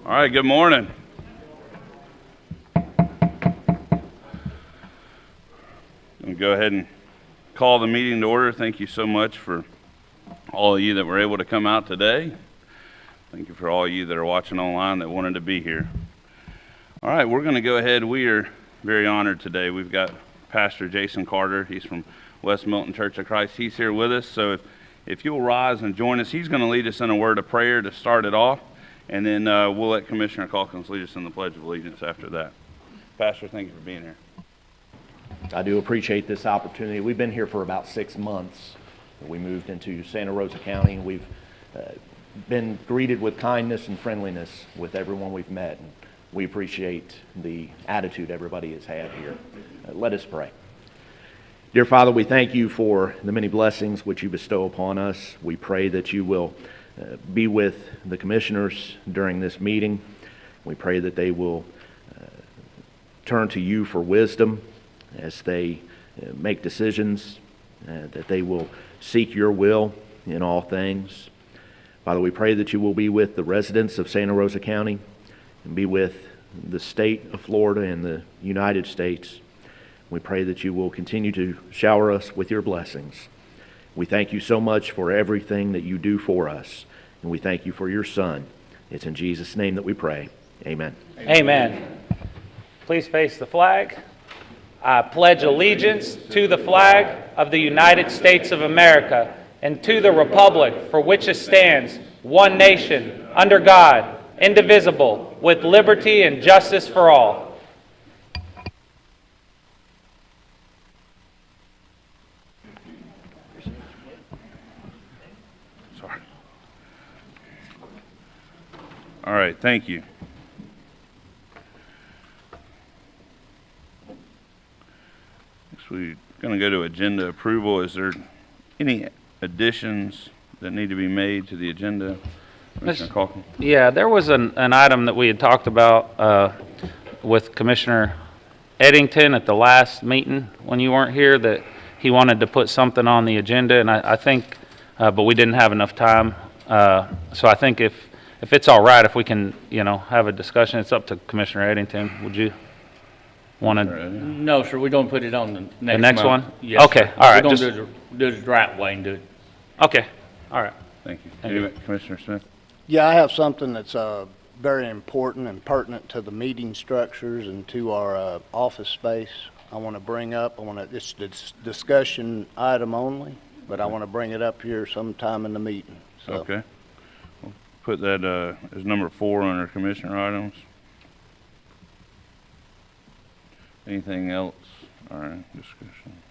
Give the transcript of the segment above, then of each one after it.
All right, good morning. I'm going to go ahead and call the meeting to order. Thank you so much for all of you that were able to come out today. Thank you for all of you that are watching online that wanted to be here. All right, we're going to go ahead. We are very honored today. We've got Pastor Jason Carter. He's from West Milton Church of Christ. He's here with us. So if you'll rise and join us, he's going to lead us in a word of prayer to start it off. And then we'll let Commissioner Calkins lead us in the Pledge of Allegiance after that. Pastor, thank you for being here. I do appreciate this opportunity. We've been here for about 6 months. We moved into Santa Rosa County, and we've been greeted with kindness and friendliness with everyone we've met. And we appreciate the attitude everybody has had here. Let us pray. Dear Father, we thank you for the many blessings which you bestow upon us. We pray that you will be with the commissioners during this meeting. We pray that they will turn to you for wisdom as they make decisions, that they will seek your will in all things. Father, we pray that you will be with the residents of Santa Rosa County and be with the state of Florida and the United States. We pray that you will continue to shower us with your blessings. We thank you so much for everything that you do for us, and we thank you for your Son. It's in Jesus' name that we pray. Amen. Amen. Please face the flag. I pledge allegiance to the flag of the United States of America and to the republic for which it stands, one nation, under God, indivisible, with liberty and justice for all. All right, thank you. Next, we're going to go to agenda approval. Is there any additions that need to be made to the agenda? Commissioner Calkins? Yeah, there was an item that we had talked about with Commissioner Eddington at the last meeting when you weren't here, that he wanted to put something on the agenda, and I think, but we didn't have enough time. So I think if it's all right, if we can, have a discussion, it's up to Commissioner Eddington. Would you want to? No, sir, we don't put it on the next next month. one? Yes, okay, sir. all right. We're going to do it the right way and do it. Okay, all right. Thank you. Thank you. Commissioner Smith? Yeah, I have something that's very important and pertinent to the meeting structures and to our office space. I want to bring up. It's a discussion item only, but I want to bring it up here sometime in the meeting. So. Okay. We'll put that as number 4 under Commissioner items. Anything else? All right, discussion.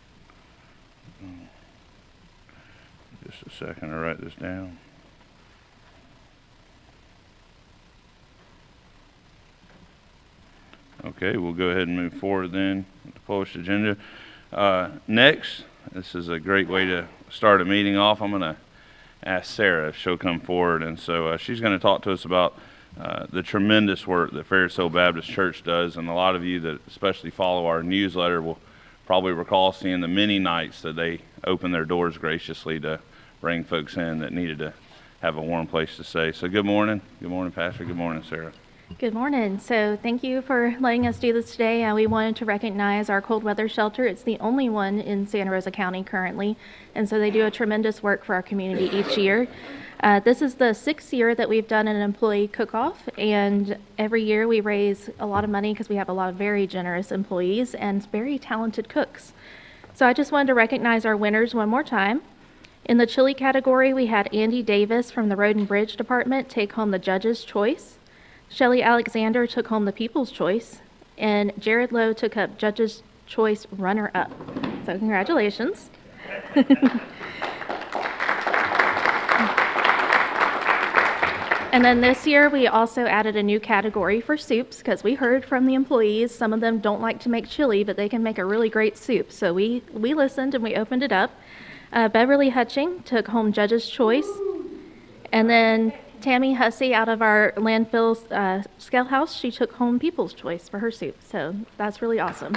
Just a second to write this down. Okay, we'll go ahead and move forward then with the published agenda. Next, this is a great way to start a meeting off. I'm going to ask Sarah if she'll come forward. And so she's going to talk to us about the tremendous work that Ferris Hill Baptist Church does. And a lot of you that especially follow our newsletter will probably recall seeing the many nights that they opened their doors graciously to bring folks in that needed to have a warm place to stay. So good morning. Good morning, Pastor. Good morning, Sarah. Good morning. So thank you for letting us do this today. We wanted to recognize our cold weather shelter. It's the only one in Santa Rosa County currently, and so they do a tremendous work for our community each year. This is the 6th year that we've done an employee cook-off, and every year we raise a lot of money because we have a lot of very generous employees and very talented cooks. So I just wanted to recognize our winners one more time. In the chili category, we had Andy Davis from the Road and Bridge Department take home the Judge's Choice. Shelly Alexander took home the People's Choice, and Jared Lowe took up Judge's Choice runner-up. So congratulations. And then this year, we also added a new category for soups because we heard from the employees, some of them don't like to make chili, but they can make a really great soup. So we listened and we opened it up. Beverly Hutching took home Judge's Choice. And then Tammy Hussey out of our landfill scale house, she took home People's Choice for her soup. So that's really awesome.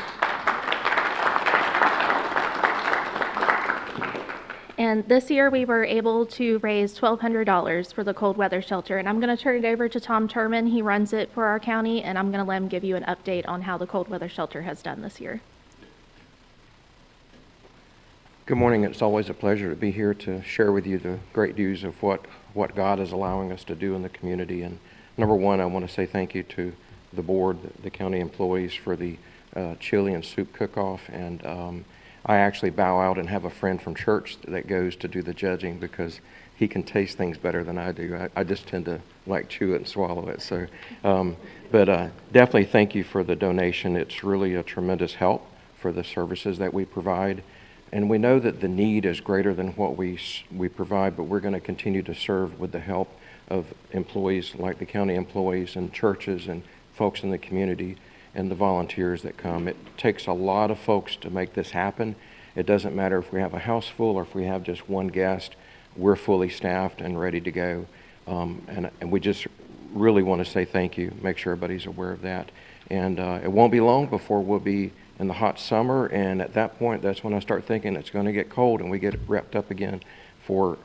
And this year, we were able to raise $1,200 for the cold weather shelter. And I'm going to turn it over to Tom Turman. He runs it for our county, and I'm going to let him give you an update on how the cold weather shelter has done this year. Good morning. It's always a pleasure to be here to share with you the great news of what God is allowing us to do in the community. And number one, I want to say thank you to the board, the county employees for the chili and soup cook-off. And I actually bow out and have a friend from church that goes to do the judging because he can taste things better than I do. I just tend to like chew it and swallow it. So, but definitely thank you for the donation. It's really a tremendous help for the services that we provide. And we know that the need is greater than what we provide, but we're going to continue to serve with the help of employees like the county employees and churches and folks in the community and the volunteers that come. It takes a lot of folks to make this happen. It doesn't matter if we have a house full or if we have just one guest. We're fully staffed and ready to go. And we just really want to say thank you, make sure everybody's aware of that. And it won't be long before we'll be in the hot summer, and at that point, that's when I start thinking it's going to get cold and we get wrapped up again for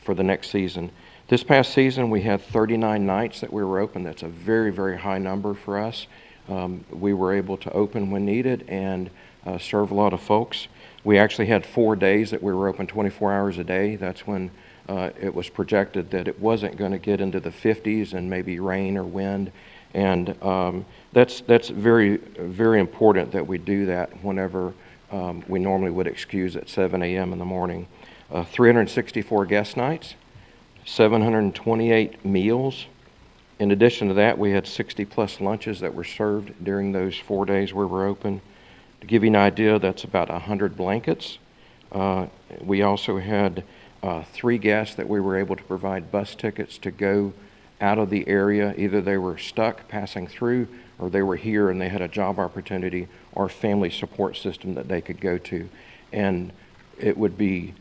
the next season. This past season, we had 39 nights that we were open. That's a very, very high number for us. We were able to open when needed and serve a lot of folks. We actually had 4 days that we were open 24 hours a day. That's when it was projected that it wasn't going to get into the 50s and maybe rain or wind. And that's very, very important that we do that whenever we normally would excuse at 7 a.m. in the morning. 364 guest nights, 728 meals. In addition to that, we had 60-plus lunches that were served during those 4 days we were open. To give you an idea, that's about 100 blankets. We also had 3 guests that we were able to provide bus tickets to go out of the area. Either they were stuck passing through or they were here and they had a job opportunity or family support system that they could go to. And it would be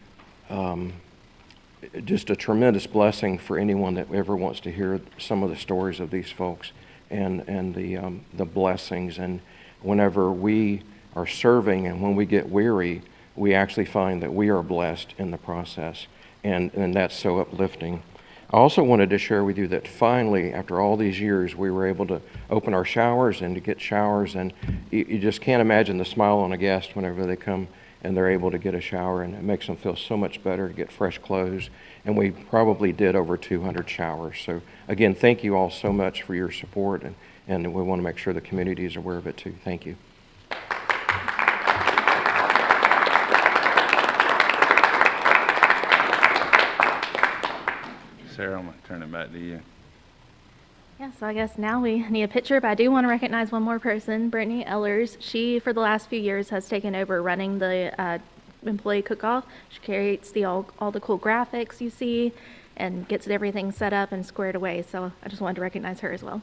just a tremendous blessing for anyone that ever wants to hear some of the stories of these folks and the blessings. And whenever we are serving and when we get weary, we actually find that we are blessed in the process. And that's so uplifting. I also wanted to share with you that finally, after all these years, we were able to open our showers and to get showers, and you just can't imagine the smile on a guest whenever they come and they're able to get a shower, and it makes them feel so much better to get fresh clothes, and we probably did over 200 showers. So again, thank you all so much for your support, and we want to make sure the community is aware of it too. Thank you. Sarah, I'm going to turn it back to you. Yeah, so I guess now we need a picture, but I do want to recognize one more person, Brittany Ellers. She, for the last few years, has taken over running the employee cook-off. She creates all the cool graphics you see and gets everything set up and squared away. So I just wanted to recognize her as well.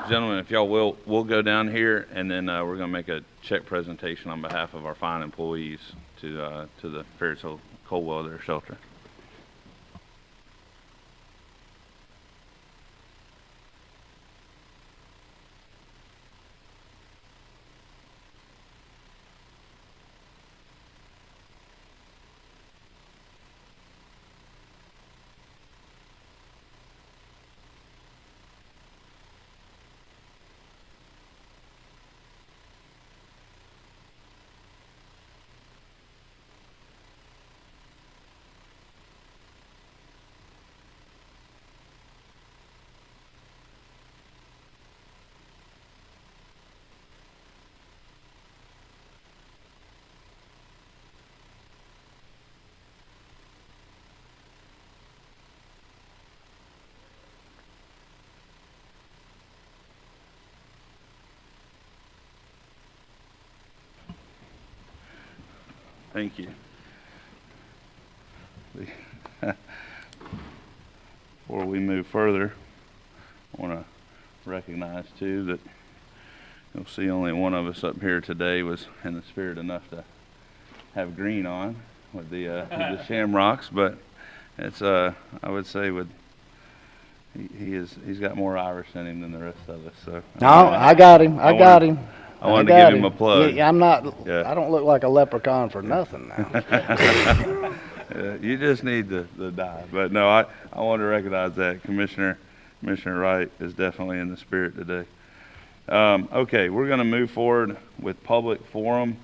Gentlemen, if y'all will, we'll go down here, and then we're going to make a check presentation on behalf of our fine employees to the Fairfield Cold Weather Shelter. Thank you. Before we move further, I want to recognize too that you'll see only one of us up here today was in the spirit enough to have green on with the shamrocks, but it's I would say with he's got more Irish in him than the rest of us. So No, I got him. I got him. I wanted to got give him a plug. Yeah, I'm not, Yeah. I don't look like a leprechaun for nothing now. You just need the dye. But no, I want to recognize that. Commissioner Wright is definitely in the spirit today. Okay, we're going to move forward with public forum.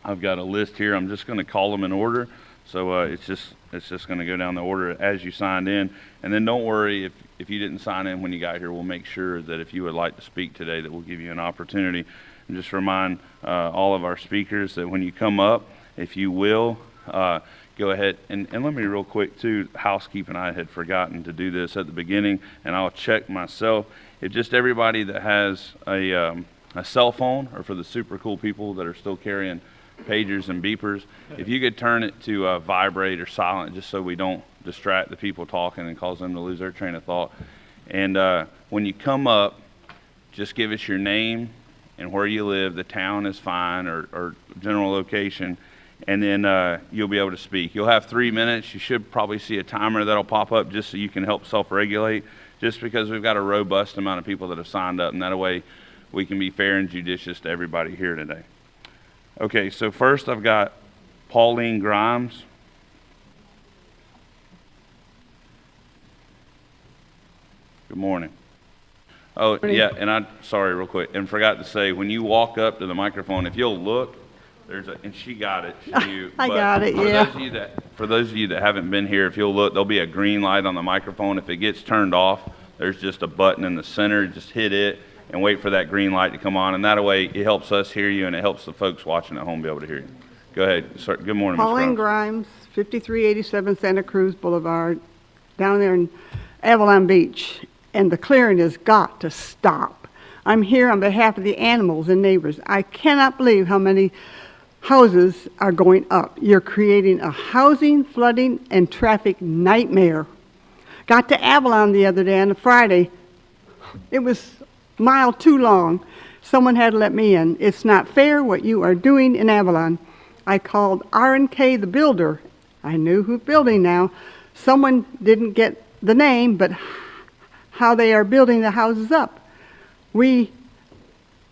I've got a list here. I'm just going to call them in order. So it's just going to go down the order as you signed in. And then don't worry if you didn't sign in when you got here. We'll make sure that if you would like to speak today, that we'll give you an opportunity. And just remind all of our speakers that when you come up, if you will, go ahead and let me real quick too, housekeeping, I had forgotten to do this at the beginning, and I'll check myself. If just everybody that has a cell phone, or for the super cool people that are still carrying pagers and beepers, if you could turn it to vibrate or silent, just so we don't distract the people talking and cause them to lose their train of thought. And when you come up, just give us your name and where you live. The town is fine, or general location, and then you'll be able to speak. You'll have 3 minutes. You should probably see a timer that'll pop up just so you can help self-regulate, just because we've got a robust amount of people that have signed up, and that way we can be fair and judicious to everybody here today. Okay, so first I've got Pauline Grimes. Good morning. Oh, yeah, and I'm sorry real quick, and forgot to say, when you walk up to the microphone, if you'll look, and she got it. I got it, yeah. For those of you that haven't been here, if you'll look, there'll be a green light on the microphone. If it gets turned off, there's just a button in the center. Just hit it and wait for that green light to come on, and that way it helps us hear you and it helps the folks watching at home be able to hear you. Go ahead. Sir, good morning, Ms. Pauline Grimes, 5387 Santa Cruz Boulevard, down there in Avalon Beach. And the clearing has got to stop. I'm here on behalf of the animals and neighbors. I cannot believe how many houses are going up. You're creating a housing, flooding, and traffic nightmare. Got to Avalon the other day on a Friday. It was a mile too long. Someone had to let me in. It's not fair what you are doing in Avalon. I called R&K the builder. I knew who's building now. Someone didn't get the name, but how they are building the houses up. We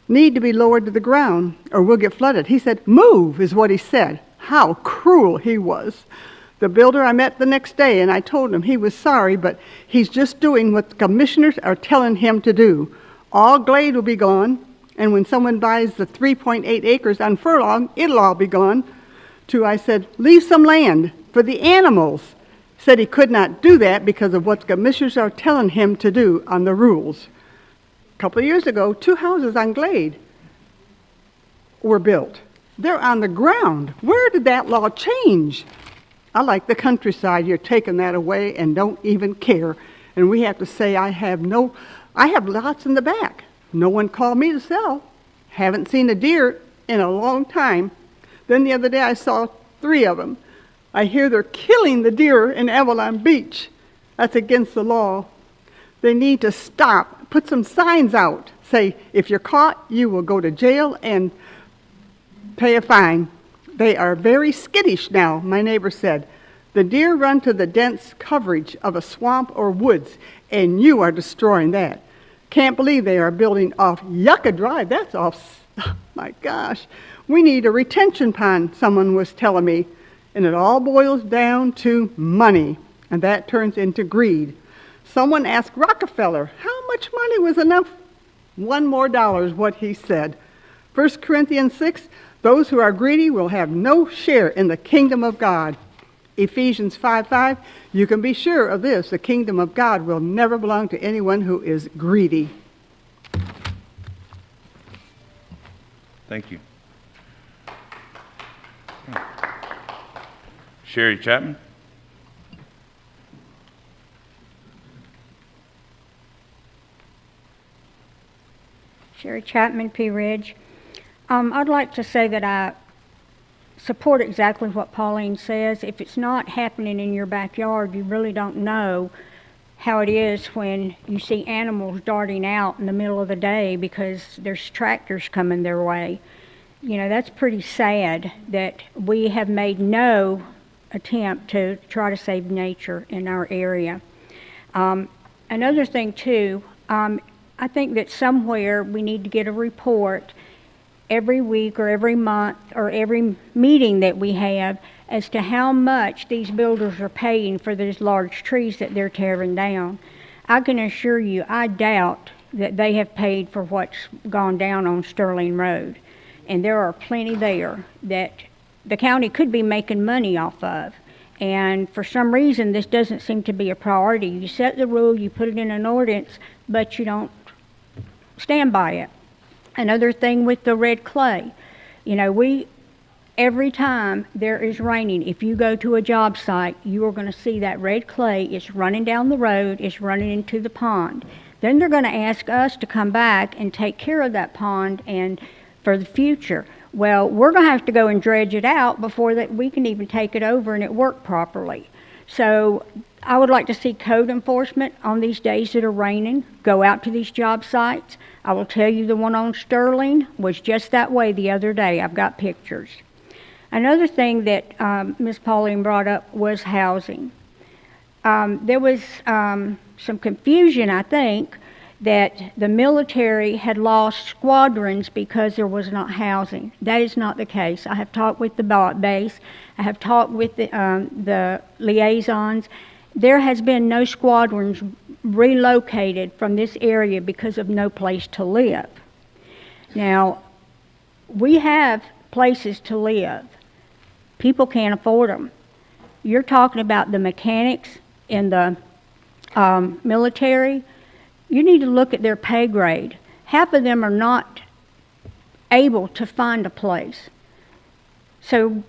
need to be lowered to the ground or we'll get flooded. He said, move, is what he said. How cruel he was. The builder I met the next day, and I told him he was sorry, but he's just doing what the commissioners are telling him to do. All glade will be gone, and when someone buys the 3.8 acres on Furlong, it'll all be gone. I said, leave some land for the animals. Said he could not do that because of what the commissioners are telling him to do on the rules. A couple of years ago, 2 houses on Glade were built. They're on the ground. Where did that law change? I like the countryside. You're taking that away and don't even care. And we have to say, I have lots in the back. No one called me to sell. Haven't seen a deer in a long time. Then the other day I saw 3 of them. I hear they're killing the deer in Avalon Beach. That's against the law. They need to stop. Put some signs out. Say, if you're caught, you will go to jail and pay a fine. They are very skittish now, my neighbor said. The deer run to the dense coverage of a swamp or woods, and you are destroying that. Can't believe they are building off Yucca Drive. That's off, oh my gosh. We need a retention pond, someone was telling me. And it all boils down to money, and that turns into greed. Someone asked Rockefeller, how much money was enough? $1 more is what he said. 1 Corinthians 6, those who are greedy will have no share in the kingdom of God. Ephesians 5:5, you can be sure of this, the kingdom of God will never belong to anyone who is greedy. Thank you. Sherry Chapman. Sherry Chapman, P. Ridge. I'd like to say that I support exactly what Pauline says. If it's not happening in your backyard, you really don't know how it is when you see animals darting out in the middle of the day because there's tractors coming their way. You know, that's pretty sad that we have made no attempt to try to save nature in our area. Another thing too, I think that somewhere we need to get a report every week or every month or every meeting that we have as to how much these builders are paying for these large trees that they're tearing down. I can assure you, I doubt that they have paid for what's gone down on Sterling Road. And there are plenty there that the county could be making money off of. And for some reason, this doesn't seem to be a priority. You set the rule, you put it in an ordinance, but you don't stand by it. Another thing with the red clay, you know, every time there is raining, if you go to a job site, you are going to see that red clay. It's running down the road, it's running into the pond. Then they're going to ask us to come back and take care of that pond and for the future. Well, we're going to have to go and dredge it out before that we can even take it over and it work properly. So I would like to see code enforcement on these days that are raining. Go out to these job sites. I will tell you the one on Sterling was just that way the other day. I've got pictures. Another thing that Ms. Pauline brought up was housing. There was some confusion, I think, that the military had lost squadrons because there was not housing. That is not the case. I have talked with the base. I have talked with the liaisons. There has been no squadrons relocated from this area because of no place to live. Now, we have places to live. People can't afford them. You're talking about the mechanics in the military. You need to look at their pay grade. Half of them are not able to find a place. So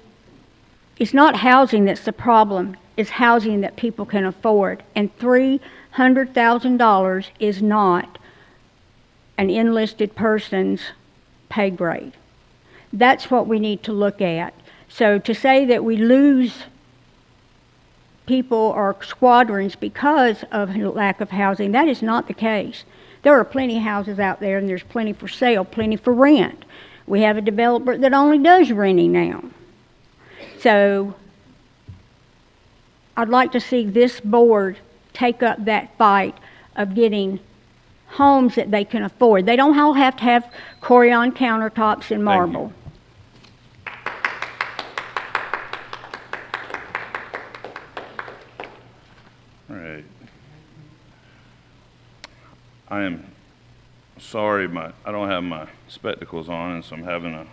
it's not housing that's the problem, it's housing that people can afford. And $300,000 is not an enlisted person's pay grade. That's what we need to look at. So to say that we lose people or squadrons because of lack of housing, that is not the case. There are plenty of houses out there, and there's plenty for sale, plenty for rent. We have a developer that only does renting now. So I'd like to see this board take up that fight of getting homes that they can afford. They don't all have to have Corian countertops and marble. All right. I am sorry, I don't have my spectacles on, and so I'm having a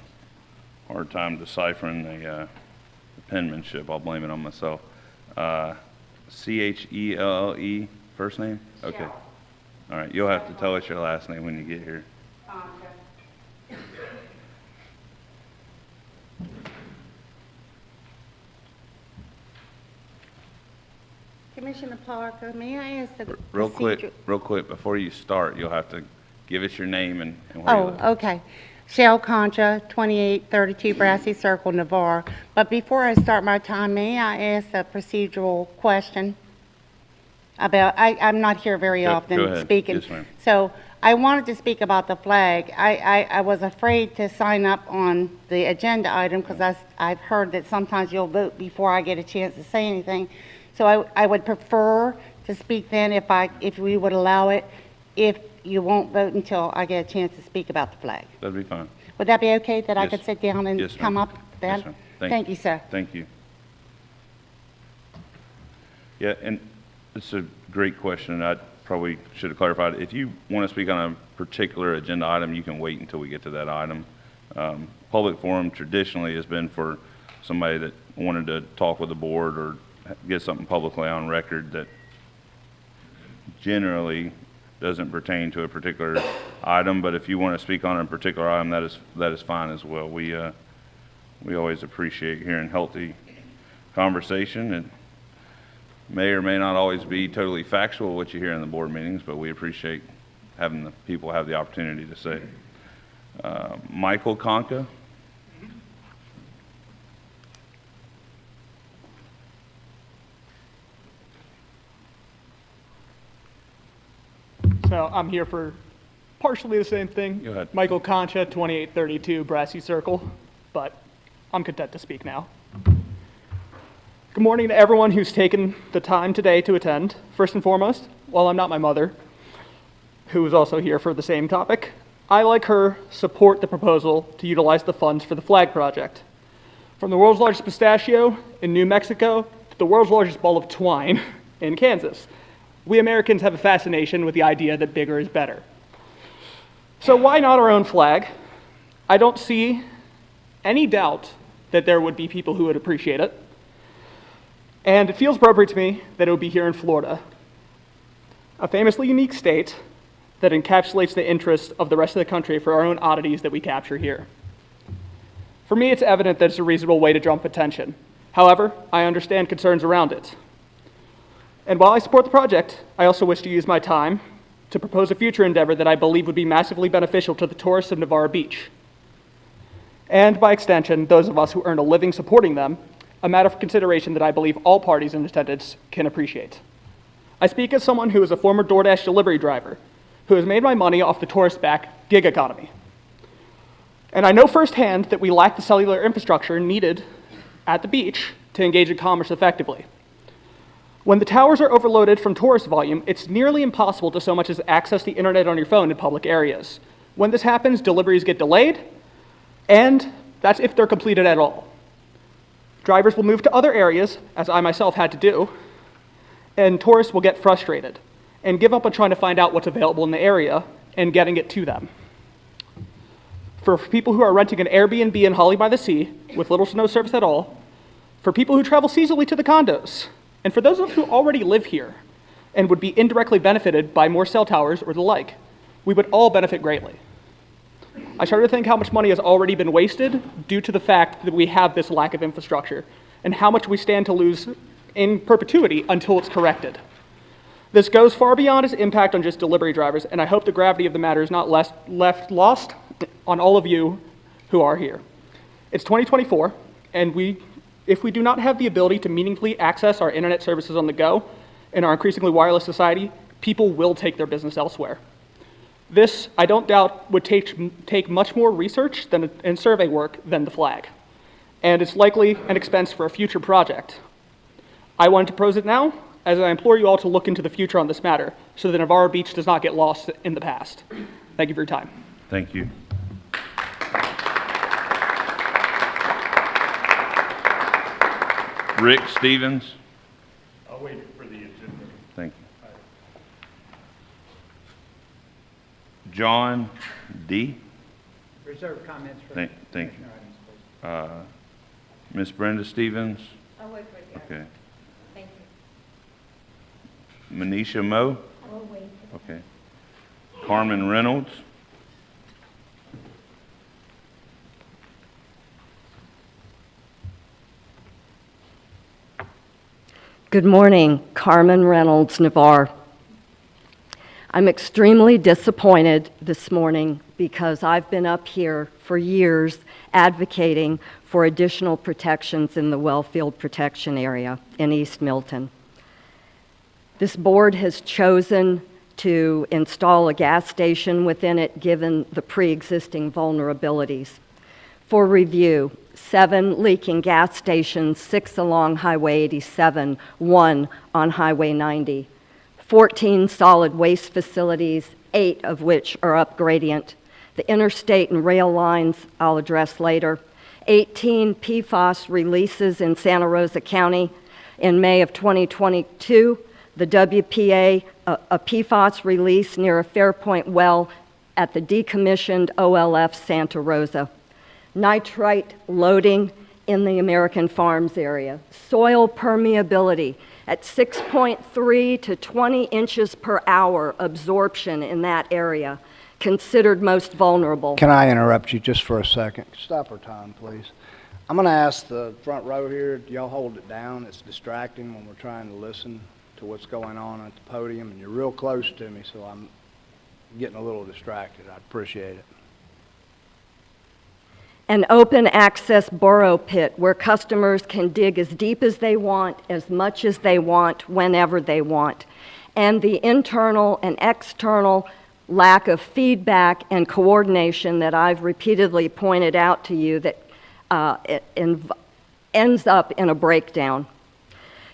hard time deciphering the penmanship. I'll blame it on myself. Chelle, first name? Okay. Shell. All right, you'll have to tell us your last name when you get here. Commissioner Parker, may I ask the Real procedure- quick, before you start, you'll have to give us your name and where you Oh, live. okay. Shell Concha, 2832 Brassy Circle, Navarre. But before I start my time, may I ask a procedural question about, I'm not here very Go often ahead. speaking. Yes, ma'am. So I wanted to speak about the flag. I was afraid to sign up on the agenda item because I've heard that sometimes you'll vote before I get a chance to say anything. So I would prefer to speak then if we would allow it, if you won't vote until I get a chance to speak about the flag. That'd be fine. Would that be okay, that I Yes. could sit down and Yes, ma'am. come up then? Yes, ma'am. Thank you, sir. Thank you. Yeah, and it's a great question. I probably should have clarified. If you want to speak on a particular agenda item, you can wait until we get to that item. Public forum traditionally has been for somebody that wanted to talk with the board or get something publicly on record that generally doesn't pertain to a particular item, but if you want to speak on a particular item, that is fine as well. We always appreciate hearing healthy conversation. It may or may not always be totally factual what you hear in the board meetings, but we appreciate having the people have the opportunity to say. Michael Conca. So I'm here for partially the same thing. Go ahead. Michael Concha, 2832 Brassy Circle, but I'm content to speak now. Good morning to everyone who's taken the time today to attend. First and foremost, while I'm not my mother, who is also here for the same topic, I, like her, support the proposal to utilize the funds for the flag project. From the world's largest pistachio in New Mexico to the world's largest ball of twine in Kansas, we Americans have a fascination with the idea that bigger is better. So why not our own flag? I don't see any doubt that there would be people who would appreciate it. And it feels appropriate to me that it would be here in Florida, a famously unique state that encapsulates the interests of the rest of the country for our own oddities that we capture here. For me, it's evident that it's a reasonable way to drum up attention. However, I understand concerns around it. And while I support the project, I also wish to use my time to propose a future endeavor that I believe would be massively beneficial to the tourists of Navarre Beach. And by extension, those of us who earn a living supporting them, a matter of consideration that I believe all parties in attendance can appreciate. I speak as someone who is a former DoorDash delivery driver, who has made my money off the tourist-backed gig economy. And I know firsthand that we lack the cellular infrastructure needed at the beach to engage in commerce effectively. When the towers are overloaded from tourist volume, it's nearly impossible to so much as access the internet on your phone in public areas. When this happens, deliveries get delayed, and that's if they're completed at all. Drivers will move to other areas, as I myself had to do, and tourists will get frustrated and give up on trying to find out what's available in the area and getting it to them. For people who are renting an Airbnb in Holly by the Sea with little to no service at all, for people who travel seasonally to the condos, and for those of us who already live here and would be indirectly benefited by more cell towers or the like, we would all benefit greatly. I started to think how much money has already been wasted due to the fact that we have this lack of infrastructure and how much we stand to lose in perpetuity until it's corrected. This goes far beyond its impact on just delivery drivers, and I hope the gravity of the matter is not left lost on all of you who are here. It's 2024, and if we do not have the ability to meaningfully access our internet services on the go in our increasingly wireless society, people will take their business elsewhere. This, I don't doubt, would take much more research and survey work than the flag, and it's likely an expense for a future project. I wanted to propose it now, as I implore you all to look into the future on this matter, so that Navarre Beach does not get lost in the past. Thank you for your time. Thank you. Rick Stevens. I'll wait for the agenda. Thank you. John D. Reserve comments for Thank you. commissioner items, please. Miss Brenda Stevens. I'll wait for you. Okay. Thank you. Manisha Moe. I'll wait. Okay. Carmen Reynolds. Good morning, Carmen Reynolds, Navarre. I'm extremely disappointed this morning because I've been up here for years advocating for additional protections in the Wellfield protection area in East Milton. This board has chosen to install a gas station within it given the pre-existing vulnerabilities. For review, 7 leaking gas stations, 6 along Highway 87, 1 on Highway 90. 14 solid waste facilities, 8 of which are up gradient. The interstate and rail lines I'll address later. 18 PFAS releases in Santa Rosa County. In May of 2022, the WPA, a PFAS release near a Fairpoint well at the decommissioned OLF Santa Rosa. Nitrite loading in the American Farms area. Soil permeability at 6.3 to 20 inches per hour absorption in that area, considered most vulnerable. Can I interrupt you just for a second? Stop our time, please. I'm going to ask the front row here, y'all hold it down. It's distracting when we're trying to listen to what's going on at the podium, and you're real close to me, so I'm getting a little distracted. I appreciate it. An open access borrow pit where customers can dig as deep as they want, as much as they want, whenever they want. And the internal and external lack of feedback and coordination that I've repeatedly pointed out to you that ends up in a breakdown.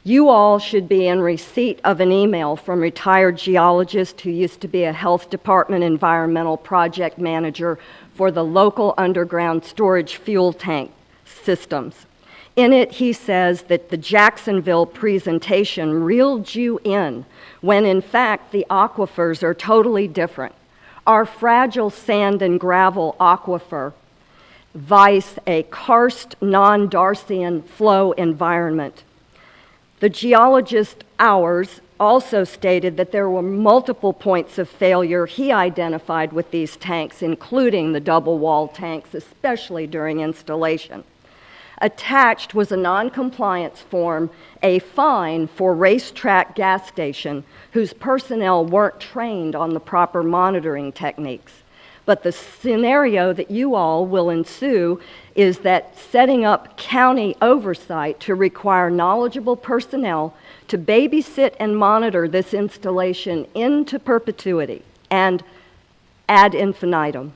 You all should be in receipt of an email from retired geologist who used to be a health department environmental project manager for the local underground storage fuel tank systems. In it, he says that the Jacksonville presentation reeled you in, when in fact the aquifers are totally different. Our fragile sand and gravel aquifer vice a karst non-Darcian flow environment. The geologist Ours also stated that there were multiple points of failure he identified with these tanks, including the double wall tanks, especially during installation. Attached was a non-compliance form, a fine for racetrack gas station whose personnel weren't trained on the proper monitoring techniques. But the scenario that you all will ensue is that setting up county oversight to require knowledgeable personnel to babysit and monitor this installation into perpetuity and ad infinitum.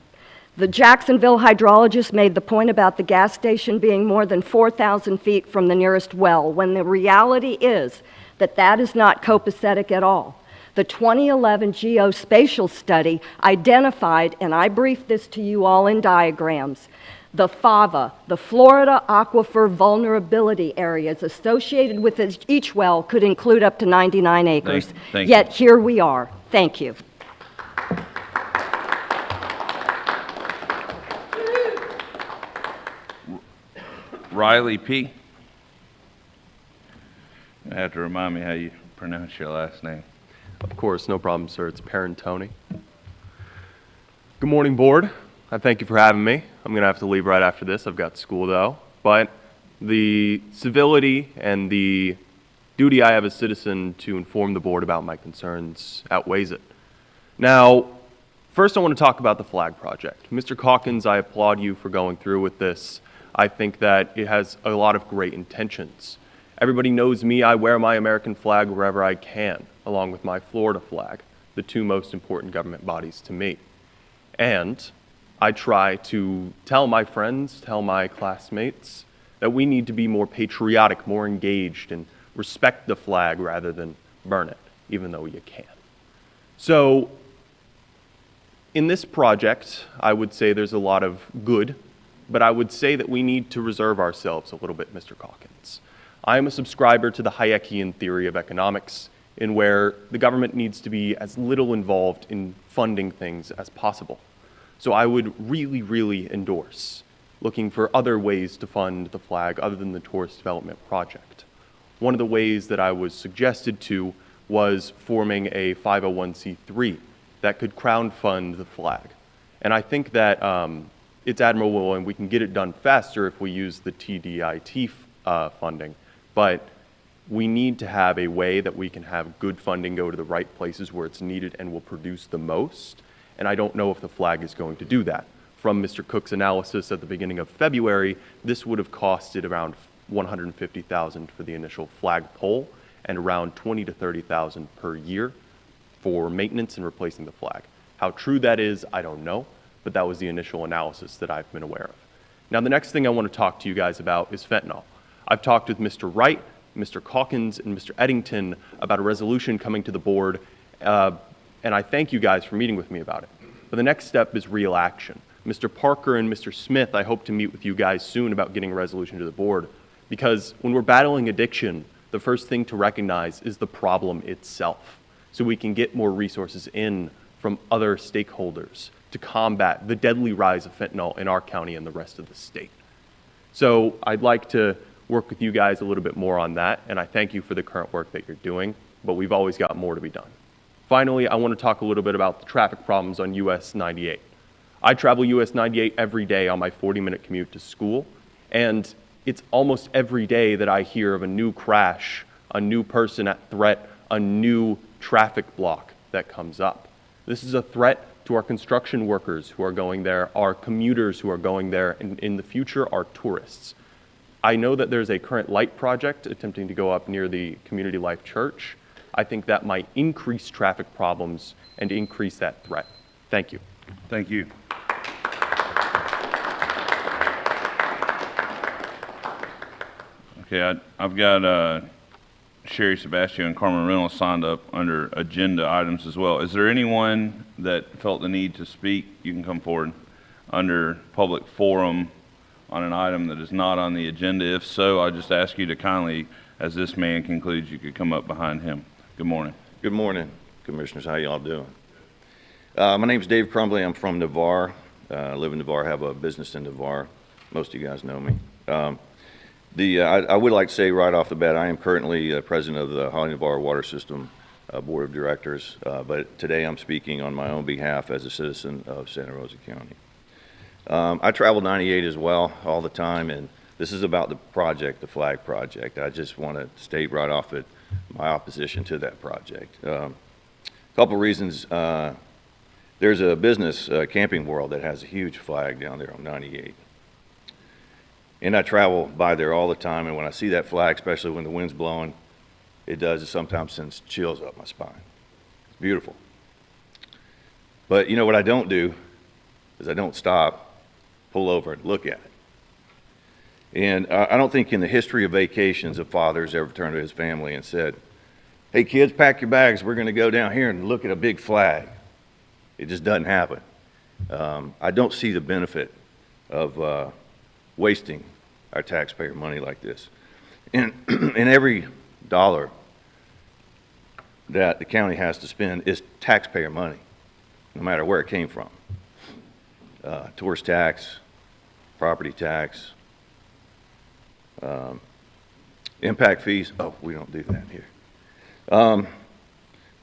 The Jacksonville hydrologist made the point about the gas station being more than 4,000 feet from the nearest well, when the reality is that that is not copacetic at all. The 2011 geospatial study identified, and I briefed this to you all in diagrams, the FAVA, the Florida Aquifer Vulnerability Areas associated with each well could include up to 99 acres. Thank Yet you. here we are. Thank you. Riley P. You have to remind me how you pronounce your last name. Of course, no problem, sir. It's Parentoni. Good morning, board. I thank you for having me. I'm going to have to leave right after this. I've got school, though. But the civility and the duty I have as a citizen to inform the board about my concerns outweighs it. Now, first I want to talk about the flag project. Mr. Calkins, I applaud you for going through with this. I think that it has a lot of great intentions. Everybody knows me. I wear my American flag wherever I can, along with my Florida flag, the two most important government bodies to me. And I try to tell my friends, tell my classmates, that we need to be more patriotic, more engaged, and respect the flag rather than burn it, even though you can. So, in this project, I would say there's a lot of good, but I would say that we need to reserve ourselves a little bit, Mr. Calkins. I am a subscriber to the Hayekian theory of economics, in where the government needs to be as little involved in funding things as possible. So I would really, really endorse looking for other ways to fund the flag other than the tourist development project. One of the ways that I was suggested to was forming a 501c3 that could crowdfund the flag. And I think that it's admirable and we can get it done faster if we use the TDIT funding. But we need to have a way that we can have good funding go to the right places where it's needed and will produce the most. And I don't know if the flag is going to do that. From Mr. Cook's analysis at the beginning of February, this would have costed around $150,000 for the initial flag pole and around $20,000 to $30,000 per year for maintenance and replacing the flag. How true that is, I don't know, but that was the initial analysis that I've been aware of. Now, the next thing I want to talk to you guys about is fentanyl. I've talked with Mr. Wright, Mr. Calkins, and Mr. Eddington about a resolution coming to the board, and I thank you guys for meeting with me about it. But the next step is real action. Mr. Parker and Mr. Smith, I hope to meet with you guys soon about getting a resolution to the board, because when we're battling addiction, the first thing to recognize is the problem itself, so we can get more resources in from other stakeholders to combat the deadly rise of fentanyl in our county and the rest of the state. So I'd like to work with you guys a little bit more on that, and I thank you for the current work that you're doing, but we've always got more to be done. Finally, I want to talk a little bit about the traffic problems on US 98. I travel US 98 every day on my 40-minute commute to school, and it's almost every day that I hear of a new crash, a new person at threat, a new traffic block that comes up. This is a threat to our construction workers who are going there, our commuters who are going there, and in the future, our tourists. I know that there's a current light project attempting to go up near the Community Life Church. I think that might increase traffic problems and increase that threat. Thank you. Thank you. Okay, I've got Sherry Sebastian and Carmen Reynolds signed up under agenda items as well. Is there anyone that felt the need to speak? You can come forward under public forum on an item that is not on the agenda. If so, I just ask you to kindly, as this man concludes, you could come up behind him. Good morning. Good morning, Commissioners. How y'all doing? My name's Dave Crumbly. I'm from Navarre. I live in Navarre, have a business in Navarre. Most of you guys know me. I would like to say right off the bat, I am currently president of the Holly Navarre Water System Board of Directors, but today I'm speaking on my own behalf as a citizen of Santa Rosa County. I travel 98 as well all the time, and this is about the project, the flag project. I just want to state right off it my opposition to that project. A couple reasons. There's a business, Camping World, that has a huge flag down there on 98. And I travel by there all the time, and when I see that flag, especially when the wind's blowing, it sometimes sends chills up my spine. It's beautiful. But you know what I don't do is I don't stop, pull over, and look at it. And I don't think in the history of vacations a father's ever turned to his family and said, hey kids, pack your bags, we're going to go down here and look at a big flag. It just doesn't happen. I don't see the benefit of wasting our taxpayer money like this. And every dollar that the county has to spend is taxpayer money, no matter where it came from. Tourist tax, property tax, impact fees. Oh, we don't do that here.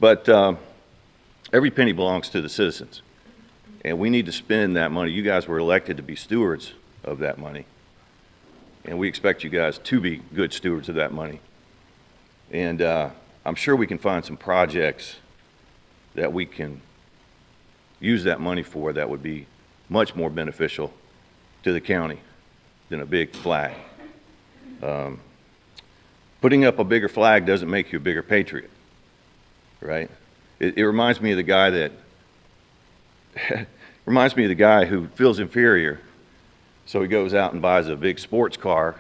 But every penny belongs to the citizens, and we need to spend that money. You guys were elected to be stewards of that money, and we expect you guys to be good stewards of that money. And I'm sure we can find some projects that we can use that money for that would be much more beneficial to the county than a big flag. Putting up a bigger flag doesn't make you a bigger patriot, right? It reminds me of the guy that reminds me of the guy who feels inferior, so he goes out and buys a big sports car,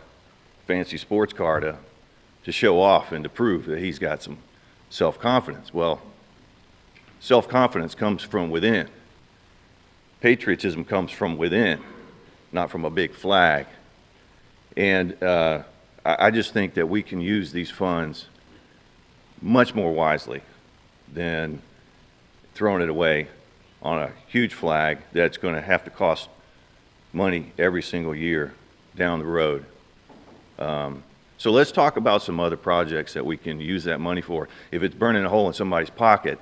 fancy sports car to show off and to prove that he's got some self-confidence. Well, self-confidence comes from within. Patriotism comes from within, not from a big flag. And I just think that we can use these funds much more wisely than throwing it away on a huge flag that's going to have to cost money every single year down the road. So let's talk about some other projects that we can use that money for. If it's burning a hole in somebody's pocket,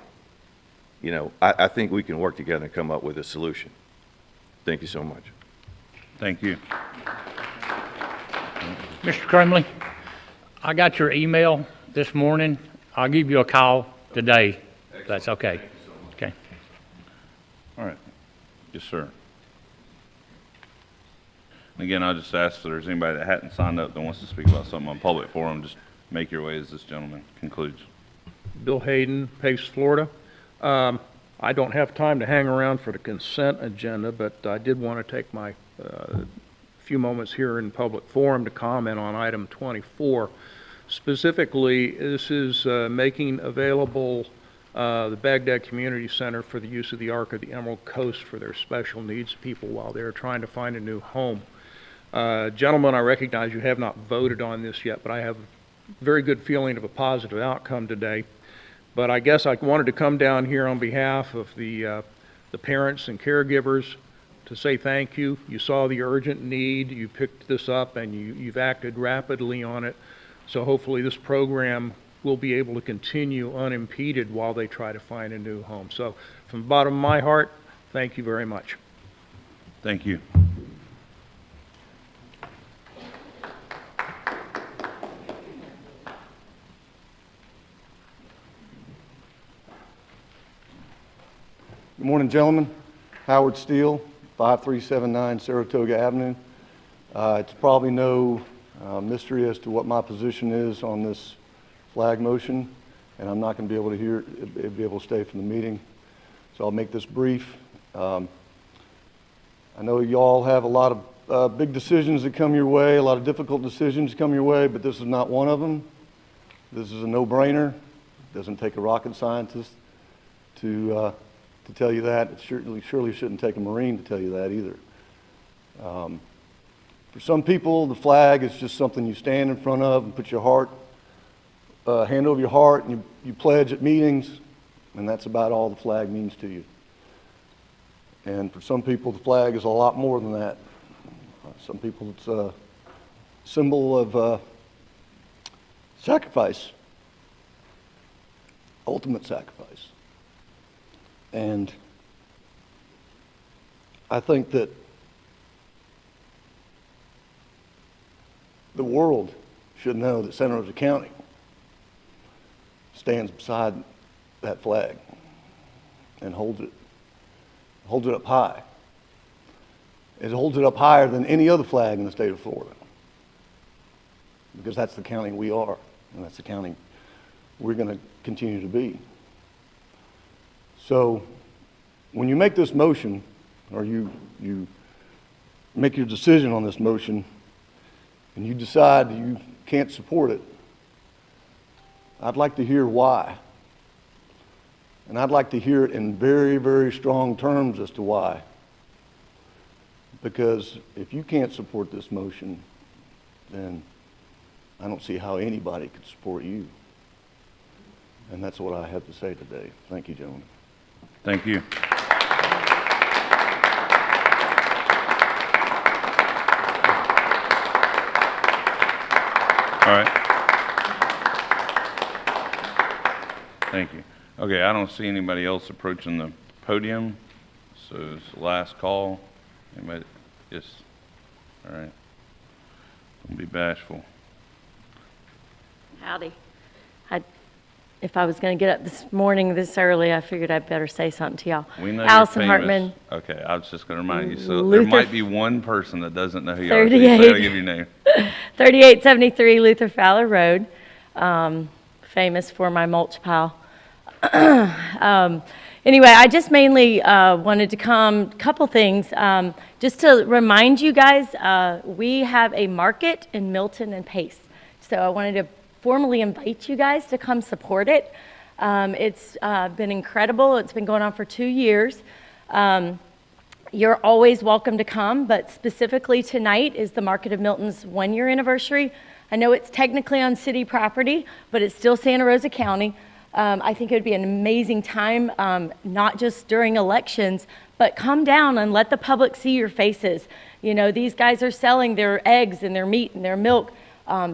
you know, I think we can work together and come up with a solution. Thank you so much. Thank you. Mr. Crumley, I got your email this morning. I'll give you a call today, if that's okay. Okay. All right. Yes, sir. Again, I just ask if there's anybody that hadn't signed up that wants to speak about something on public forum, just make your way as this gentleman concludes. Bill Hayden, Pace, Florida. I don't have time to hang around for the consent agenda, but I did want to take my few moments here in public forum to comment on item 24. Specifically, this is making available the Baghdad Community Center for the use of the Ark of the Emerald Coast for their special needs people while they're trying to find a new home. Gentlemen, I recognize you have not voted on this yet, but I have a very good feeling of a positive outcome today. But I guess I wanted to come down here on behalf of the parents and caregivers to say thank you. You saw the urgent need, you picked this up, and you've acted rapidly on it. So hopefully this program will be able to continue unimpeded while they try to find a new home. So from the bottom of my heart, thank you very much. Thank you. Good morning, gentlemen. Howard Steele, 5379 Saratoga Avenue. It's probably no mystery as to what my position is on this flag motion, and I'm not going to be able to stay from the meeting, so I'll make this brief. I know you all have a lot of big decisions that come your way, a lot of difficult decisions come your way, but this is not one of them. This is a no-brainer. Doesn't take a rocket scientist to tell you that. It surely shouldn't take a Marine to tell you that either. For some people, the flag is just something you stand in front of and put your hand over your heart, and you pledge at meetings, and that's about all the flag means to you. And for some people, the flag is a lot more than that. Some people, it's a symbol of sacrifice, ultimate sacrifice. And I think that the world should know that Santa Rosa County stands beside that flag and holds it up high. It holds it up higher than any other flag in the state of Florida, because that's the county we are, and that's the county we're going to continue to be. So when you make this motion, or you make your decision on this motion, and you decide you can't support it, I'd like to hear why. And I'd like to hear it in very, very strong terms as to why. Because if you can't support this motion, then I don't see how anybody could support you. And that's what I have to say today. Thank you, gentlemen. Thank you. All right. Thank you. Okay, I don't see anybody else approaching the podium, so it's the last call. Anybody? Yes. All right. Don't be bashful. Howdy. If I was going to get up this morning this early, I figured I'd better say something to y'all. We know Allison you're famous. Hartman. Okay, I was just going to remind you. So Luther, there might be one person that doesn't know who you are. 38. So I'll give your name. 3873 Luther Fowler Road, famous for my mulch pile. Anyway, I just mainly wanted to come, couple things, just to remind you guys, we have a market in Milton and Pace. So I wanted to formally invite you guys to come support it. It's been incredible. It's been going on for 2 years. You're always welcome to come, but specifically tonight is the Market of Milton's 1-year anniversary. I know it's technically on city property, but it's still Santa Rosa County. I think it would be an amazing time, not just during elections, but come down and let the public see your faces. You know, these guys are selling their eggs and their meat and their milk.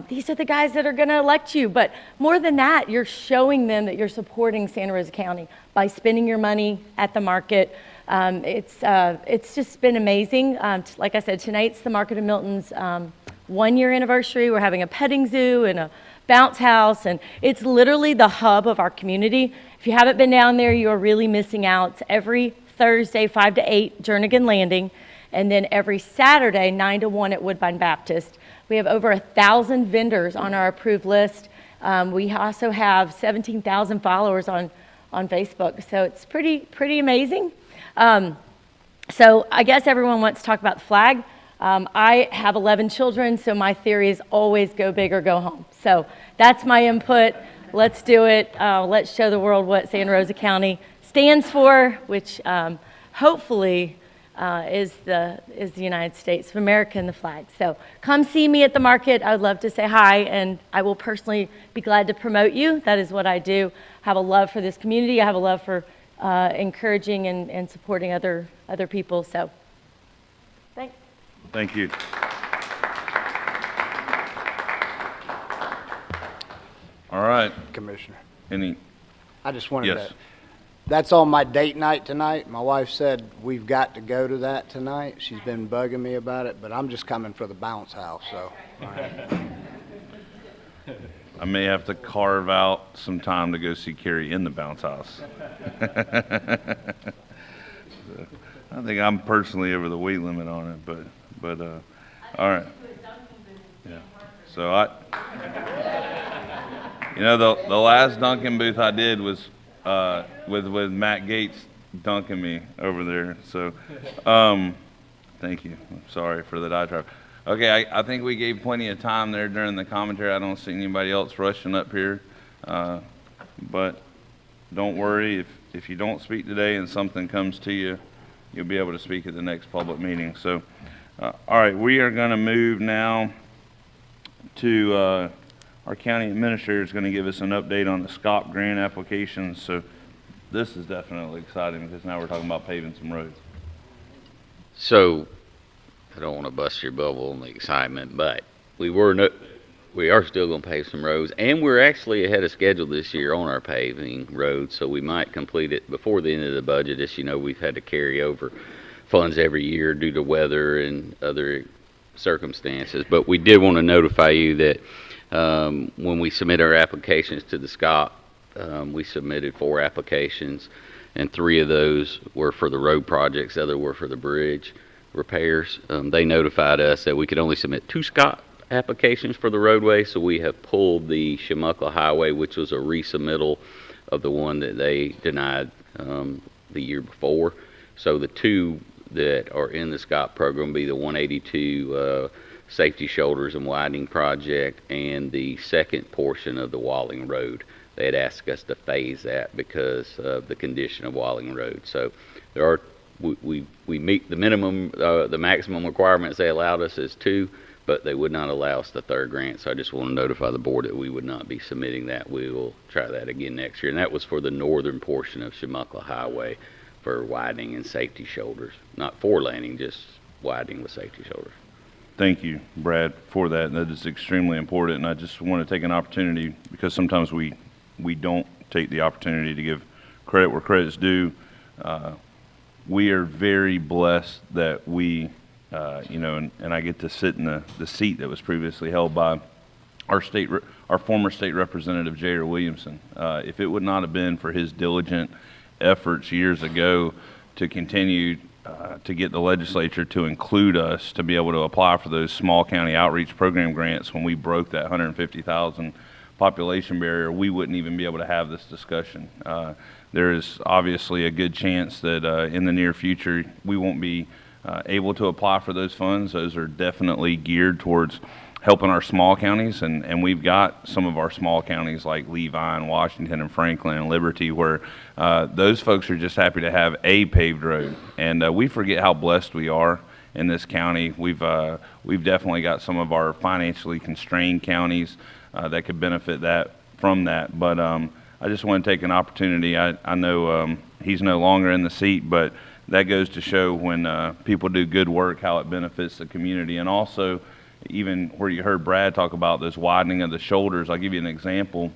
These are the guys that are going to elect you. But more than that, you're showing them that you're supporting Santa Rosa County by spending your money at the market. It's just been amazing. Like I said, tonight's the Market of Milton's 1-year anniversary. We're having a petting zoo and a bounce house, and it's literally the hub of our community. If you haven't been down there, you are really missing out. It's every Thursday, 5 to 8, Jernigan Landing, and then every Saturday, 9 to 1 at Woodbine Baptist. We have over 1,000 vendors on our approved list. We also have 17,000 followers on Facebook, so it's pretty amazing. So I guess everyone wants to talk about the flag. I have 11 children, so my theory is always go big or go home. So that's my input. Let's do it. Let's show the world what Santa Rosa County stands for, which hopefully is the United States of America and the flag. So come see me at the market. I would love to say hi, and I will personally be glad to promote you. That is what I do. I have a love for this community. I have a love for encouraging and supporting other people. So thanks. Thank you. All right. Commissioner. I just wanted to, that's on my date night tonight. My wife said we've got to go to that tonight. She's been bugging me about it, but I'm just coming for the bounce house, so. All right. I may have to carve out some time to go see Carrie in the bounce house. I think I'm personally over the weight limit on it, but all right. Yeah. So the last Dunkin' booth I did was with Matt Gates dunking me over there. So, thank you. I'm sorry for the diatribe. Okay, I think we gave plenty of time there during the commentary. I don't see anybody else rushing up here. But don't worry, if you don't speak today and something comes to you, you'll be able to speak at the next public meeting. So, all right, we are going to move now to our county administrator is going to give us an update on the SCOP grant applications. So this is definitely exciting because now we're talking about paving some roads. So, I don't want to bust your bubble on the excitement, but we are still going to pave some roads, and we're actually ahead of schedule this year on our paving roads, so we might complete it before the end of the budget. As you know, we've had to carry over funds every year due to weather and other circumstances, but we did want to notify you that when we submit our applications to the SCOP, we submitted 4 applications, and 3 of those were for the road projects, the other were for the bridge repairs. They notified us that we could only submit 2 SCOP applications for the roadway, so we have pulled the Shemuckla Highway, which was a resubmittal of the one that they denied the year before. So the 2 that are in the SCOP program will be the 182 safety shoulders and widening project and the second portion of the Walling Road. They had asked us to phase that because of the condition of Walling Road. So there are we meet the minimum, the maximum requirements they allowed us is 2, but they would not allow us the 3rd grant. So I just want to notify the board that we would not be submitting that. We will try that again next year. And that was for the northern portion of Shemuckla Highway for widening and safety shoulders. Not 4-laning, just widening with safety shoulders. Thank you, Brad, for that. That is extremely important. And I just want to take an opportunity, because sometimes we don't take the opportunity to give credit where credit's due. We are very blessed that we, and I get to sit in the seat that was previously held by our former state representative, J.R. Williamson. If it would not have been for his diligent efforts years ago to continue to get the legislature to include us to be able to apply for those small county outreach program grants when we broke that 150,000 population barrier, we wouldn't even be able to have this discussion. There is obviously a good chance that in the near future we won't be able to apply for those funds. Those are definitely geared towards helping our small counties, and we've got some of our small counties like Levi and Washington and Franklin and Liberty where those folks are just happy to have a paved road. And we forget how blessed we are in this county. We've definitely got some of our financially constrained counties that could benefit from that. But I just want to take an opportunity. I know he's no longer in the seat, but that goes to show when people do good work, how it benefits the community. And also, even where you heard Brad talk about this widening of the shoulders, I'll give you an example.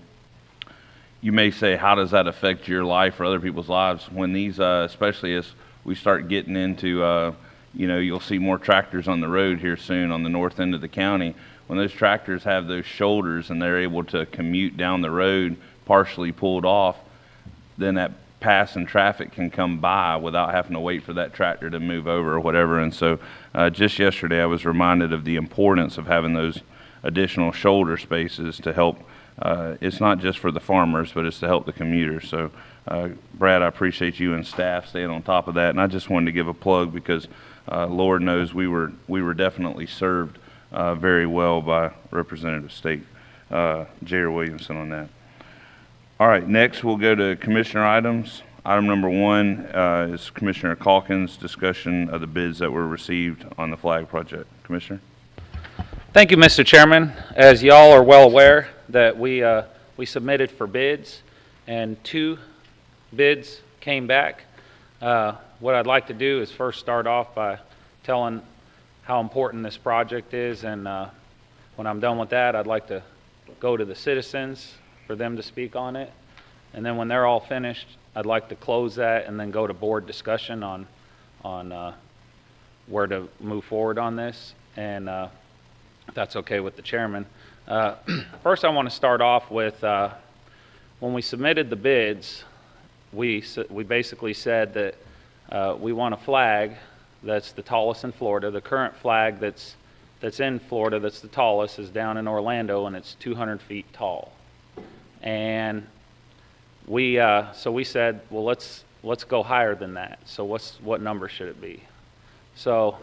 You may say, how does that affect your life or other people's lives? When these, especially as we start getting into, you'll see more tractors on the road here soon on the north end of the county. When those tractors have those shoulders and they're able to commute down the road partially pulled off, then that passing traffic can come by without having to wait for that tractor to move over or whatever. And so just yesterday I was reminded of the importance of having those additional shoulder spaces to help. It's not just for the farmers, but it's to help the commuters. So Brad, I appreciate you and staff staying on top of that. And I just wanted to give a plug because Lord knows we were definitely served very well by Representative State J.R. Williamson on that. All right, next we'll go to commissioner items. Item number 1 is Commissioner Calkins' discussion of the bids that were received on the flag project. Commissioner? Thank you, Mr. Chairman. As y'all are well aware that we submitted for bids and 2 bids came back. What I'd like to do is first start off by telling how important this project is, and when I'm done with that, I'd like to go to the citizens for them to speak on it. And then when they're all finished, I'd like to close that and then go to board discussion on where to move forward on this, and if that's okay with the chairman. First, I want to start off with when we submitted the bids, we basically said that we want a flag that's the tallest in Florida. The current flag that's in Florida that's the tallest is down in Orlando, and it's 200 feet tall. And so we said, well, let's go higher than that. So what number should it be? So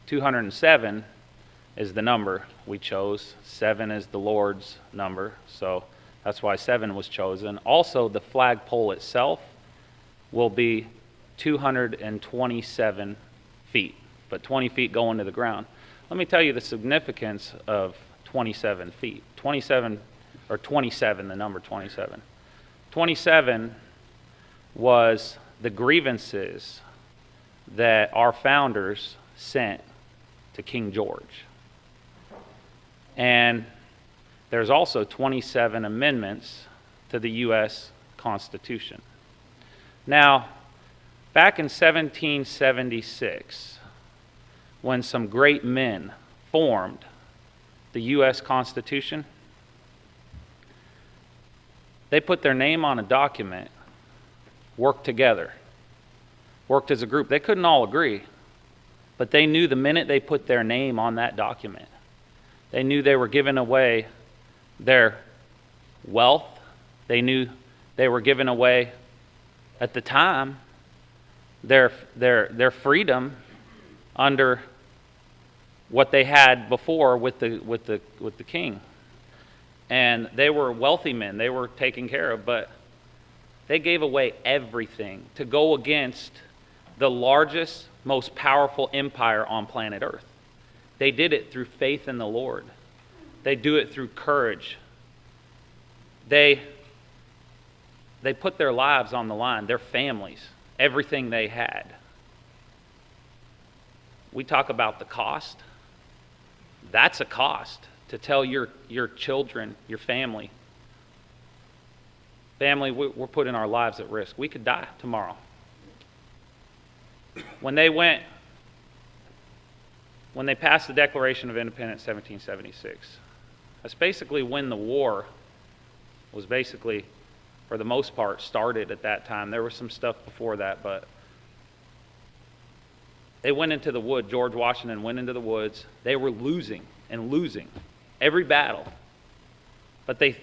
207 is the number we chose. 7 is the Lord's number. So That's why 7 was chosen. Also, the flagpole itself will be 227 feet, but 20 feet going to the ground. Let me tell you the significance of 27 feet. 27, the number 27. 27 was the grievances that our founders sent to King George. And there's also 27 amendments to the U.S. Constitution. Now, back in 1776, when some great men formed the U.S. Constitution, they put their name on a document, worked together, worked as a group. They couldn't all agree, but they knew the minute they put their name on that document, they knew they were giving away their wealth. They knew they were giving away, at the time, their freedom under what they had before with the king. And they were wealthy men. They were taken care of, but they gave away everything to go against the largest, most powerful empire on planet Earth. They did it through faith in the Lord. They do it through courage. They put their lives on the line, their families, everything they had. We talk about the cost. That's a cost to tell your children, your family, we're putting our lives at risk. We could die tomorrow. When they passed the Declaration of Independence in 1776, that's basically when the war was basically, for the most part, started at that time. There was some stuff before that, but they went into the woods. George Washington went into the woods. They were losing every battle. But they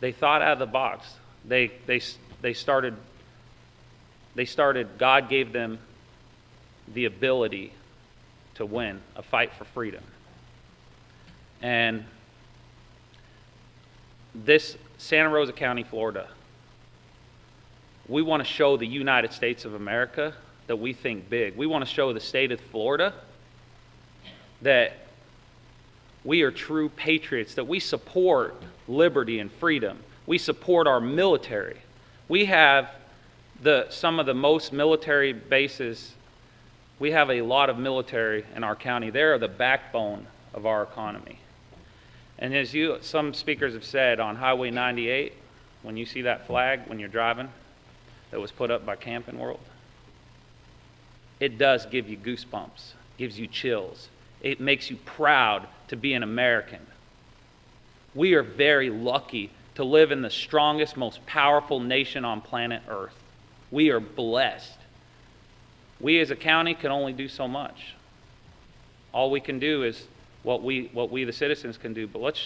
thought out of the box. They started, God gave them the ability to win a fight for freedom. And this Santa Rosa County, Florida, we want to show the United States of America that we think big. We want to show the state of Florida that we are true patriots, that we support liberty and freedom. We support our military. We have some of the most military bases. We have a lot of military in our county. They are the backbone of our economy. And as some speakers have said, on Highway 98, when you see that flag when you're driving that was put up by Camping World, it does give you goosebumps, gives you chills. It makes you proud to be an American. We are very lucky to live in the strongest, most powerful nation on planet Earth. We are blessed. We as a county can only do so much. All we can do is what we the citizens can do. But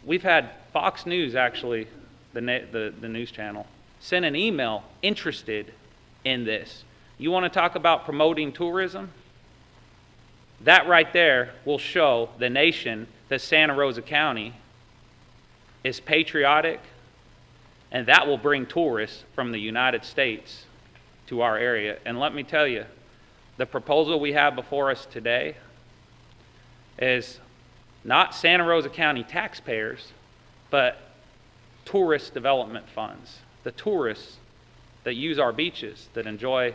we've had Fox News, actually, the news channel, send an email interested in this. You want to talk about promoting tourism? That right there will show the nation that Santa Rosa County is patriotic, and that will bring tourists from the United States to our area. And let me tell you, the proposal we have before us today is not Santa Rosa County taxpayers, but tourist development funds. The tourists that use our beaches, that enjoy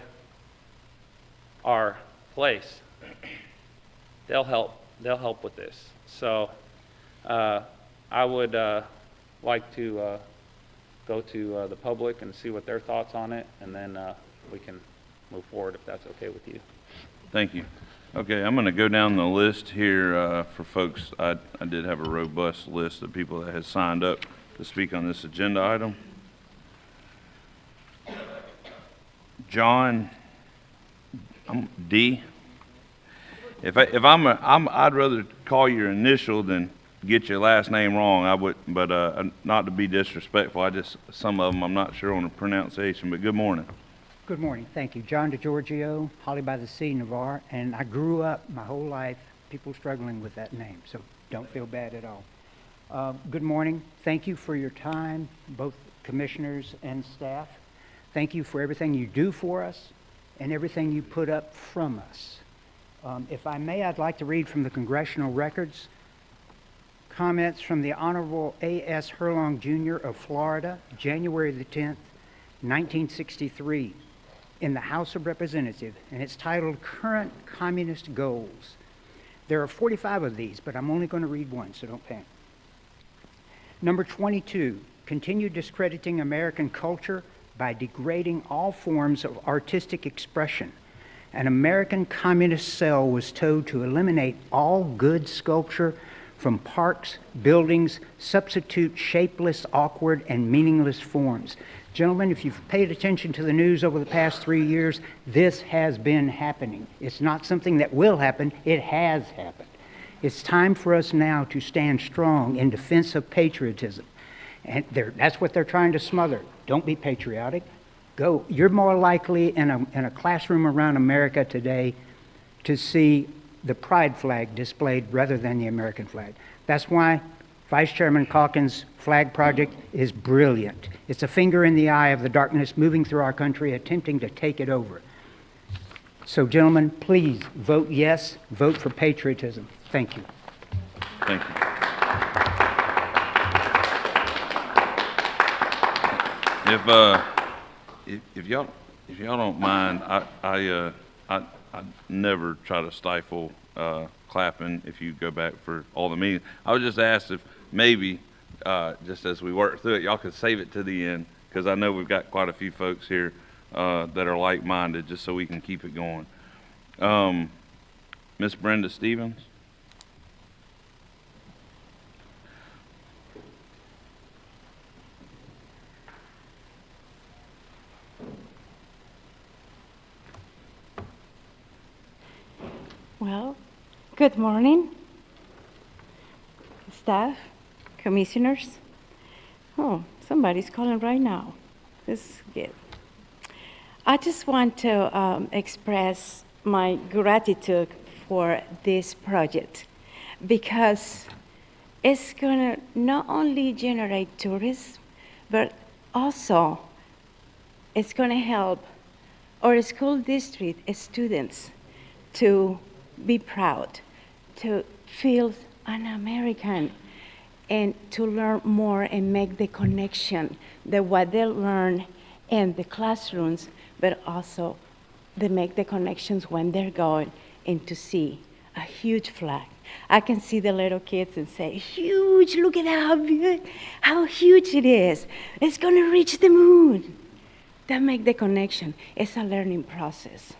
our place, they'll help with this. So I would like to go to the public and see what their thoughts on it, and then we can move forward if that's okay with you. Thank you. Okay, I'm going to go down the list here for folks. I did have a robust list of people that had signed up to speak on this agenda item. John D. I'd rather call your initial than get your last name wrong. I would, but not to be disrespectful. Some of them I'm not sure on the pronunciation. But good morning. Good morning. Thank you. John DeGiorgio, Holly by the Sea, Navarre. And I grew up my whole life, people struggling with that name. So don't feel bad at all. Good morning. Thank you for your time, both commissioners and staff. Thank you for everything you do for us and everything you put up from us. If I may, I'd like to read from the congressional records comments from the Honorable A.S. Herlong, Jr. of Florida, January the 10th, 1963, in the House of Representatives, and it's titled Current Communist Goals. There are 45 of these, but I'm only going to read one, so don't panic. Number 22, continue discrediting American culture by degrading all forms of artistic expression. An American communist cell was told to eliminate all good sculpture from parks, buildings, substitute shapeless, awkward, and meaningless forms. Gentlemen, if you've paid attention to the news over the past 3 years, this has been happening. It's not something that will happen, it has happened. It's time for us now to stand strong in defense of patriotism. And that's what they're trying to smother. Don't be patriotic. Go. You're more likely in a classroom around America today to see the pride flag displayed rather than the American flag. That's why Vice Chairman Calkins' flag project is brilliant. It's a finger in the eye of the darkness moving through our country, attempting to take it over. So, gentlemen, please vote yes, vote for patriotism. Thank you. Thank you. If y'all don't mind, I never try to stifle clapping if you go back for all the meetings. I would just ask if maybe, just as we work through it, y'all could save it to the end, because I know we've got quite a few folks here that are like-minded, just so we can keep it going. Miss Brenda Stevens. Well, good morning, staff, commissioners. Oh, somebody's calling right now. This is good. I just want to express my gratitude for this project, because it's going to not only generate tourists, but also it's going to help our school district students to be proud, to feel an American, and to learn more and make the connection that what they learn in the classrooms, but also they make the connections when they're going and to see a huge flag. I can see the little kids and say, huge, look at how huge it is. It's gonna reach the moon. That make the connection. It's a learning process.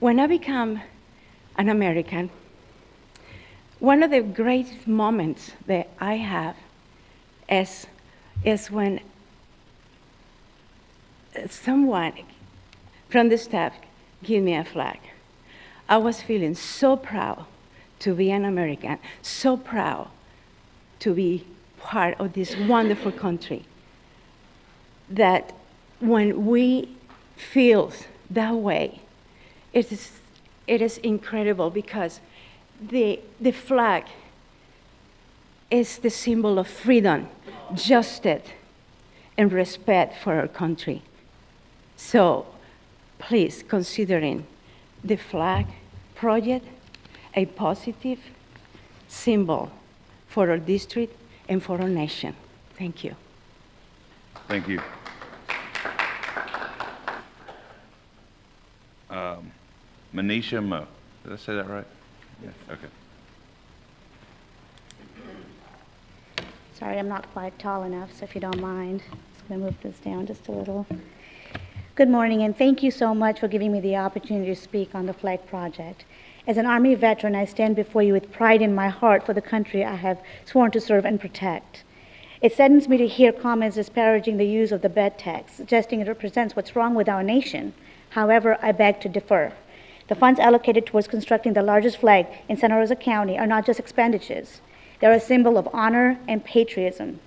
When I become an American, one of the great moments that I have is when someone from the staff give me a flag. I was feeling so proud to be an American, so proud to be part of this wonderful country, that when we feel that way, it is incredible, because the flag is the symbol of freedom, justice, and respect for our country. So please, considering the flag project a positive symbol for our district and for our nation. Thank you. Thank you. Manisha Mo. Did I say that right? Yeah. Okay. Sorry, I'm not quite tall enough, so if you don't mind, I'm just going to move this down just a little. Good morning, and thank you so much for giving me the opportunity to speak on the flag project. As an Army veteran, I stand before you with pride in my heart for the country I have sworn to serve and protect. It saddens me to hear comments disparaging the use of the bed tax, suggesting it represents what's wrong with our nation. However, I beg to differ. The funds allocated towards constructing the largest flag in Santa Rosa County are not just expenditures. They're a symbol of honor and patriotism.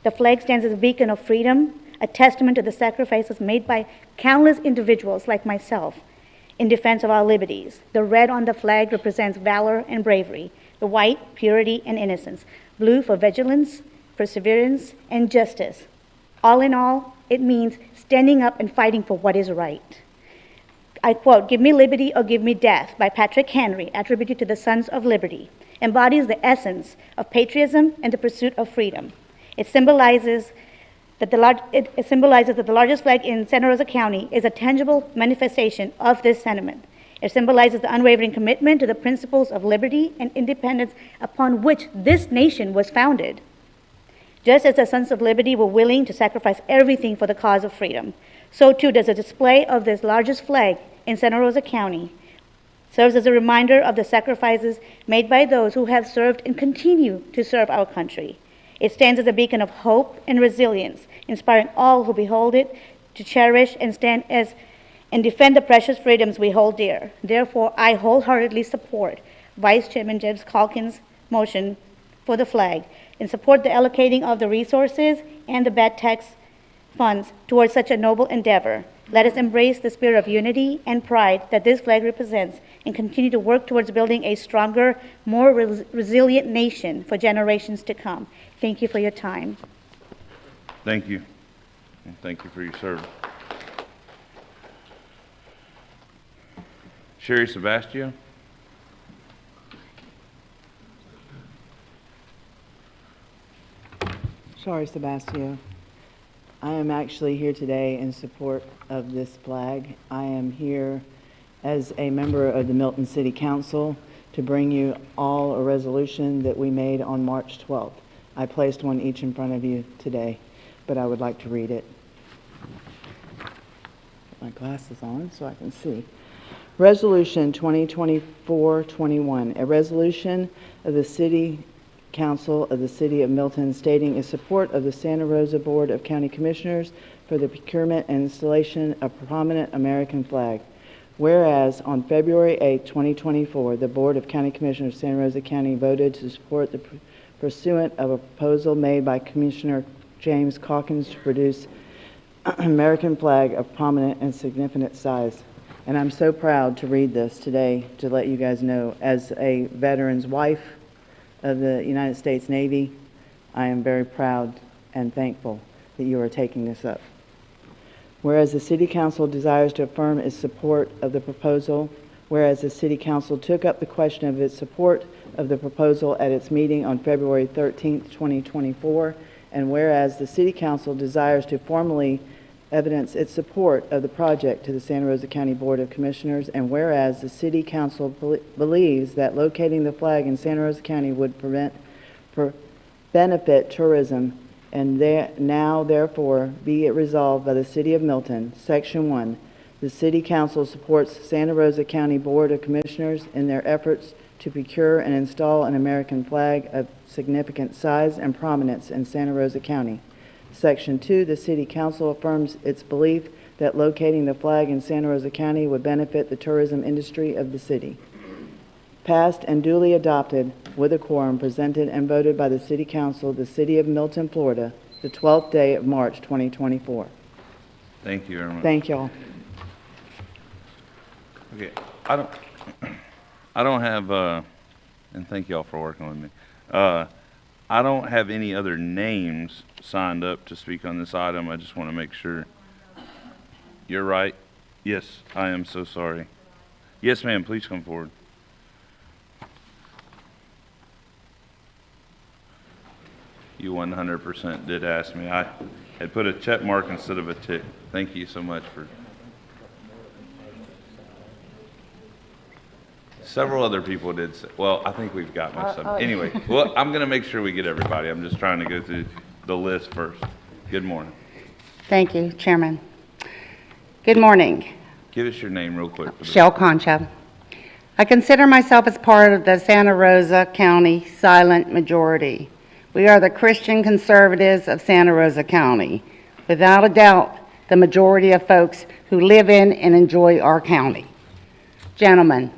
The flag stands as a beacon of freedom, a testament to the sacrifices made by countless individuals like myself in defense of our liberties. The red on the flag represents valor and bravery. the white, purity and innocence, blue for vigilance, perseverance, and justice. All in all, it means standing up and fighting for what is right. I quote, "Give me liberty or give me death" by Patrick Henry, attributed to the Sons of Liberty, embodies the essence of patriotism and the pursuit of freedom. It symbolizes that the largest flag in Santa Rosa County is a tangible manifestation of this sentiment. It symbolizes the unwavering commitment to the principles of liberty and independence upon which this nation was founded. Just as the Sons of Liberty were willing to sacrifice everything for the cause of freedom, so too does the display of this largest flag in Santa Rosa County serves as a reminder of the sacrifices made by those who have served and continue to serve our country. It stands as a beacon of hope and resilience, inspiring all who behold it to cherish and stand as and defend the precious freedoms we hold dear. Therefore, I wholeheartedly support Vice Chairman James Calkins' motion for the flag and support the allocating of the resources and the bad tax funds towards such a noble endeavor. Let us embrace the spirit of unity and pride that this flag represents and continue to work towards building a stronger, more resilient nation for generations to come. Thank you for your time. Thank you. And thank you for your service. Sherry Sebastio. Sorry, Sebastio. I am actually here today in support of this flag. I am here as a member of the Milton City Council to bring you all a resolution that we made on March 12th. I placed one each in front of you today, but I would like to read it. Put my glasses on so I can see. Resolution 2024-21, a resolution of the City Council of the City of Milton stating its support of the Santa Rosa Board of County Commissioners for the procurement and installation of a prominent American flag. Whereas on February 8, 2024, the Board of County Commissioners of Santa Rosa County voted to support the pursuant of a proposal made by Commissioner James Calkins to produce an American flag of prominent and significant size. And I'm so proud to read this today to let you guys know, as a veteran's wife of the United States Navy, I am very proud and thankful that you are taking this up. Whereas the City Council desires to affirm its support of the proposal, whereas the City Council took up the question of its support of the proposal at its meeting on February 13th, 2024, and whereas the City Council desires to formally evidence its support of the project to the Santa Rosa County Board of Commissioners, and whereas the City Council believes that locating the flag in Santa Rosa County would benefit tourism, and now therefore be it resolved by the City of Milton, Section 1, the City Council supports Santa Rosa County Board of Commissioners in their efforts to procure and install an American flag of significant size and prominence in Santa Rosa County. Section 2, the City Council affirms its belief that locating the flag in Santa Rosa County would benefit the tourism industry of the city. Passed and duly adopted with a quorum, presented and voted by the City Council of the City of Milton, Florida, the 12th day of March, 2024. Thank you very much. Thank y'all. Okay, I don't have, and thank y'all for working with me. I don't have any other names signed up to speak on this item. I just want to make sure. You're right. Yes, I am so sorry. Yes, ma'am, please come forward. You 100% did ask me. I had put a check mark instead of a tick. Thank you so much for. Several other people did say, well, I think we've got most of them. Anyway, well, I'm going to make sure we get everybody. I'm just trying to go through the list first. Good morning. Thank you, Chairman. Good morning. Give us your name real quick. Shell Concha. I consider myself as part of the Santa Rosa County silent majority. We are the Christian conservatives of Santa Rosa County. Without a doubt, the majority of folks who live in and enjoy our county. Gentlemen,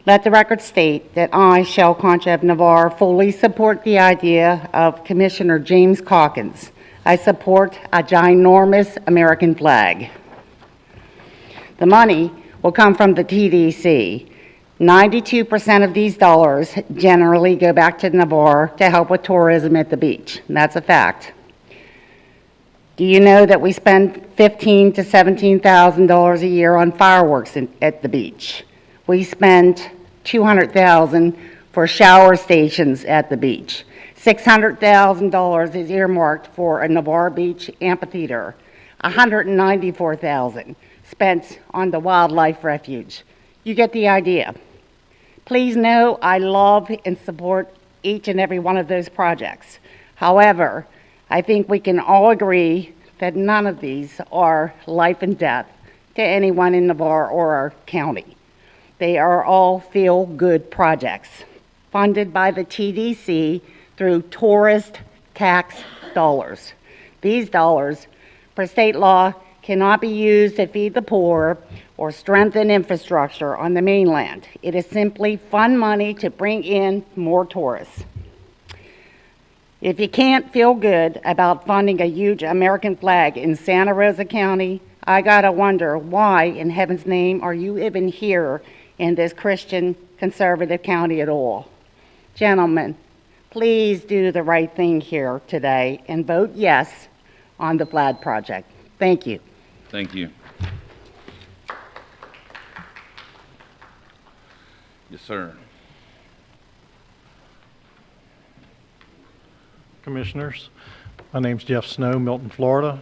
let the record state that I, Shell Concha of Navarre, fully support the idea of Commissioner James Calkins. I support a ginormous American flag. The money will come from the TDC. 92% of these dollars generally go back to Navarre to help with tourism at the beach. And that's a fact. Do you know that we spend $15,000 to $17,000 a year on fireworks at the beach? We spend $200,000 for shower stations at the beach. $600,000 is earmarked for a Navarre Beach amphitheater. $194,000 spent on the wildlife refuge. You get the idea. Please know I love and support each and every one of those projects. However, I think we can all agree that none of these are life and death to anyone in Navarre or our county. They are all feel-good projects funded by the TDC through tourist tax dollars. These dollars, per state law, cannot be used to feed the poor or strengthen infrastructure on the mainland. It is simply fund money to bring in more tourists. If you can't feel good about funding a huge American flag in Santa Rosa County, I gotta wonder why in heaven's name are you even here in this Christian conservative county at all? Gentlemen, please do the right thing here today and vote yes on the flag project. Thank you. Thank you. Yes, sir. Commissioners, my name's Jeff Snow, Milton, Florida.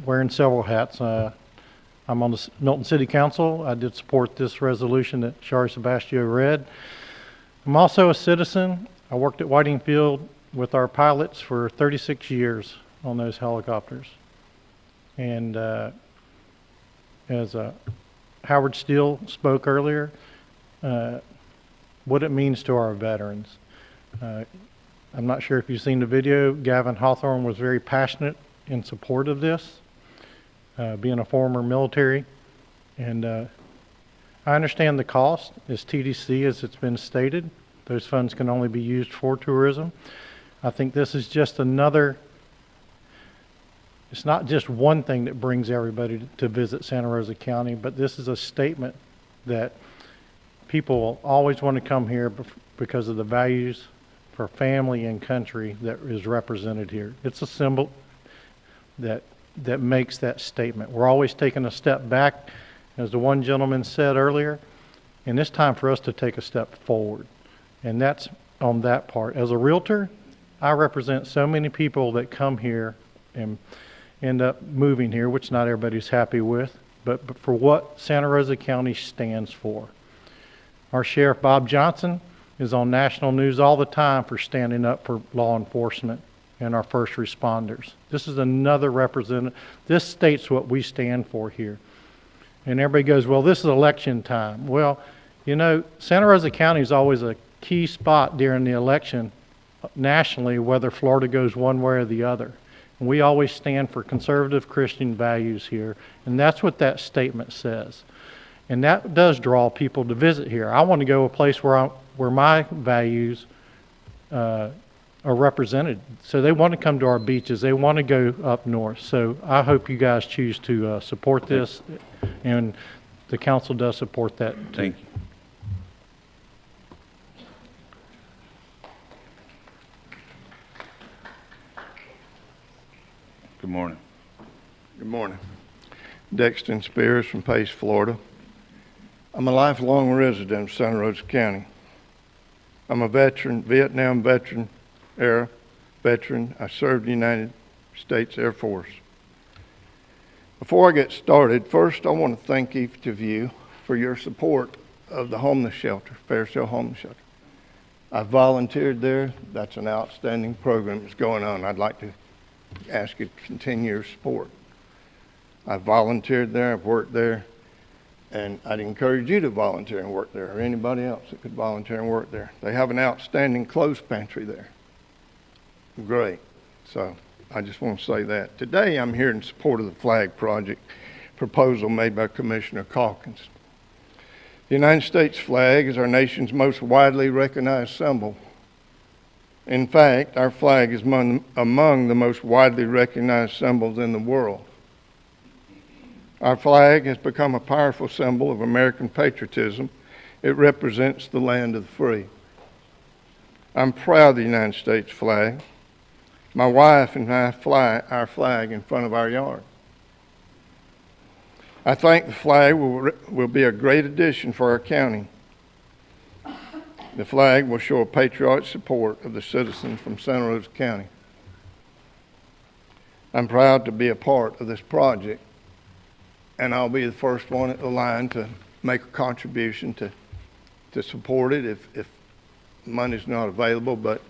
Wearing several hats. I'm on the Milton City Council. I did support this resolution that Shari Sebastio read. I'm also a citizen. I worked at Whitingfield with our pilots for 36 years on those helicopters. And as Howard Steele spoke earlier, what it means to our veterans. I'm not sure if you've seen the video. Gavin Hawthorne was very passionate in support of this, being a former military. And I understand the cost is TDC, as it's been stated. Those funds can only be used for tourism. I think this is just another, it's not just one thing that brings everybody to visit Santa Rosa County, but this is a statement that people always want to come here because of the values for family and country that is represented here. It's a symbol that makes that statement. We're always taking a step back, as the one gentleman said earlier, and it's time for us to take a step forward. And that's on that part. As a realtor, I represent so many people that come here and end up moving here, which not everybody's happy with, but for what Santa Rosa County stands for. Our Sheriff Bob Johnson is on national news all the time for standing up for law enforcement and our first responders. This is another representative. This states what we stand for here. And everybody goes, well, this is election time. Well, you know, Santa Rosa County is always a key spot during the election nationally, whether Florida goes one way or the other. And we always stand for conservative Christian values here, and that's what that statement says. And that does draw people to visit here. I want to go a place where my values are represented. So they want to come to our beaches. They want to go up north. So I hope you guys choose to support this, and the council does support that too. Thank you. Good morning. Good morning. Dexton Spears from Pace, Florida. I'm a lifelong resident of Santa Rosa County. I'm a veteran, Vietnam veteran, era veteran. I served the United States Air Force. Before I get started, first I want to thank each of you for your support of the homeless shelter, Fairfield Homeless Shelter. I volunteered there. That's an outstanding program that's going on. I'd like to ask you to continue your support. I volunteered there, I've worked there, and I'd encourage you to volunteer and work there, or anybody else that could volunteer and work there. They have an outstanding clothes pantry there. Great. So I just want to say that. Today I'm here in support of the flag project proposal made by Commissioner Calkins. The United States flag is our nation's most widely recognized symbol. In fact, our flag is among the most widely recognized symbols in the world. Our flag has become a powerful symbol of American patriotism It represents the land of the free. I'm proud of the United States flag. My wife and I fly our flag in front of our yard. I think the flag will be a great addition for our county. The flag will show a patriotic support of the citizens from Santa Rosa County. I'm proud to be a part of this project, and I'll be the first one at the line to make a contribution to support it if money's not available. But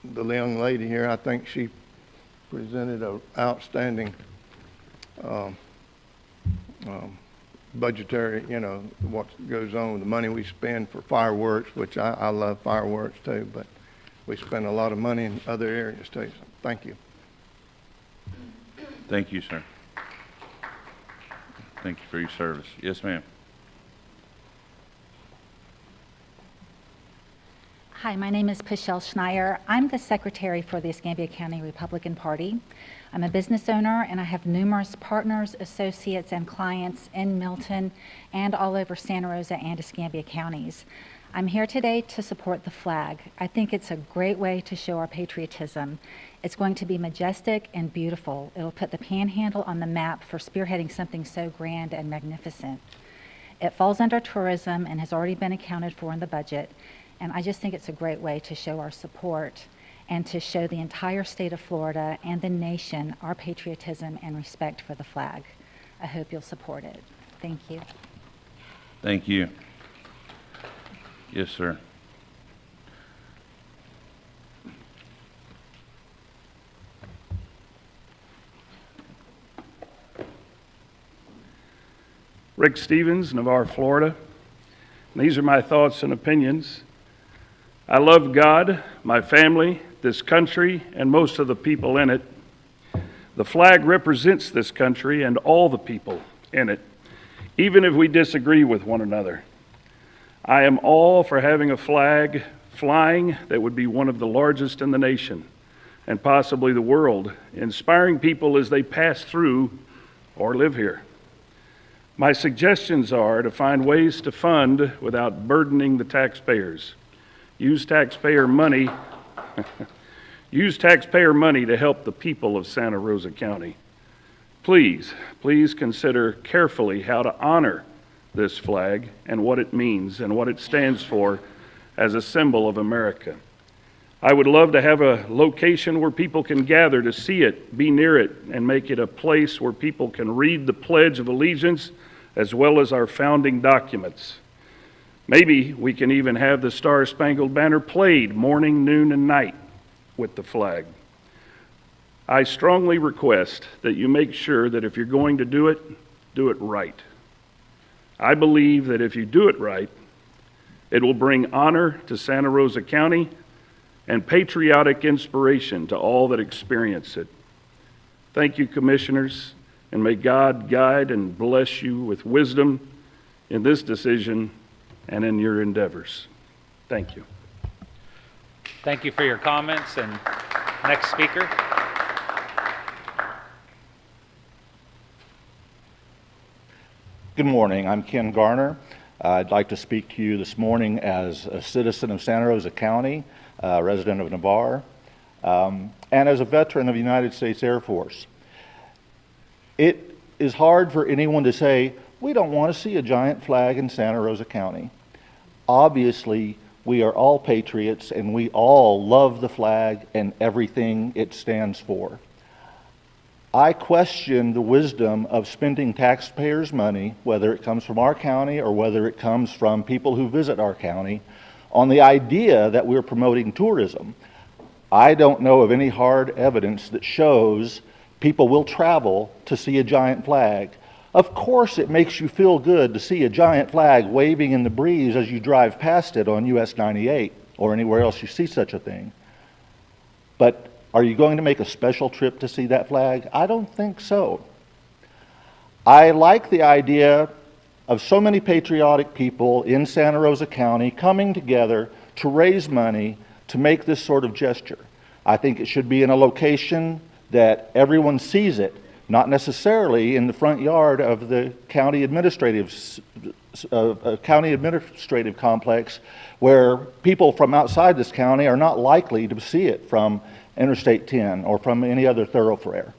the young lady here, I think she presented an outstanding budgetary, what goes on with the money we spend for fireworks, which I love fireworks too, but we spend a lot of money in other areas too. So thank you. Thank you, sir. Thank you for your service. Yes, ma'am. Hi, my name is Pichelle Schneier. I'm the secretary for the Escambia County Republican Party. I'm a business owner, and I have numerous partners, associates, and clients in Milton and all over Santa Rosa and Escambia counties. I'm here today to support the flag. I think it's a great way to show our patriotism. It's going to be majestic and beautiful. It'll put the Panhandle on the map for spearheading something so grand and magnificent. It falls under tourism and has already been accounted for in the budget. And I just think it's a great way to show our support and to show the entire state of Florida and the nation our patriotism and respect for the flag. I hope you'll support it. Thank you. Thank you. Yes, sir. Rick Stevens, Navarre, Florida. These are my thoughts and opinions. I love God, my family, this country, and most of the people in it. The flag represents this country and all the people in it, even if we disagree with one another. I am all for having a flag flying that would be one of the largest in the nation and possibly the world, inspiring people as they pass through or live here. My suggestions are to find ways to fund without burdening the taxpayers. Use taxpayer money to help the people of Santa Rosa County. Please consider carefully how to honor this flag and what it means and what it stands for as a symbol of America. I would love to have a location where people can gather to see it, be near it, and make it a place where people can read the Pledge of Allegiance as well as our founding documents. Maybe we can even have the Star-Spangled Banner played morning, noon, and night with the flag. I strongly request that you make sure that if you're going to do it right. I believe that if you do it right, it will bring honor to Santa Rosa County and patriotic inspiration to all that experience it. Thank you, commissioners, and may God guide and bless you with wisdom in this decision and in your endeavors. Thank you. Thank you for your comments. And next speaker. Good morning. I'm Ken Garner. I'd like to speak to you this morning as a citizen of Santa Rosa County, resident of Navarre, and as a veteran of the United States Air Force. It is hard for anyone to say, we don't want to see a giant flag in Santa Rosa County. Obviously, we are all patriots and we all love the flag and everything it stands for. I question the wisdom of spending taxpayers' money, whether it comes from our county or whether it comes from people who visit our county, on the idea that we're promoting tourism. I don't know of any hard evidence that shows people will travel to see a giant flag. Of course it makes you feel good to see a giant flag waving in the breeze as you drive past it on US 98 or anywhere else you see such a thing. But are you going to make a special trip to see that flag? I don't think so. I like the idea of so many patriotic people in Santa Rosa County coming together to raise money to make this sort of gesture. I think it should be in a location that everyone sees it, not necessarily in the front yard of the county administrative complex, where people from outside this county are not likely to see it from Interstate 10 or from any other thoroughfare.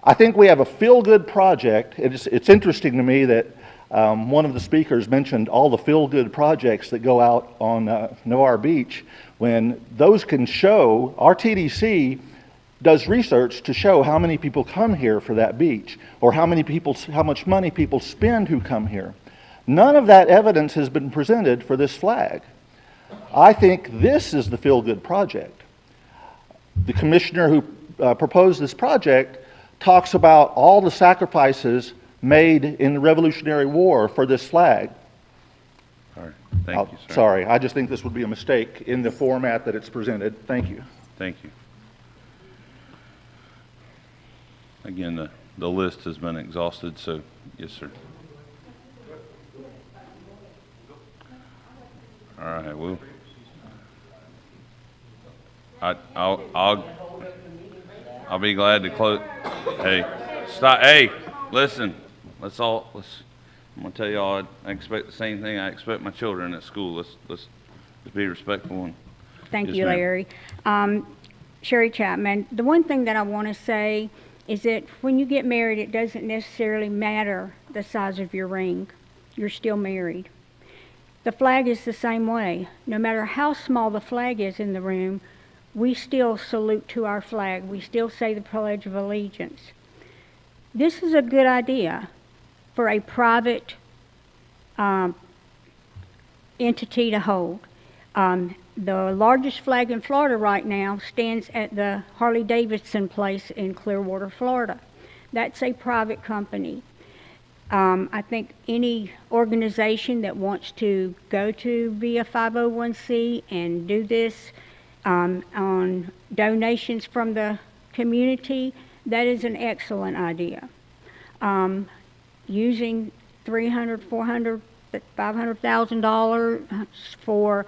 I think we have a feel-good project. It's interesting to me that one of the speakers mentioned all the feel-good projects that go out on Navarre Beach, when those can show, our TDC does research to show how many people come here for that beach, or how much money people spend who come here. None of that evidence has been presented for this flag. I think this is the feel-good project. The commissioner who proposed this project talks about all the sacrifices made in the Revolutionary War for this flag. All right. Thank you, sir. Sorry, I just think this would be a mistake in the format that it's presented. Thank you. Thank you. Again, the list has been exhausted, so yes, sir. All right, well, I'll be glad to close. Hey, stop. Hey, listen. I'm gonna tell y'all, I expect the same thing I expect my children at school. Let's be respectful. And Thank yes, you, ma'am. Larry. Sherry Chapman, the one thing that I want to say is that when you get married, it doesn't necessarily matter the size of your ring. You're still married. The flag is the same way. No matter how small the flag is in the room, we still salute to our flag. We still say the Pledge of Allegiance. This is a good idea for a private entity to hold. The largest flag in Florida right now stands at the Harley-Davidson place in Clearwater, Florida. That's a private company. I think any organization that wants to go to be a 501c and do this on donations from the community, that is an excellent idea. Using $300,000, $400,000, $500,000 for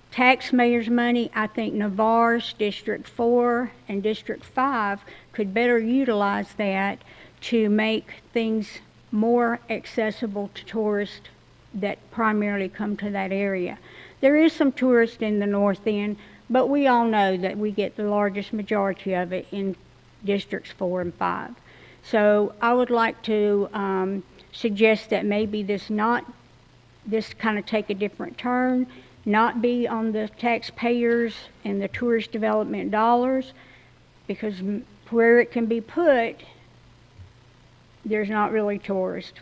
taxpayers' money, I think Navarre's District 4 and District 5 could better utilize that to make things more accessible to tourists that primarily come to that area. There is some tourists in the north end, but we all know that we get the largest majority of it in Districts 4 and 5. So I would like to suggest that maybe this kind of take a different turn, not be on the taxpayers and the tourist development dollars, because where it can be put, there's not really tourists.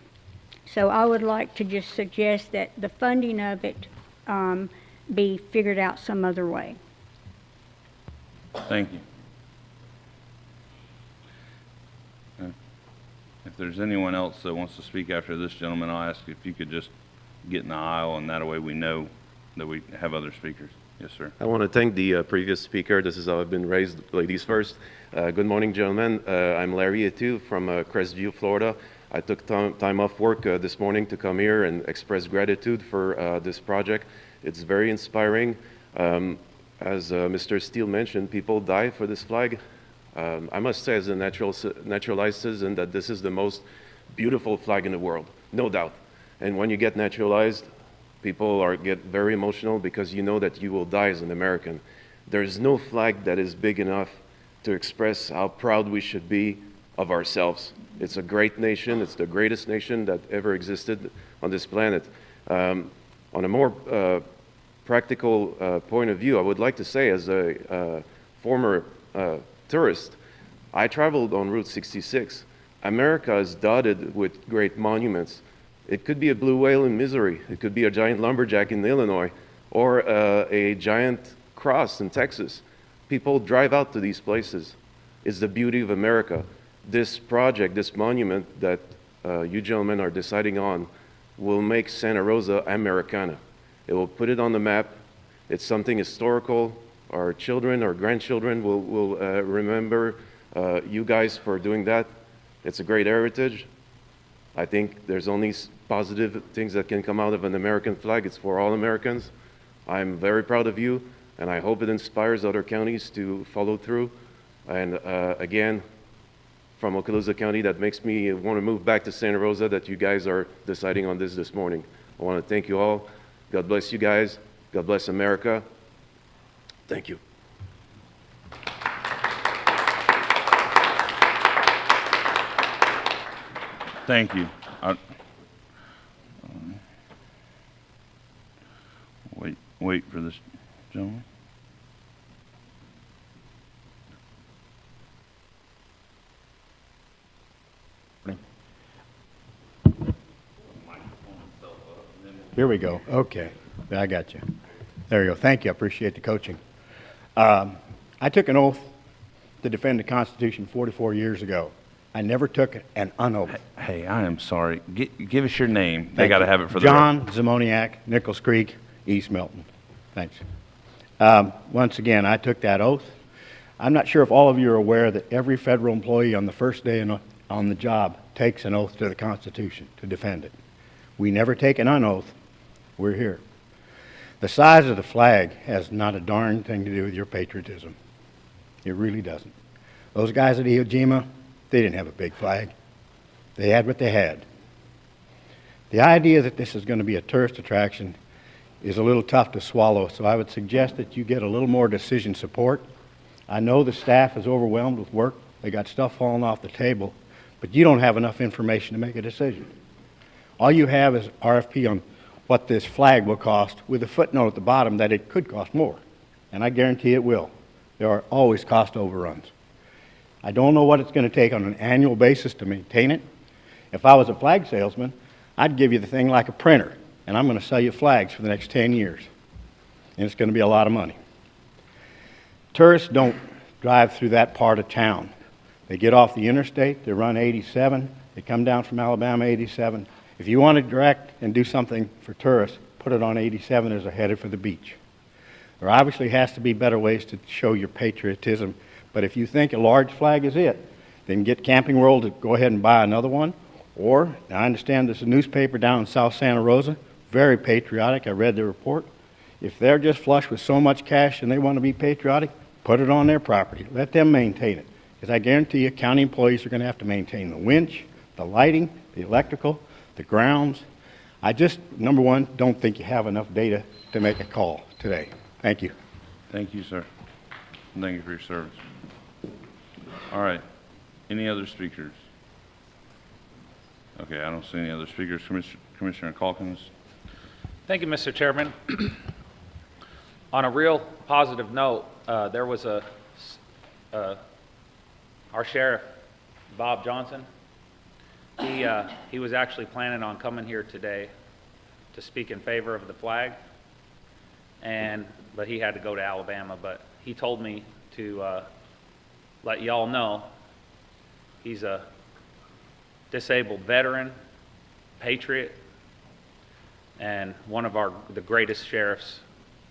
So I would like to just suggest that the funding of it be figured out some other way. Thank you. If there's anyone else that wants to speak after this gentleman, I'll ask if you could just get in the aisle, and that way we know that we have other speakers. Yes, sir. I want to thank the previous speaker. This is how I've been raised, ladies first. Good morning, gentlemen. I'm Larry Etu from Crestview, Florida. I took time off work this morning to come here and express gratitude for this project. It's very inspiring. As Mr. Steele mentioned, people die for this flag. I must say, as a naturalized citizen, that this is the most beautiful flag in the world, no doubt. And when you get naturalized, people get very emotional because you know that you will die as an American. There's no flag that is big enough to express how proud we should be of ourselves. It's a great nation. It's the greatest nation that ever existed on this planet. On a more practical point of view, I would like to say, as a former tourist, I traveled on Route 66. America is dotted with great monuments. It could be a blue whale in Missouri. It could be a giant lumberjack in Illinois, or a giant cross in Texas. People drive out to these places. It's the beauty of America. This project, this monument that you gentlemen are deciding on, will make Santa Rosa Americana. It will put it on the map. It's something historical. Our children, our grandchildren will remember you guys for doing that. It's a great heritage. I think there's only positive things that can come out of an American flag. It's for all Americans. I'm very proud of you, and I hope it inspires other counties to follow through. And again, from Okaloosa County that makes me want to move back to Santa Rosa that you guys are deciding on this morning. I want to thank you all. God bless you guys. God bless America. Thank you. Thank you. Wait for this gentleman. Here we go. Okay. I got you. There you go. Thank you. I appreciate the coaching. I took an oath to defend the Constitution 44 years ago. I never took an unoath. Hey, I am sorry. Give us your name. They Thank got to you. have it for the John Zamoniak, Nichols Creek, East Milton. Thanks. Once again, I took that oath. I'm not sure if all of you are aware that every federal employee on the first day on the job takes an oath to the Constitution to defend it. We never take an unoath. We're here. The size of the flag has not a darn thing to do with your patriotism. It really doesn't. Those guys at Iwo Jima, they didn't have a big flag. They had what they had. The idea that this is going to be a tourist attraction is a little tough to swallow, so I would suggest that you get a little more decision support. I know the staff is overwhelmed with work. They got stuff falling off the table, but you don't have enough information to make a decision. All you have is RFP on what this flag will cost with a footnote at the bottom that it could cost more, and I guarantee it will. There are always cost overruns. I don't know what it's going to take on an annual basis to maintain it. If I was a flag salesman, I'd give you the thing like a printer, and I'm going to sell you flags for the next 10 years, and it's going to be a lot of money. Tourists don't drive through that part of town. They get off the interstate, they run 87, they come down from Alabama 87. If you want to direct and do something for tourists, put it on 87 as they're headed for the beach. There obviously has to be better ways to show your patriotism, but if you think a large flag is it, then get Camping World to go ahead and buy another one. Or, now I understand there's a newspaper down in South Santa Rosa, very patriotic, I read the report. If they're just flush with so much cash and they want to be patriotic, put it on their property. Let them maintain it. Because I guarantee you, county employees are going to have to maintain the winch, the lighting, the electrical, the grounds. I just, number one, don't think you have enough data to make a call today. Thank you. Thank you, sir. And thank you for your service. All right. Any other speakers? Okay, I don't see any other speakers. Commissioner Calkins. Thank you, Mr. Chairman. On a real positive note, there was our sheriff, Bob Johnson. He was actually planning on coming here today to speak in favor of the flag, but he had to go to Alabama. But he told me to let y'all know he's a disabled veteran, patriot, and one of the greatest sheriffs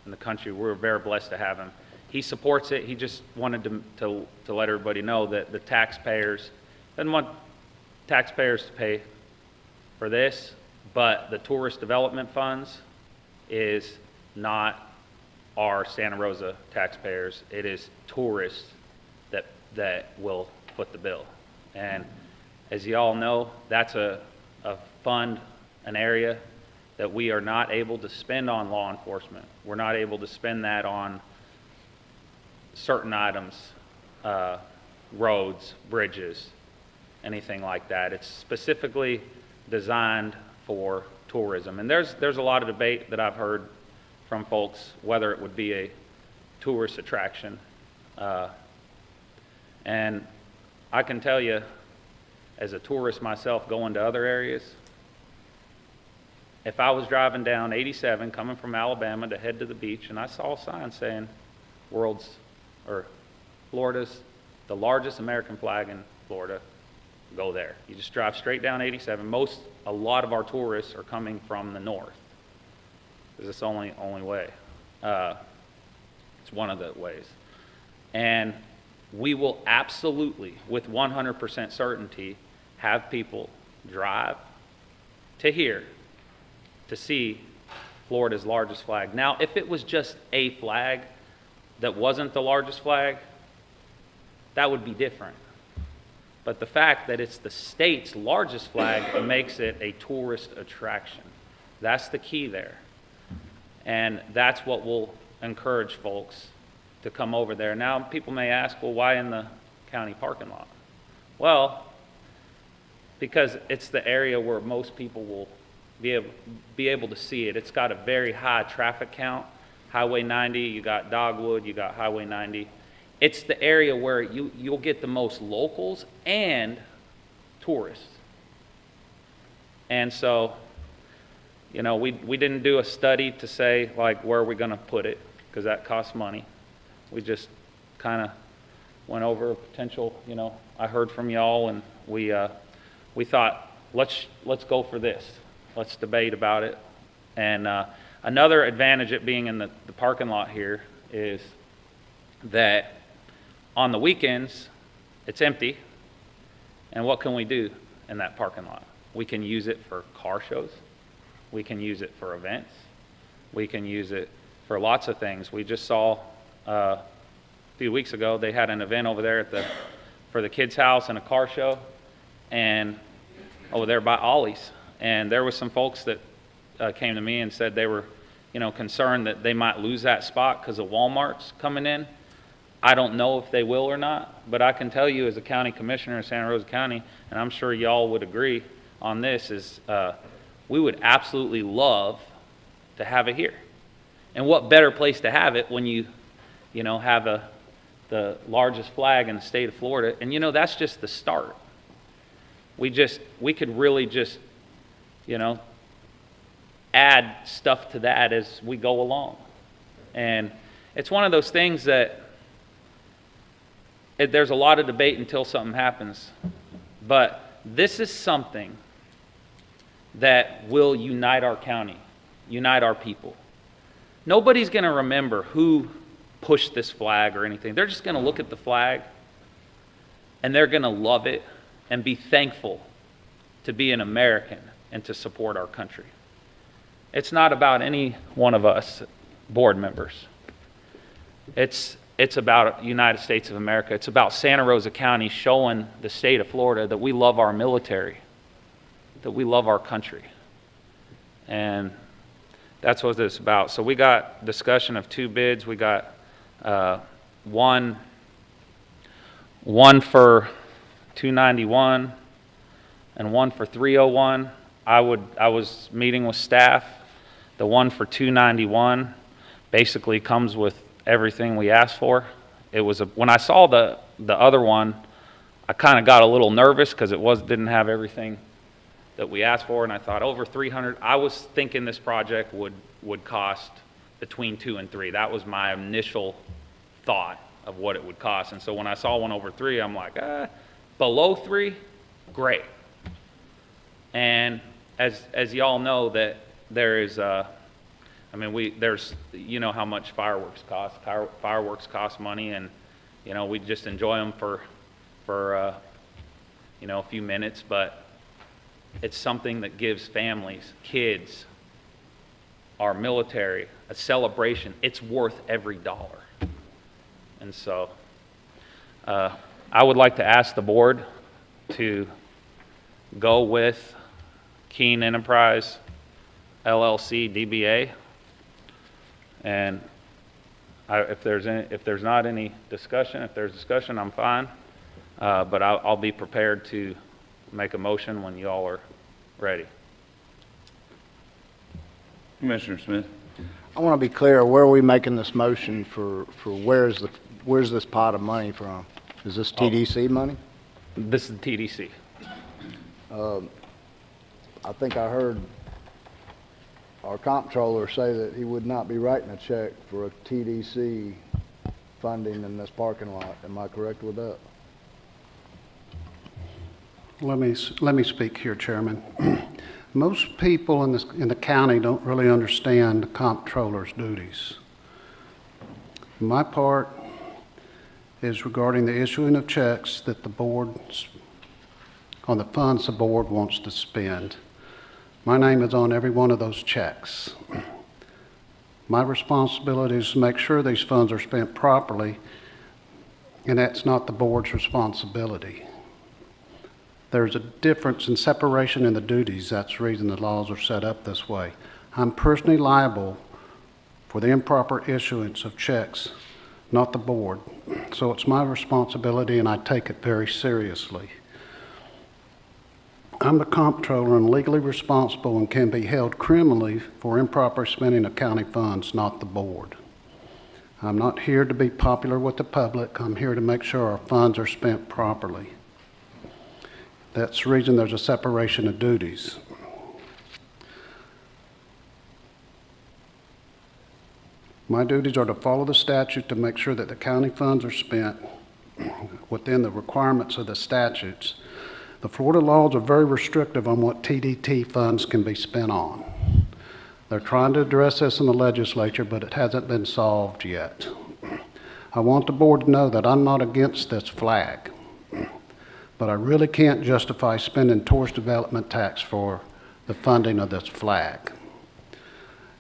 in the country. We're very blessed to have him. He supports it. He just wanted to let everybody know that the taxpayers, doesn't want taxpayers to pay for this, but the tourist development funds is not our Santa Rosa taxpayers. It is tourists that will foot the bill. And as you all know, that's a fund, an area that we are not able to spend on law enforcement. We're not able to spend that on certain items, roads, bridges, anything like that. It's specifically designed for tourism. And there's a lot of debate that I've heard from folks whether it would be a tourist attraction. And I can tell you, as a tourist myself going to other areas, if I was driving down 87 coming from Alabama to head to the beach and I saw a sign saying Florida's the largest American flag in Florida, go there. You just drive straight down 87. A lot of our tourists are coming from the north, because it's the only way. It's one of the ways. And we will absolutely, with 100% certainty, have people drive to here to see Florida's largest flag. Now, if it was just a flag that wasn't the largest flag, that would be different. But the fact that it's the state's largest flag makes it a tourist attraction. That's the key there. And that's what will encourage folks to come over there. Now, people may ask, well, why in the county parking lot? Well, because it's the area where most people will be able to see it. It's got a very high traffic count. Highway 90, you got Dogwood, you got Highway 90. It's the area where you'll get the most locals and tourists. And so, you know, we didn't do a study to say, like, where are we going to put it, because that costs money. We just kind of went over a potential, you know, I heard from y'all, and we thought, let's go for this. Let's debate about it. And another advantage of being in the parking lot here is that on the weekends, it's empty. And what can we do in that parking lot? We can use it for car shows. We can use it for events. We can use it for lots of things. We just saw a few weeks ago, they had an event over there for the kids' house and a car show, and over there by Ollie's. And there was some folks that came to me and said they were, you know, concerned that they might lose that spot because of Walmart's coming in. I don't know if they will or not, but I can tell you as a county commissioner in Santa Rosa County, and I'm sure y'all would agree on this, is we would absolutely love to have it here. And what better place to have it when you know, have the largest flag in the state of Florida. And, you know, that's just the start. We could really just, you know, add stuff to that as we go along. And it's one of those things that there's a lot of debate until something happens. But this is something that will unite our county, unite our people. Nobody's going to remember who pushed this flag or anything. They're just going to look at the flag and they're going to love it and be thankful to be an American and to support our country. It's not about any one of us board members. It's about the United States of America. It's about Santa Rosa County showing the state of Florida that we love our military, that we love our country. And that's what it's about. So we got discussion of 2 bids. We got one for 291 and one for 301. I was meeting with staff. The one for 291 basically comes with everything we asked for. It was when I saw the other one, I kind of got a little nervous because it didn't have everything that we asked for, and I thought over 300. I was thinking this project would cost between 2 and 3. That was my initial thought of what it would cost. And so when I saw one over 3, I'm like, below 3, great. And as y'all know, that there is, there's, you know how much fireworks cost. Fireworks cost money, and you know, we just enjoy them for you know, a few minutes, but it's something that gives families, kids, our military, a celebration. It's worth every dollar. And so I would like to ask the board to go with Keene Enterprise LLC DBA. And if there's not any discussion, if there's discussion, I'm fine. But I'll be prepared to make a motion when you all are ready. Commissioner Smith. I want to be clear, where are we making this motion for where's this pot of money from? Is this TDC money? This is TDC. I think I heard our comptroller say that he would not be writing a check for a TDC funding in this parking lot. Am I correct with that? Let me speak here, Chairman. Most people in the county don't really understand the comptroller's duties. My part is regarding the issuing of checks that the board, on the funds the board wants to spend. My name is on every one of those checks. My responsibility is to make sure these funds are spent properly, and that's not the board's responsibility. There's a difference in separation in the duties. That's the reason the laws are set up this way. I'm personally liable for the improper issuance of checks, not the board. So it's my responsibility and I take it very seriously. I'm the comptroller and legally responsible and can be held criminally for improper spending of county funds, not the board. I'm not here to be popular with the public. I'm here to make sure our funds are spent properly. That's the reason there's a separation of duties. My duties are to follow the statute to make sure that the county funds are spent within the requirements of the statutes. The Florida laws are very restrictive on what TDT funds can be spent on. They're trying to address this in the legislature, but it hasn't been solved yet. I want the board to know that I'm not against this flag, but I really can't justify spending tourist development tax for the funding of this flag.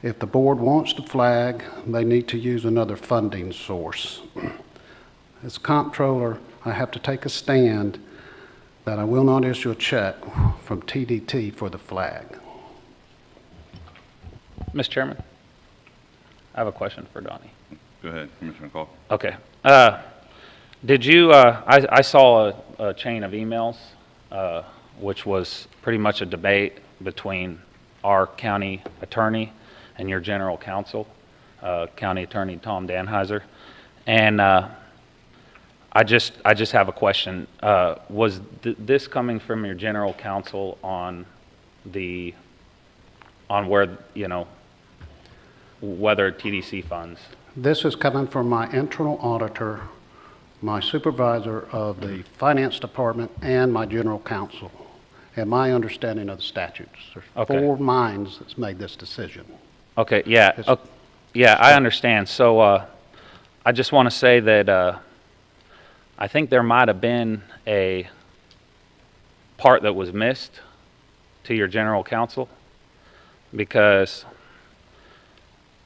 If the board wants the flag, they need to use another funding source. As comptroller, I have to take a stand that I will not issue a check from TDT for the flag. Mr. Chairman, I have a question for Donnie. Go ahead, Commissioner Call. Okay. Did you, I saw a chain of emails, which was pretty much a debate between our county attorney and your general counsel, County Attorney Tom Danheiser. And I just have a question. Was this coming from your general counsel on where, you know, whether TDC funds? This is coming from my internal auditor, my supervisor of the finance department, and my general counsel, and my understanding of the statutes. There's Okay. 4 minds that's made this decision. Okay, yeah, yeah, I understand. So I just want to say that I think there might have been a part that was missed to your general counsel, because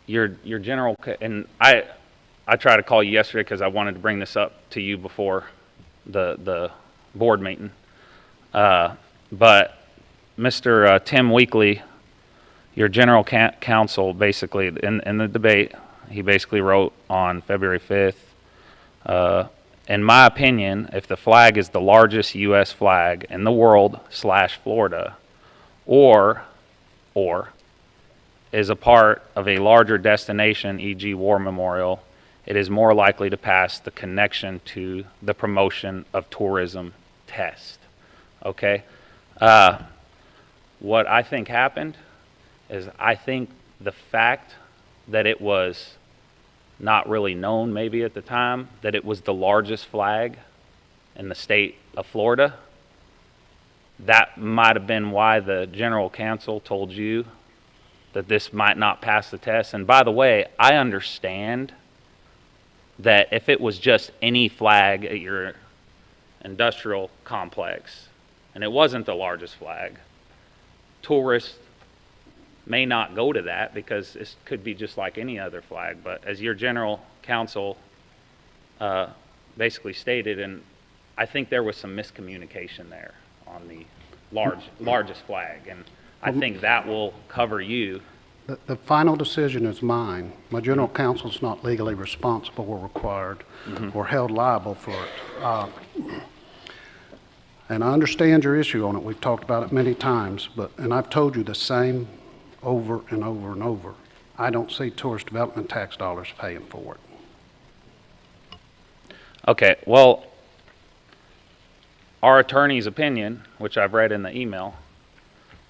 your general, and I tried to call you yesterday because I wanted to bring this up to you before the board meeting. But Mr. Tim Weekly, your general counsel, basically in the debate, he basically wrote on February 5th, in my opinion, if the flag is the largest U.S. flag in the world / Florida, or is a part of a larger destination, e.g. War Memorial, it is more likely to pass the connection to the promotion of tourism test. Okay? What I think happened is I think the fact that it was not really known maybe at the time that it was the largest flag in the state of Florida, that might have been why the general counsel told you that this might not pass the test. And by the way, I understand that if it was just any flag at your industrial complex and it wasn't the largest flag, tourists may not go to that because it could be just like any other flag. But as your general counsel basically stated, and I think there was some miscommunication there on the largest flag, and I think that will cover you. The final decision is mine. My general counsel's not legally responsible or required or held liable for it. And I understand your issue on it. We've talked about it many times, and I've told you the same over and over and over. I don't see tourist development tax dollars paying for it. Okay, well, our attorney's opinion, which I've read in the email,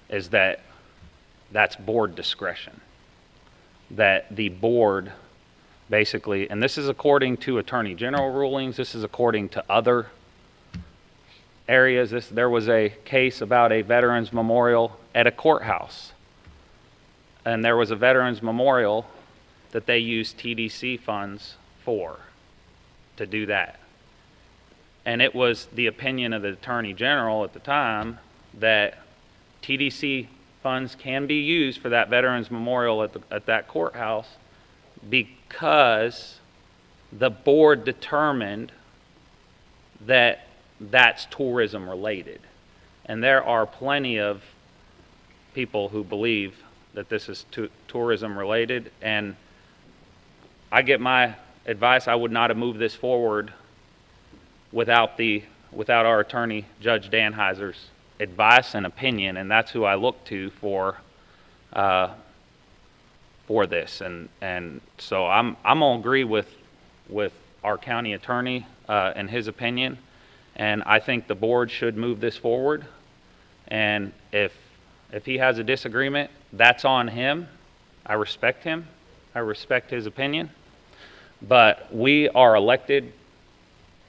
is that that's board discretion. That the board basically, and this is according to Attorney General rulings, this is according to other areas. There was a case about a veterans memorial at a courthouse. And there was a veterans memorial that they used TDC funds for, to do that. And it was the opinion of the Attorney General at the time that TDC funds can be used for that veterans memorial at that courthouse because the board determined that that's tourism related. And there are plenty of people who believe that this is tourism related, and I get my advice, I would not have moved this forward without our attorney, Judge Danheiser's advice and opinion, and that's who I look to for this. And so I'm gonna agree with our county attorney and his opinion, and I think the board should move this forward. And if he has a disagreement, that's on him. I respect him. I respect his opinion. But we are elected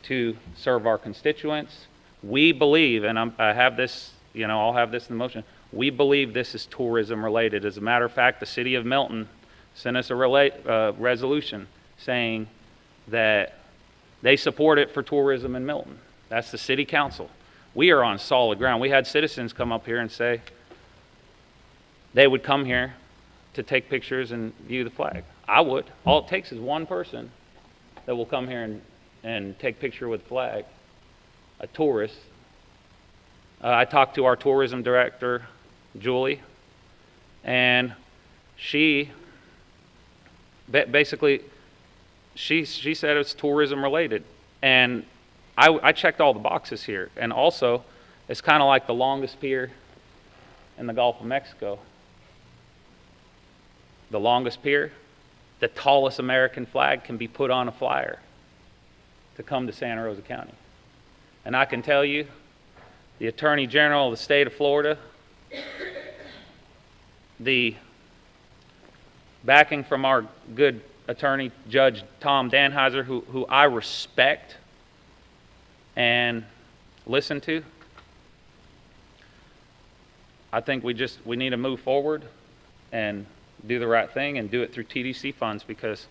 to serve our constituents. We believe, and I have this, I'll have this in the motion, we believe this is tourism related. As a matter of fact, the city of Milton sent us a resolution saying that they support it for tourism in Milton. That's the city council. We are on solid ground. We had citizens come up here and say they would come here to take pictures and view the flag. I would. All it takes is one person that will come here and take a picture with the flag, a tourist. I talked to our tourism director, Julie, and she basically, she said it's tourism related. And I checked all the boxes here. And also, it's kind of like the longest pier in the Gulf of Mexico. The longest pier, the tallest American flag can be put on a flyer to come to Santa Rosa County. And I can tell you, the Attorney General of the state of Florida, the backing from our good attorney, Judge Tom Danheiser, who I respect and listen to, I think we need to move forward and do the right thing and do it through TDC funds, because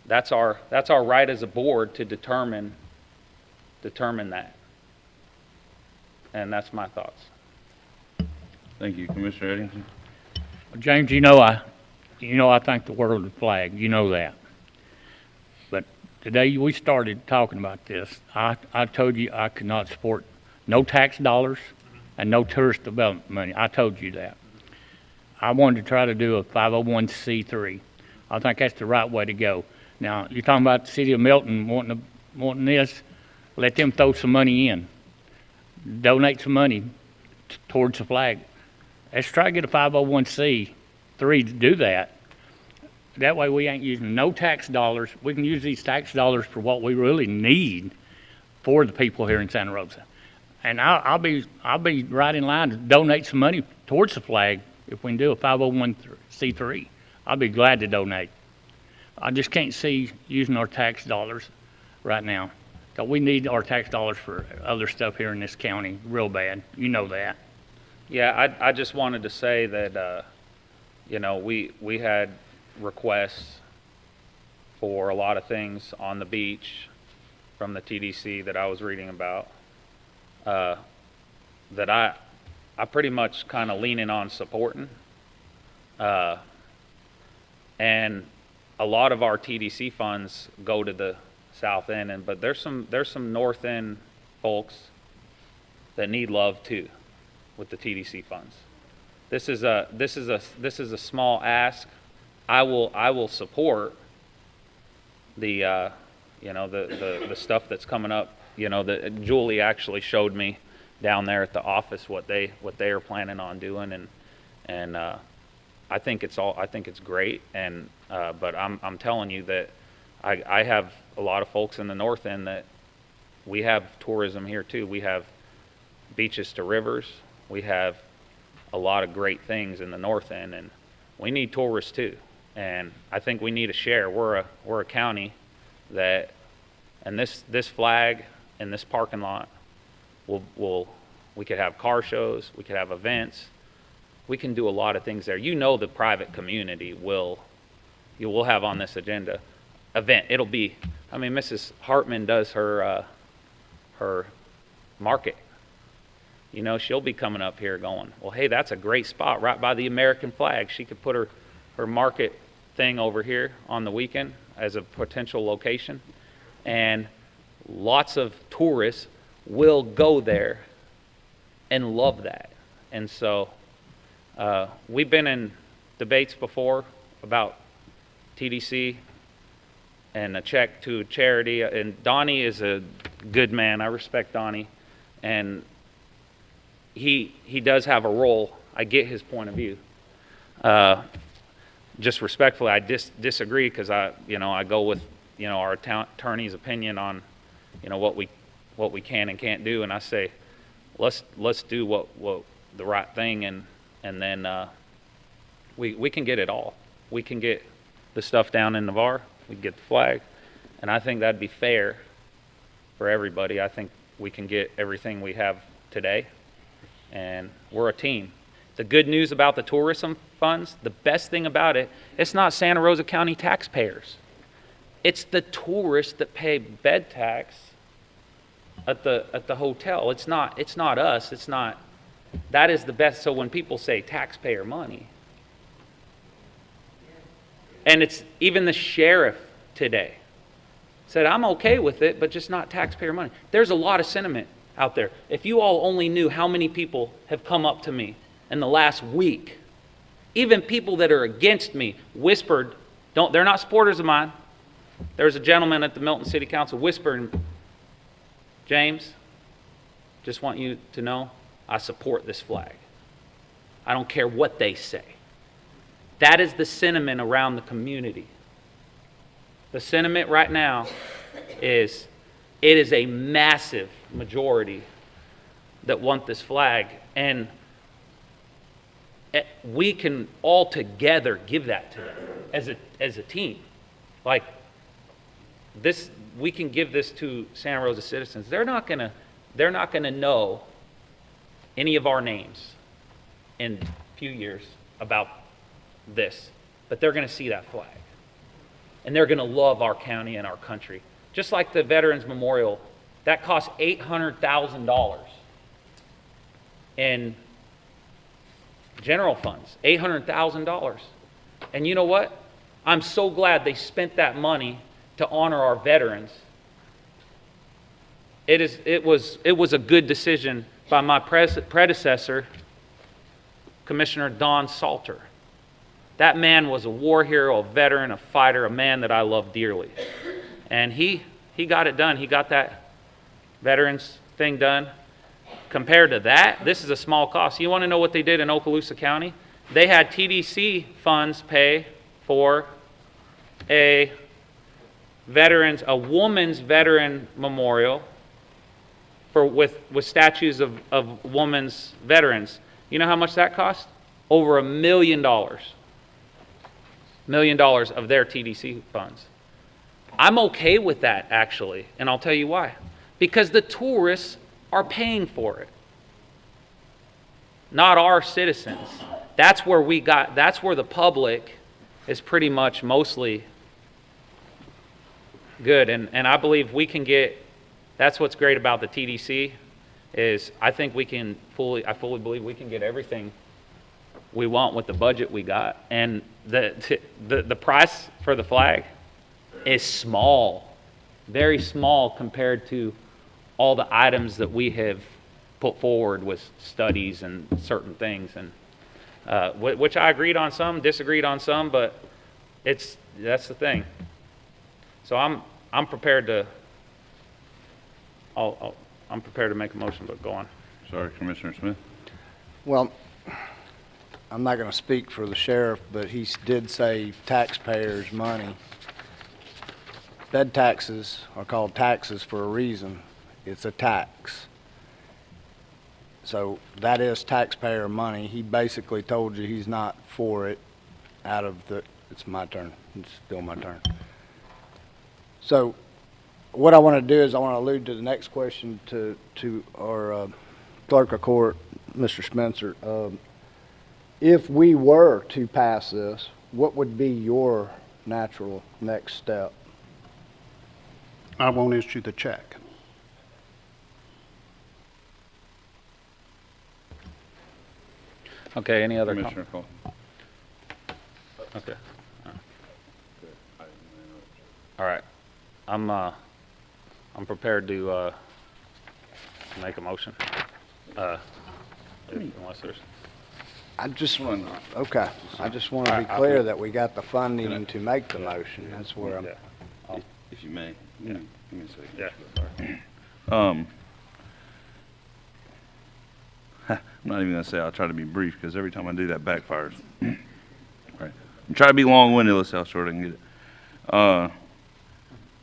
that's our right as a board to determine that. And that's my thoughts. Thank you, Commissioner Eddington. James, I think the world of the flag. You know that. But today we started talking about this. I told you I could not support no tax dollars and no tourist development money. I told you that. I wanted to try to do a 501c3. I think that's the right way to go. Now, you're talking about the city of Milton wanting this. Let them throw some money in. Donate some money towards the flag. Let's try to get a 501c3 to do that. That way we ain't using no tax dollars. We can use these tax dollars for what we really need for the people here in Santa Rosa. And I'll be right in line to donate some money towards the flag. If we can do a 501c3, I'll be glad to donate. I just can't see using our tax dollars right now. Because we need our tax dollars for other stuff here in this county real bad. You know that. Yeah, I just wanted to say that, we had requests for a lot of things on the beach from the TDC that I was reading about, that I pretty much kind of leaning on supporting. And a lot of our TDC funds go to the south end, but there's some north end folks that need love too with the TDC funds. This is a small ask. I will support the the stuff that's coming up. That Julie actually showed me down there at the office what they are planning on doing, and I think it's great. And but I'm telling you that I have a lot of folks in the north end that we have tourism here too. We have beaches to rivers. We have a lot of great things in the north end, and we need tourists too. And I think we need a share. We're a county that, and this flag in this parking lot we could have car shows, we could have events, we can do a lot of things there. The private community will have on this agenda event. It'll be, Mrs. Hartman does her market. She'll be coming up here going, well, hey, that's a great spot right by the American flag. She could put her market thing over here on the weekend as a potential location. And lots of tourists will go there and love that. And so we've been in debates before about TDC and a check to charity. And Donnie is a good man. I respect Donnie. And he does have a role. I get his point of view. Just respectfully, I disagree because I go with, our attorney's opinion on, what we can and can't do. And I say, let's do what the right thing, and then we can get it all. We can get the stuff down in Navarre. We can get the flag, and I think that'd be fair for everybody. I think we can get everything we have today, and we're a team. The good news about the tourism funds, the best thing about it, it's not Santa Rosa County taxpayers. It's the tourists that pay bed tax at the hotel. It's not us. It's not. That is the best. So when people say taxpayer money, and it's even the sheriff today said, I'm okay with it, but just not taxpayer money. There's a lot of sentiment out there. If you all only knew how many people have come up to me in the last week, even people that are against me, whispered, they're not supporters of mine. There's a gentleman at the Milton City Council whispering, James, just want you to know, I support this flag. I don't care what they say. That is the sentiment around the community. The sentiment right now is, it is a massive majority that want this flag, and we can all together give that to them as a team. Like this, we can give this to Santa Rosa citizens. They're not gonna know any of our names in a few years about this, but they're gonna see that flag, and they're gonna love our county and our country. Just like the Veterans Memorial, that cost $800,000 in general funds, $800,000. And you know what? I'm so glad they spent that money to honor our veterans. It was a good decision by my predecessor, Commissioner Don Salter. That man was a war hero, a veteran, a fighter, a man that I love dearly. And he got it done. He got that veterans thing done. Compared to that, this is a small cost. You want to know what they did in Okaloosa County? They had TDC funds pay for a woman's veteran memorial with statues of women's veterans. You know how much that cost? Over $1 million. $1 million of their TDC funds. I'm okay with that, actually, and I'll tell you why. Because the tourists are paying for it, not our citizens. That's where the public is pretty much mostly good, and I believe we can get, that's what's great about the TDC, is I think I fully believe we can get everything we want with the budget we got. And the price for the flag is small, very small compared to all the items that we have put forward with studies and certain things, and which I agreed on some, disagreed on some, but that's the thing. So I'm prepared to I'm prepared to make a motion, but go on. Sorry, Commissioner Smith. Well, I'm not going to speak for the sheriff, but he did say taxpayers' money. Bed taxes are called taxes for a reason. It's a tax. So that is taxpayer money. He basically told you he's not for it it's my turn. It's still my turn. So what I want to do is I want to allude to the next question to our clerk of court, Mr. Spencer. If we were to pass this, what would be your natural next step? I won't issue the check. Okay, any other Commissioner Cole. Okay. All right. I'm prepared to make a motion. unless there's. I just want to be clear that we got the funding to make the motion. That's where I'm. If you may. Give me a second. Yeah. I'm not even going to say I'll try to be brief because every time I do that backfires. Right. I'm trying to be long-winded. Let's see how short I can get it.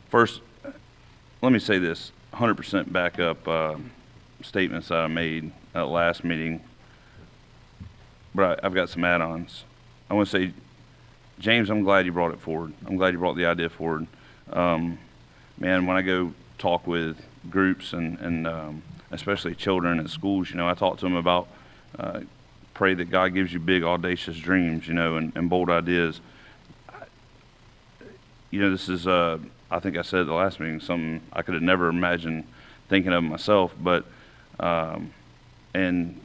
First, let me say this. 100% back up statements that I made at last meeting. But I've got some add-ons. I want to say, James, I'm glad you brought it forward. I'm glad you brought the idea forward. Man, when I go talk with groups and especially children at schools, you know, I talk to them about pray that God gives you big, audacious dreams, you know, and bold ideas. You know, this is, I think I said at the last meeting, something I could have never imagined thinking of myself, but, and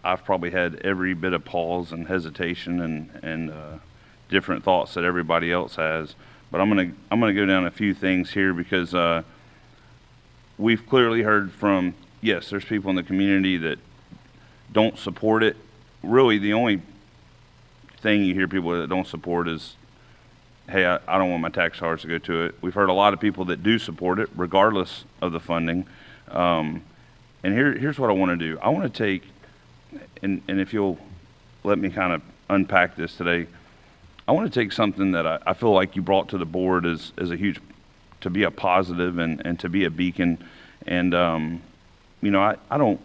I've probably had every bit of pause and hesitation and different thoughts that everybody else has. But I'm gonna go down a few things here because we've clearly heard from, yes, there's people in the community that don't support it. Really, the only thing you hear people that don't support is, hey, I don't want my tax dollars to go to it. We've heard a lot of people that do support it, regardless of the funding. And here's what I want to do. I want to take, and if you'll let me kind of unpack this today, I want to take something that I feel like you brought to the board as a huge, to be a positive and to be a beacon. And, you know, I don't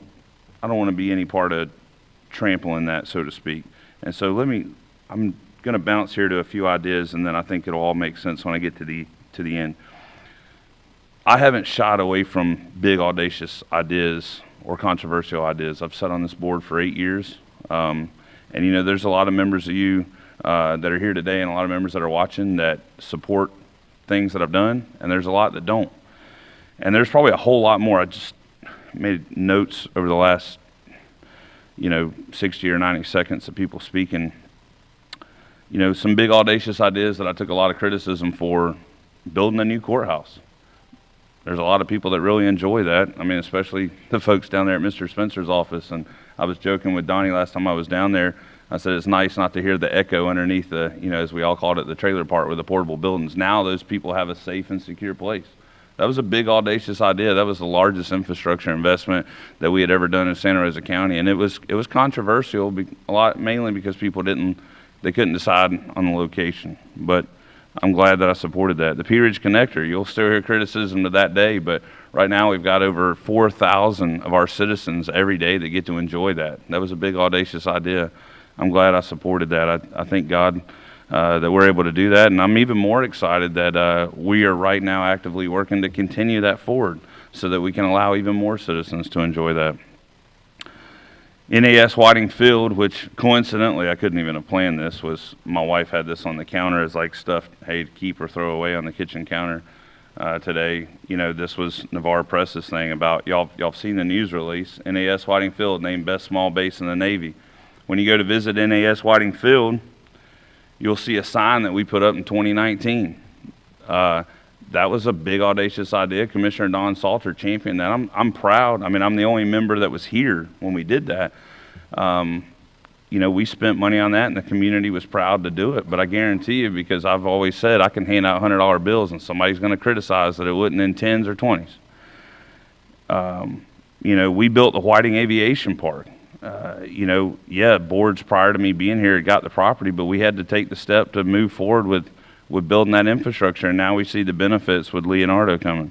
want to be any part of trampling that, so to speak. And so I'm going to bounce here to a few ideas, and then I think it'll all make sense when I get to the end. I haven't shied away from big, audacious ideas or controversial ideas. I've sat on this board for 8 years, and you know, there's a lot of members of you that are here today, and a lot of members that are watching that support things that I've done, and there's a lot that don't. And there's probably a whole lot more. I just made notes over the last, 60 or 90 seconds of people speaking. You know, some big audacious ideas that I took a lot of criticism for, building a new courthouse. There's a lot of people that really enjoy that. I mean, especially the folks down there at Mr. Spencer's office. And I was joking with Donnie last time I was down there. I said, it's nice not to hear the echo underneath the, as we all called it, the trailer park with the portable buildings. Now those people have a safe and secure place. That was a big, audacious idea. That was the largest infrastructure investment that we had ever done in Santa Rosa County. And it was controversial, mainly because people they couldn't decide on the location. But I'm glad that I supported that. The Pea Ridge Connector, you'll still hear criticism to that day, but right now we've got over 4,000 of our citizens every day that get to enjoy that. That was a big, audacious idea. I'm glad I supported that. I thank God that we're able to do that, and I'm even more excited that we are right now actively working to continue that forward so that we can allow even more citizens to enjoy that. NAS Whiting Field, which coincidentally I couldn't even have planned this, was my wife had this on the counter as like stuff, hey, keep or throw away on the kitchen counter today. This was Navarre Press's thing about, y'all seen the news release, NAS Whiting Field named best small base in the Navy. When you go to visit NAS Whiting Field, you'll see a sign that we put up in 2019. That was a big, audacious idea. Commissioner Don Salter championed that. I'm proud. I mean, I'm the only member that was here when we did that. We spent money on that, and the community was proud to do it. But I guarantee you, because I've always said I can hand out $100 bills, and somebody's going to criticize that it wasn't in 10s or 20s. We built the Whiting Aviation Park. Boards prior to me being here had got the property, but we had to take the step to move forward with building that infrastructure, and now we see the benefits with Leonardo coming.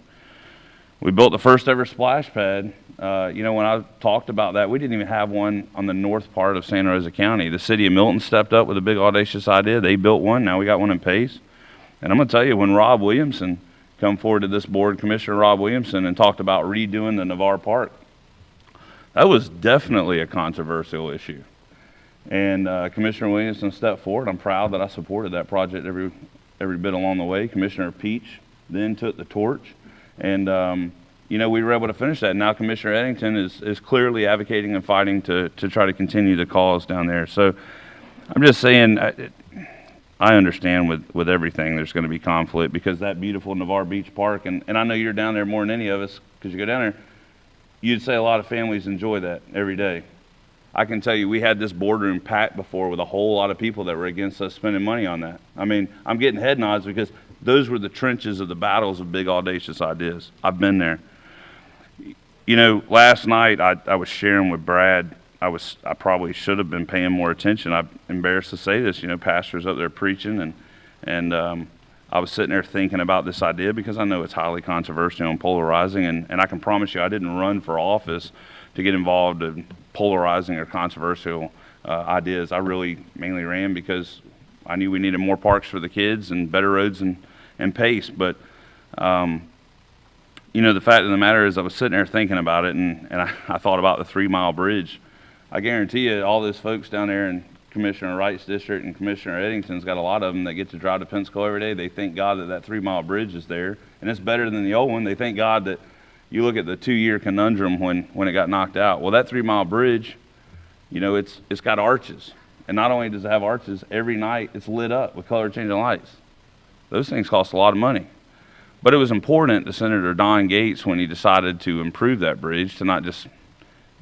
We built the first ever splash pad. When I talked about that, we didn't even have one on the north part of Santa Rosa County. The city of Milton stepped up with a big, audacious idea. They built one. Now we got one in Pace. And I'm going to tell you, when Rob Williamson come forward to this board, Commissioner Rob Williamson, and talked about redoing the Navarre Park, that was definitely a controversial issue. And Commissioner Williamson stepped forward. I'm proud that I supported that project every bit along the way. Commissioner Peach then took the torch, and we were able to finish that. Now Commissioner Eddington is clearly advocating and fighting to try to continue the cause down there. So I'm just saying, I understand with everything there's going to be conflict, because that beautiful Navarre Beach Park, and I know you're down there more than any of us because you go down there, you'd say a lot of families enjoy that every day. I can tell you we had this boardroom packed before with a whole lot of people that were against us spending money on that. I mean, I'm getting head nods because those were the trenches of the battles of big audacious ideas. I've been there. You know, last night I was sharing with Brad. I probably should have been paying more attention. I'm embarrassed to say this. You know, pastors up there preaching, and I was sitting there thinking about this idea because I know it's highly controversial and polarizing, and I can promise you I didn't run for office to get involved in polarizing or controversial ideas. I really mainly ran because I knew we needed more parks for the kids and better roads and pace. But, you know, the fact of the matter is I was sitting there thinking about it, and I thought about the 3 Mile Bridge. I guarantee you all those folks down there in Commissioner Wright's district and Commissioner Eddington's got a lot of them that get to drive to Pensacola every day. They thank God that 3 Mile Bridge is there, and it's better than the old one. They thank God that you look at the 2-year conundrum when it got knocked out. Well, that 3 Mile Bridge, you know, it's got arches. And not only does it have arches, every night it's lit up with color changing lights. Those things cost a lot of money. But it was important to Senator Don Gates when he decided to improve that bridge to not just,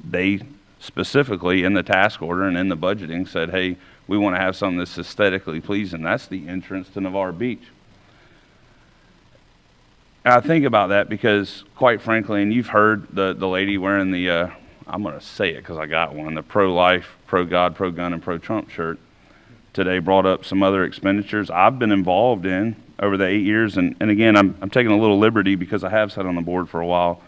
they specifically in the task order and in the budgeting said, hey, we want to have something that's aesthetically pleasing. That's the entrance to Navarre Beach. And I think about that because, quite frankly, and you've heard the lady wearing the, I'm going to say it because I got one, the pro-life, pro-God, pro-gun, and pro-Trump shirt today brought up some other expenditures I've been involved in over the 8 years. And again, I'm taking a little liberty because I have sat on the board for a while.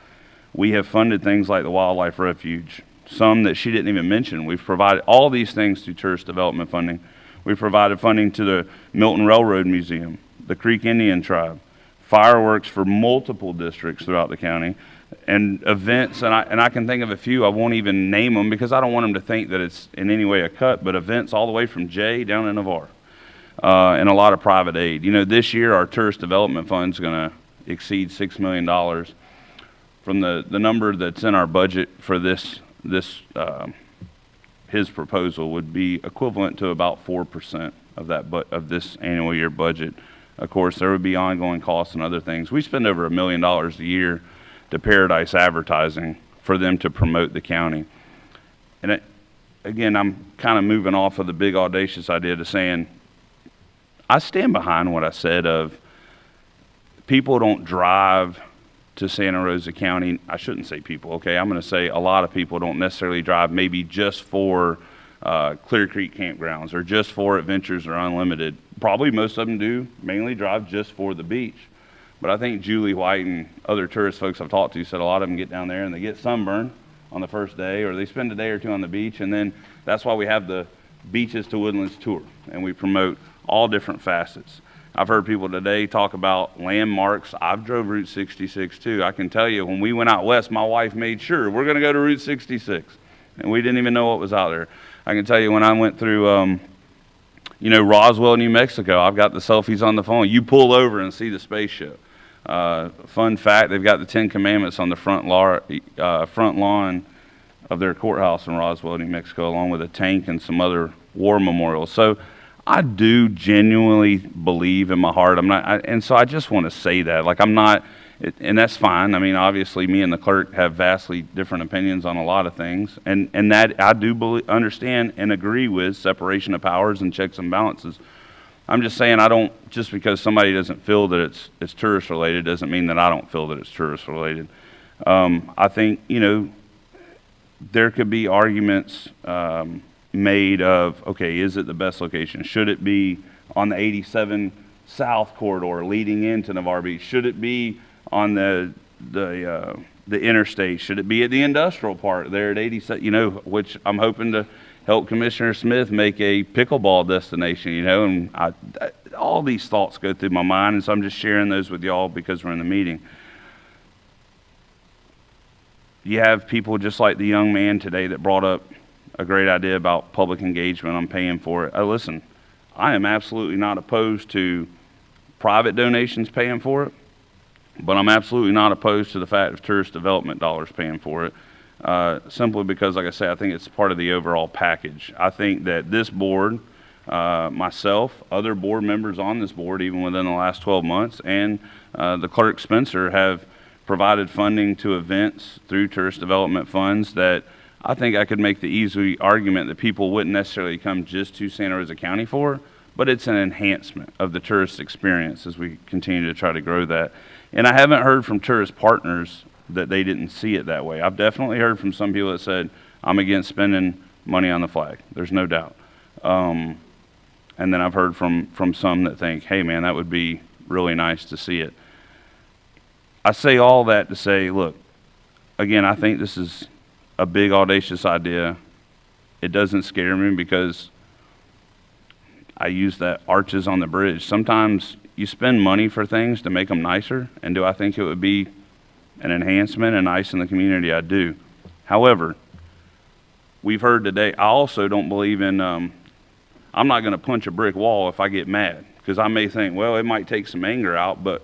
We have funded things like the Wildlife Refuge, some that she didn't even mention. We've provided all these things through tourist development funding. We've provided funding to the Milton Railroad Museum, the Creek Indian Tribe, fireworks for multiple districts throughout the county, and events, and I can think of a few. I won't even name them because I don't want them to think that it's in any way a cut, but events all the way from Jay down to Navarre, and a lot of private aid. You know, this year our tourist development fund is going to exceed $6 million. From the number that's in our budget for this his proposal would be equivalent to about 4% of that of this annual year budget. Of course, there would be ongoing costs and other things. We spend over $1 million a year to Paradise Advertising for them to promote the county. And again, I'm kind of moving off of the big audacious idea to saying, I stand behind what I said of people don't drive to Santa Rosa County. I shouldn't say people, okay? I'm going to say a lot of people don't necessarily drive maybe just for Clear Creek campgrounds or just for Adventures or Unlimited. Probably most of them do mainly drive just for the beach. But I think Julie White and other tourist folks I've talked to said a lot of them get down there and they get sunburned on the first day, or they spend a day or two on the beach, and then that's why we have the Beaches to Woodlands tour, and we promote all different facets. I've heard people today talk about landmarks. I've drove Route 66 too. I can tell you when we went out west, my wife made sure we're going to go to Route 66, and we didn't even know what was out there. I can tell you when I went through you know, Roswell, New Mexico, I've got the selfies on the phone. You pull over and see the spaceship. Fun fact, they've got the 10 Commandments on the front lawn of their courthouse in Roswell, New Mexico, along with a tank and some other war memorials. So I do genuinely believe in my heart. And so I just want to say that. Like, I'm not, and that's fine. I mean, obviously, me and the clerk have vastly different opinions on a lot of things, and that I do understand and agree with separation of powers and checks and balances. I'm just saying I don't, just because somebody doesn't feel that it's tourist related doesn't mean that I don't feel that it's tourist related. I think, you know, there could be arguments made of, okay, is it the best location? Should it be on the 87 South corridor leading into Navarre Beach? Should it be on the interstate? Should it be at the industrial park there at 87, you know, which I'm hoping to help Commissioner Smith make a pickleball destination, you know, and all these thoughts go through my mind, and so I'm just sharing those with y'all because we're in the meeting. You have people just like the young man today that brought up a great idea about public engagement. I'm paying for it. Listen, I am absolutely not opposed to private donations paying for it, but I'm absolutely not opposed to the fact of tourist development dollars paying for it. Simply because, like I say, I think it's part of the overall package. I think that this board, myself, other board members on this board, even within the last 12 months, and the clerk Spencer have provided funding to events through tourist development funds that I think I could make the easy argument that people wouldn't necessarily come just to Santa Rosa County for, but it's an enhancement of the tourist experience as we continue to try to grow that. And I haven't heard from tourist partners that they didn't see it that way. I've definitely heard from some people that said, I'm against spending money on the flag. There's no doubt. And then I've heard from some that think, hey man, that would be really nice to see it. I say all that to say, look, again, I think this is a big, audacious idea. It doesn't scare me because I use that arches on the bridge. Sometimes you spend money for things to make them nicer, and do I think it would be an enhancement and nice in the community? I do. However, we've heard today, I also don't believe in, I'm not going to punch a brick wall if I get mad, because I may think, well, it might take some anger out, but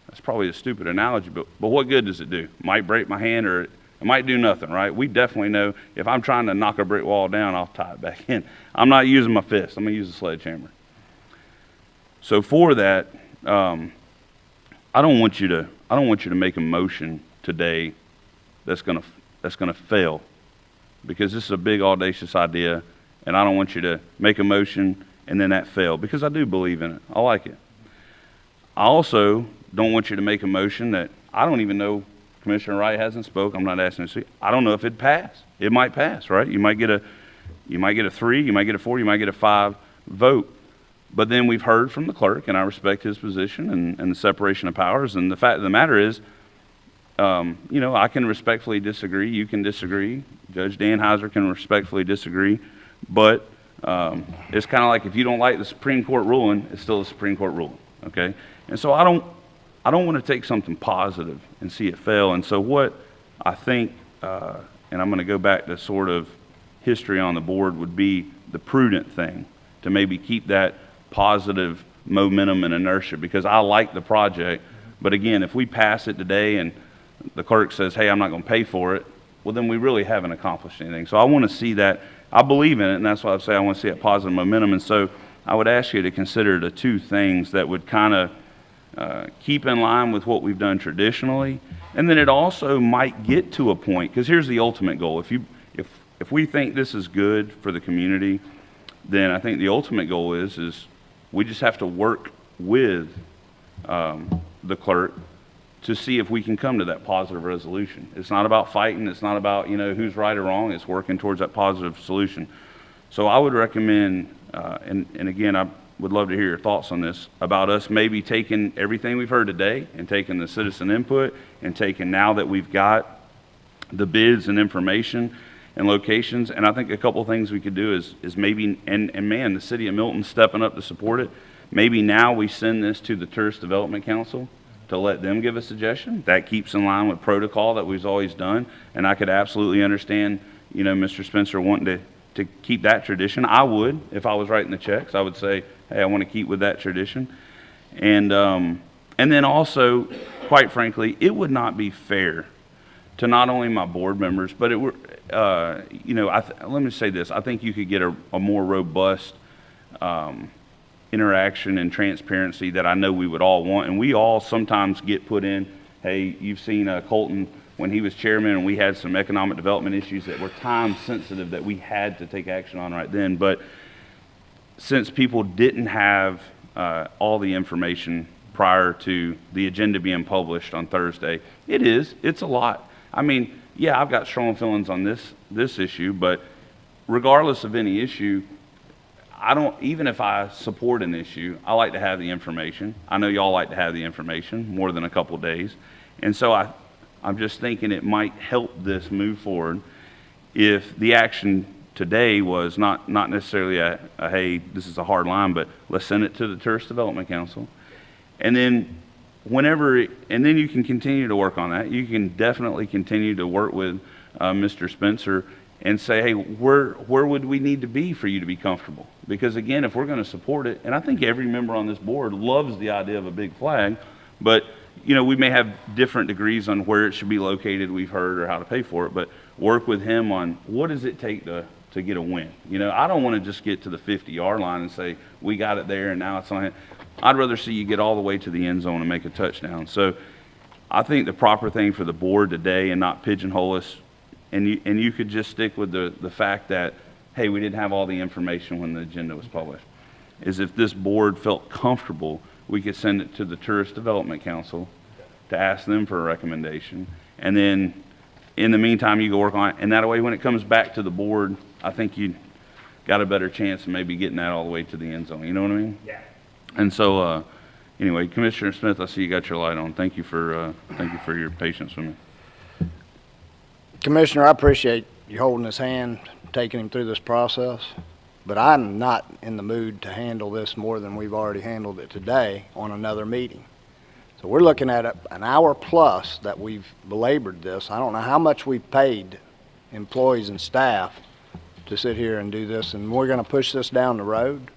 that's probably a stupid analogy, but what good does it do? It might break my hand, or it might do nothing, right? We definitely know if I'm trying to knock a brick wall down, I'll tie it back in. I'm not using my fist. I'm going to use a sledgehammer. So for that, I don't want you to make a motion today that's going to fail, because this is a big, audacious idea, and I don't want you to make a motion and then that fail, because I do believe in it. I like it. I also don't want you to make a motion that I don't even know. Commissioner Wright hasn't spoke. I'm not asking to see. I don't know if it'd pass. It might pass, right? You might get a 3, you might get a 4, you might get a 5 vote. But then we've heard from the clerk, and I respect his position and the separation of powers. And the fact of the matter is, I can respectfully disagree. You can disagree. Judge Danheiser can respectfully disagree. But it's kind of like if you don't like the Supreme Court ruling, it's still a Supreme Court ruling, okay? And so I don't want to take something positive and see it fail. And so what I think, and I'm going to go back to sort of history on the board, would be the prudent thing to maybe keep that positive momentum and inertia, because I like the project. But again, if we pass it today and the clerk says, hey, I'm not going to pay for it, well, then we really haven't accomplished anything. So I want to see that. I believe in it, and that's why I say I want to see that positive momentum. And so I would ask you to consider the two things that would kind of keep in line with what we've done traditionally, and then it also might get to a point, because here's the ultimate goal. If we think this is good for the community, then I think the ultimate goal is we just have to work with the clerk to see if we can come to that positive resolution. It's not about fighting. It's not about who's right or wrong. It's working towards that positive solution. So I would recommend, and again, I would love to hear your thoughts on this, about us maybe taking everything we've heard today and taking the citizen input and taking, now that we've got the bids and information and locations, and I think a couple things we could do is maybe, and man, the city of Milton stepping up to support it, maybe now we send this to the Tourist Development Council to let them give a suggestion. That keeps in line with protocol that we've always done, and I could absolutely understand, Mr. Spencer wanting to keep that tradition. I would, if I was writing the checks, I would say, hey, I want to keep with that tradition. And then also, quite frankly, it would not be fair to not only my board members, but it were, let me say this. I think you could get a more robust interaction and transparency that I know we would all want. And we all sometimes get put in, hey, you've seen Colton when he was chairman, and we had some economic development issues that were time sensitive that we had to take action on right then. But since people didn't have all the information prior to the agenda being published on Thursday, it's a lot. I mean, yeah, I've got strong feelings on this issue, but regardless of any issue, even if I support an issue, I like to have the information. I know y'all like to have the information more than a couple days. And so I'm just thinking it might help this move forward if the action today was not necessarily a hey, this is a hard line, but let's send it to the Tourist Development Council. And then and then you can continue to work on that. You can definitely continue to work with Mr. Spencer and say, hey, where would we need to be for you to be comfortable? Because again, if we're going to support it, and I think every member on this board loves the idea of a big flag, but we may have different degrees on where it should be located, we've heard, or how to pay for it, but work with him on what does it take to get a win. I don't want to just get to the 50-yard line and say, we got it there and now it's on it. I'd rather see you get all the way to the end zone and make a touchdown. So I think the proper thing for the board today, and not pigeonhole us and you could just stick with the fact that, hey, we didn't have all the information when the agenda was published, is if this board felt comfortable, we could send it to the Tourist Development Council to ask them for a recommendation. And then in the meantime, you go work on it. And that way, when it comes back to the board, I think you got a better chance of maybe getting that all the way to the end zone. You know what I mean? Yeah. And so, anyway, Commissioner Smith, I see you got your light on. Thank you for your patience with me. Commissioner, I appreciate you holding his hand, taking him through this process, but I'm not in the mood to handle this more than we've already handled it today on another meeting. So we're looking at an hour plus that we've belabored this. I don't know how much we've paid employees and staff to sit here and do this, and we're going to push this down the road.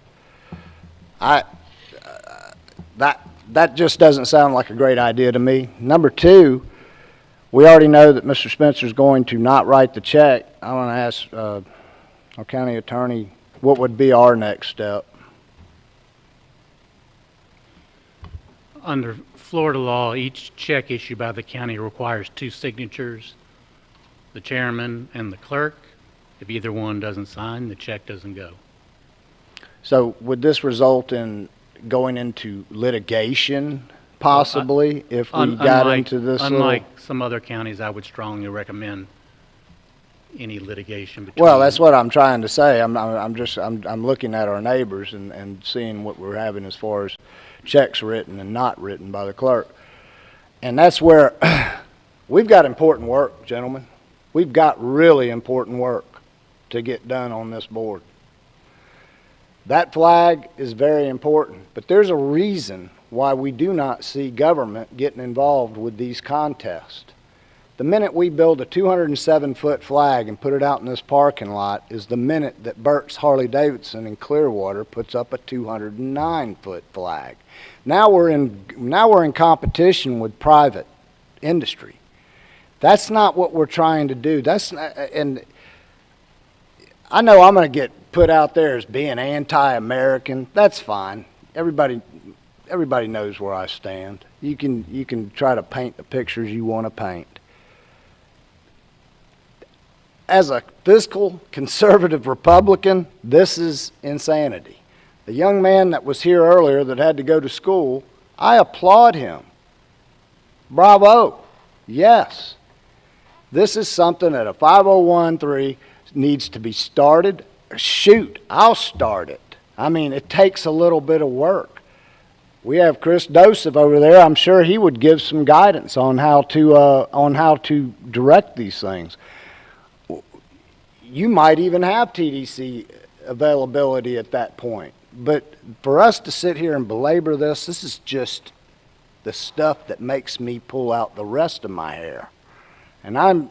That just doesn't sound like a great idea to me. Number two, we already know that Mr. Spencer's going to not write the check. I want to ask our county attorney, what would be our next step? Under Florida law, each check issued by the county requires 2 signatures, the chairman and the clerk. If either one doesn't sign, the check doesn't go. So would this result in going into litigation, possibly, if we got into this? Unlike some other counties, I would strongly recommend any litigation between. Well, that's what I'm trying to say. I'm looking at our neighbors and seeing what we're having as far as checks written and not written by the clerk. And that's where we've got important work, gentlemen. We've got really important work to get done on this board. That flag is very important, but there's a reason why we do not see government getting involved with these contests. The minute we build a 207-foot flag and put it out in this parking lot is the minute that Burt's Harley-Davidson in Clearwater puts up a 209-foot flag. Now we're in competition with private industry. That's not what we're trying to do. And I know I'm going to get put out there as being anti-American. That's fine. Everybody knows where I stand. You can try to paint the pictures you want to paint. As a fiscal conservative Republican, this is insanity. The young man that was here earlier that had to go to school, I applaud him. Bravo. Yes. This is something that a 501(c)(3) needs to be started. Shoot, I'll start it. I mean, it takes a little bit of work. We have Chris Dosif over there. I'm sure he would give some guidance on how to direct these things. You might even have TDC availability at that point. But for us to sit here and belabor this is just the stuff that makes me pull out the rest of my hair. And I'm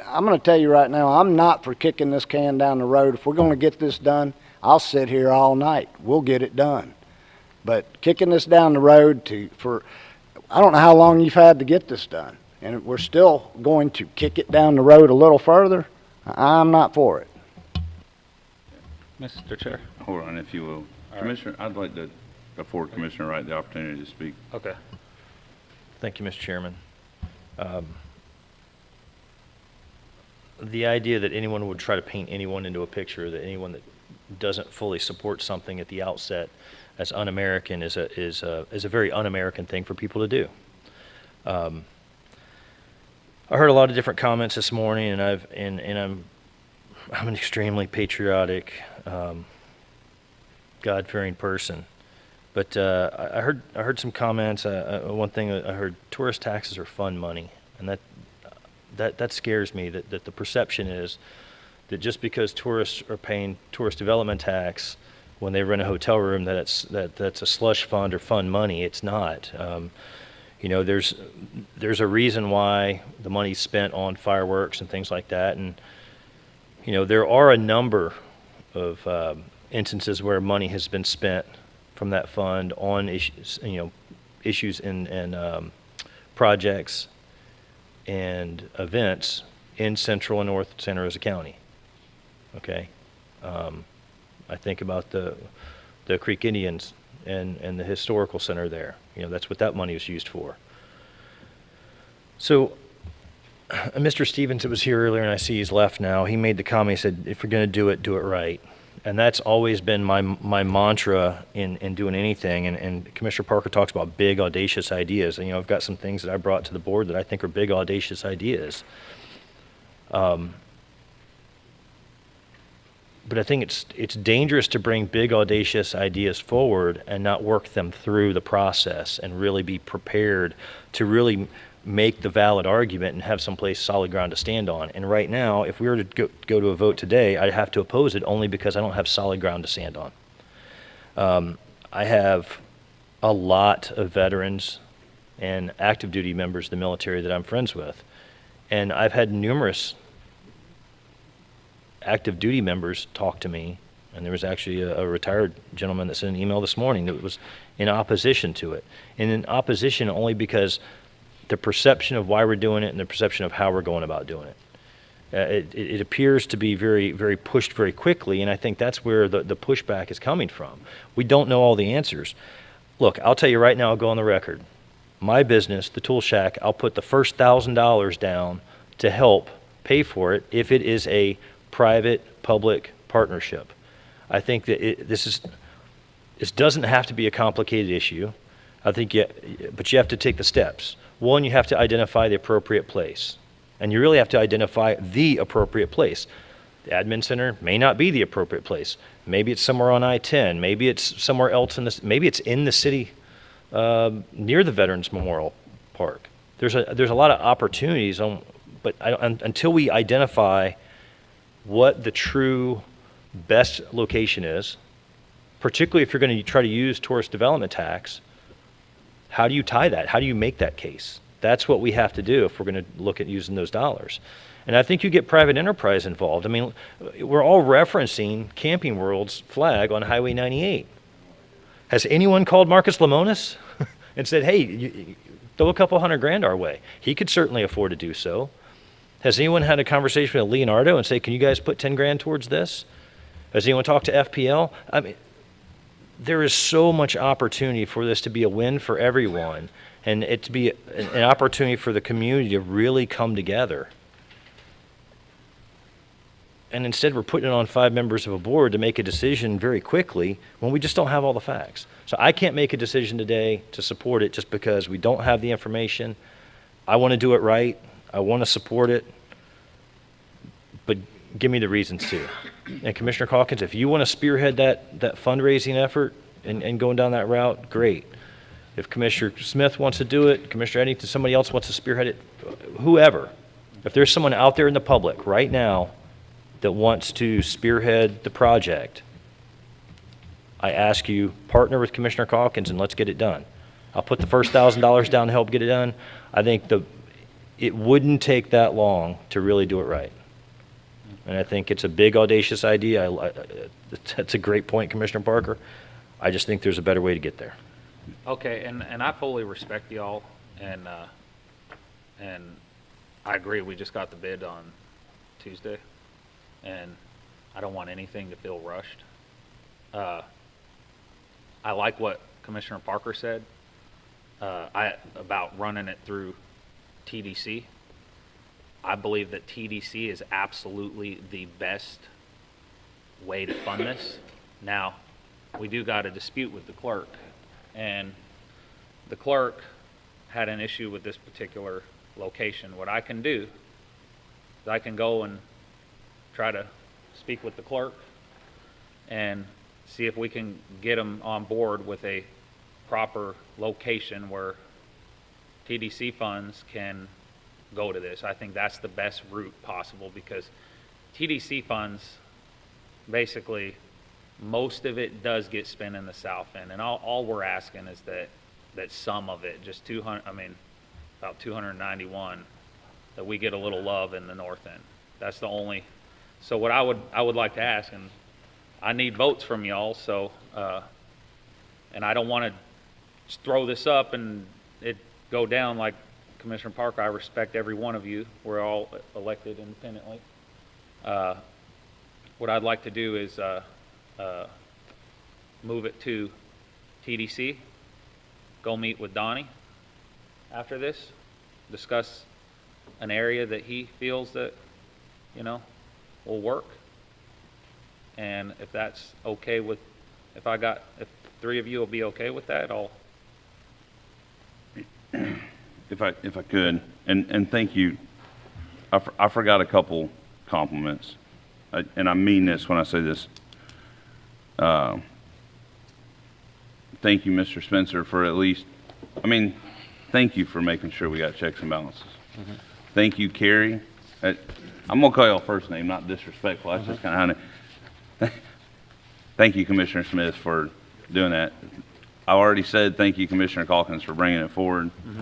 going to tell you right now, I'm not for kicking this can down the road. If we're going to get this done, I'll sit here all night. We'll get it done. But kicking this down the road I don't know how long you've had to get this done, and we're still going to kick it down the road a little further. I'm not for it. Mr. Chair. Hold on, if you will. Commissioner, I'd like to afford Commissioner Wright the opportunity to speak. Okay. Thank you, Mr. Chairman. The idea that anyone would try to paint anyone into a picture, that anyone that doesn't fully support something at the outset as un-American is a very un-American thing for people to do. I heard a lot of different comments this morning, and I'm an extremely patriotic, God-fearing person. But I heard some comments. One thing I heard: tourist taxes are fun money, and that scares me. That the perception is that just because tourists are paying tourist development tax when they rent a hotel room, that's a slush fund or fun money. It's not. There's a reason why the money's spent on fireworks and things like that, and there are a number of instances where money has been spent from that fund on issues and projects and events in Central and North Santa Rosa County. Okay, I think about the Creek Indians and the historical center there. That's what that money was used for. So Mr. Stevens that was here earlier, and I see he's left now, he made the comment, he said, if you're going to do it right. And that's always been my mantra in doing anything. And Commissioner Parker talks about big, audacious ideas. And, I've got some things that I brought to the board that I think are big, audacious ideas. But I think it's dangerous to bring big, audacious ideas forward and not work them through the process and really be prepared to really make the valid argument and have someplace solid ground to stand on. And right now, if we were to go to a vote today, I'd have to oppose it only because I don't have solid ground to stand on. I have a lot of veterans and active duty members of the military that I'm friends with. And I've had numerous active duty members talk to me, and there was actually a retired gentleman that sent an email this morning that was in opposition to it. And in opposition only because the perception of why we're doing it and the perception of how we're going about doing it. It appears to be very, very pushed very quickly, and I think that's where the pushback is coming from. We don't know all the answers. Look, I'll tell you right now, I'll go on the record. My business, the Tool Shack, I'll put the first $1,000 down to help pay for it if it is a private-public partnership. I think that this doesn't have to be a complicated issue. I think, but you have to take the steps. One, you have to identify the appropriate place. And you really have to identify the appropriate place. The admin center may not be the appropriate place. Maybe it's somewhere on I-10. Maybe it's somewhere else maybe it's in the city near the Veterans Memorial Park. There's a lot of opportunities, but until we identify what the true best location is, particularly if you're going to try to use tourist development tax, how do you tie that? How do you make that case? That's what we have to do if we're going to look at using those dollars. And I think you get private enterprise involved. I mean, we're all referencing Camping World's flag on Highway 98. Has anyone called Marcus Lemonis and said, hey, throw a couple $100,000 our way? He could certainly afford to do so. Has anyone had a conversation with Leonardo and say, can you guys put $10,000 towards this? Has anyone talked to FPL? I mean, there is so much opportunity for this to be a win for everyone and it to be an opportunity for the community to really come together. And instead we're putting it on 5 members of a board to make a decision very quickly when we just don't have all the facts. So I can't make a decision today to support it just because we don't have the information. I want to do it right. I want to support it. But give me the reasons to. And Commissioner Calkins, if you want to spearhead that fundraising effort and going down that route, great. If Commissioner Smith wants to do it, Commissioner Eddington, somebody else wants to spearhead it, whoever. If there's someone out there in the public right now that wants to spearhead the project, I ask you, partner with Commissioner Calkins and let's get it done. I'll put the first $1,000 down to help get it done. I think it wouldn't take that long to really do it right. And I think it's a big, audacious idea. That's a great point, Commissioner Parker. I just think there's a better way to get there. Okay, and I fully respect y'all, and I agree. We just got the bid on Tuesday, and I don't want anything to feel rushed. I like what Commissioner Parker said about running it through TDC. I believe that TDC is absolutely the best way to fund this. Now, we do got a dispute with the clerk, and the clerk had an issue with this particular location. What I can do is I can go and try to speak with the clerk and see if we can get them on board with a proper location where TDC funds can go to this. I think that's the best route possible because TDC funds, basically, most of it does get spent in the south end, and all we're asking is that some of it, just about 291, that we get a little love in the north end. That's the only. So what I would like to ask, and I need votes from y'all. So, and I don't want to throw this up and it go down like Commissioner Parker. I respect every one of you. We're all elected independently. What I'd like to do is move it to TDC, go meet with Donnie after this, discuss an area that he feels that, you know, will work. And if that's okay with, if three of you will be okay with that, If I could, and thank you. I forgot a couple compliments, and I mean this when I say this. Thank you, Mr. Spencer, for at least, thank you for making sure we got checks and balances. Mm-hmm. Thank you, Carrie. I'm gonna call y'all first name, not disrespectful. That's just kind of Thank you, Commissioner Smith, for doing that. I already said thank you, Commissioner Calkins, for bringing it forward. Mm-hmm.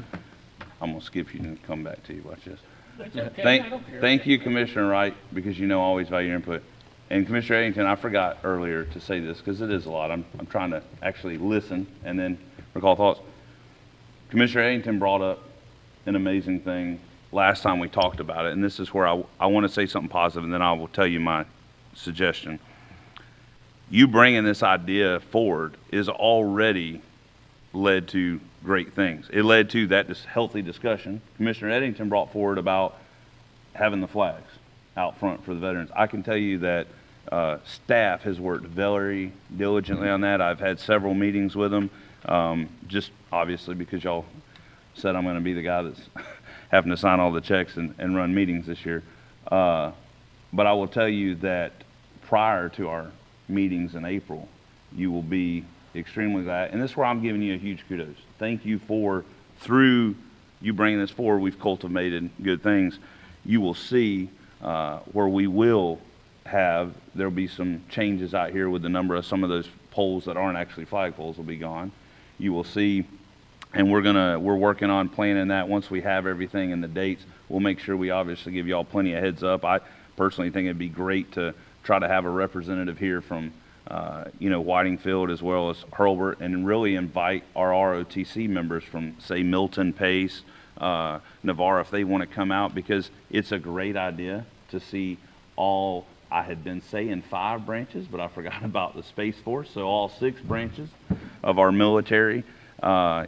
I'm gonna skip you and come back to you. Watch this. That's okay, I don't care. Thank you, Commissioner Wright, because you know I always value your input. And Commissioner Eddington, I forgot earlier to say this because it is a lot. I'm trying to actually listen and then recall thoughts. Commissioner Eddington brought up an amazing thing last time we talked about it, and this is where I want to say something positive, and then I will tell you my suggestion. You bringing this idea forward is already led to great things. It led to that healthy discussion Commissioner Eddington brought forward about having the flags out front for the veterans. I can tell you that staff has worked very diligently on that. I've had several meetings with them, just obviously because y'all said I'm going to be the guy that's having to sign all the checks and run meetings this year. But I will tell you that prior to our meetings in April, you will be extremely glad. And this is where I'm giving you a huge kudos. Thank you for, through you bringing this forward, we've cultivated good things. You will see where we will have, there'll be some changes out here with the number of some of those poles that aren't actually flag poles will be gone. You will see, and we're working on planning that. Once we have everything and the dates, we'll make sure we obviously give y'all plenty of heads up. I personally think it'd be great to try to have a representative here from Whitingfield as well as Hurlburt, and really invite our ROTC members from, say, Milton, Pace, Navarre, if they want to come out, because it's a great idea to see all, I had been saying 5 branches, but I forgot about the Space Force, so all 6 branches of our military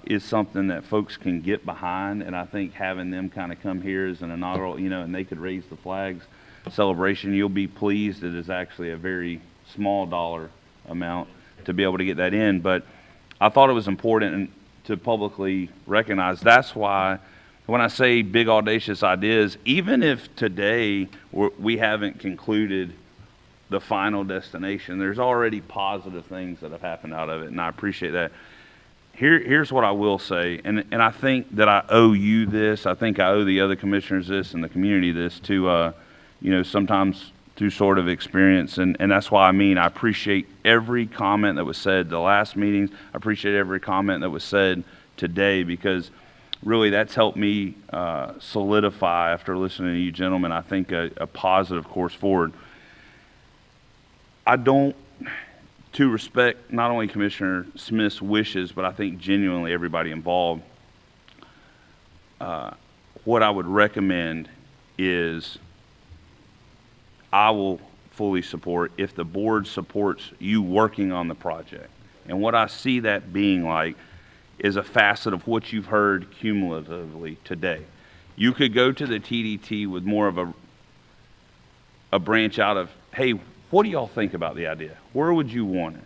is something that folks can get behind, and I think having them kind of come here as an inaugural, and they could raise the flags celebration, you'll be pleased it is actually a very small dollar amount to be able to get that in. But I thought it was important to publicly recognize. That's why when I say big audacious ideas, even if today we haven't concluded the final destination, there's already positive things that have happened out of it, and I appreciate that. Here's what I will say, and I think that I owe you this. I think I owe the other commissioners this and the community this to, sometimes through sort of experience, and that's why I appreciate every comment that was said the last meetings. I appreciate every comment that was said today, because really that's helped me solidify, after listening to you gentlemen, I think a positive course forward. I don't, to respect not only Commissioner Smith's wishes, but I think genuinely everybody involved, what I would recommend is I will fully support if the board supports you working on the project. And what I see that being like is a facet of what you've heard cumulatively today. You could go to the TDT with more of a branch out of, hey, what do y'all think about the idea? Where would you want it?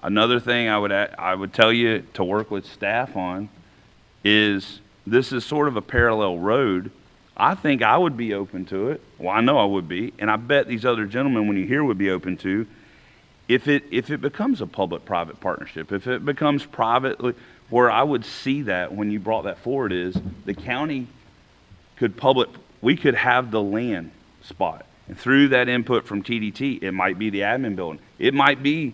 Another thing I would tell you to work with staff on is this is sort of a parallel road. I think I would be open to it. Well, I know I would be, and I bet these other gentlemen, when you hear, would be open to, if it becomes a public-private partnership, if it becomes privately, where I would see that when you brought that forward is the county we could have the land spot. And through that input from TDT, it might be the admin building. It might be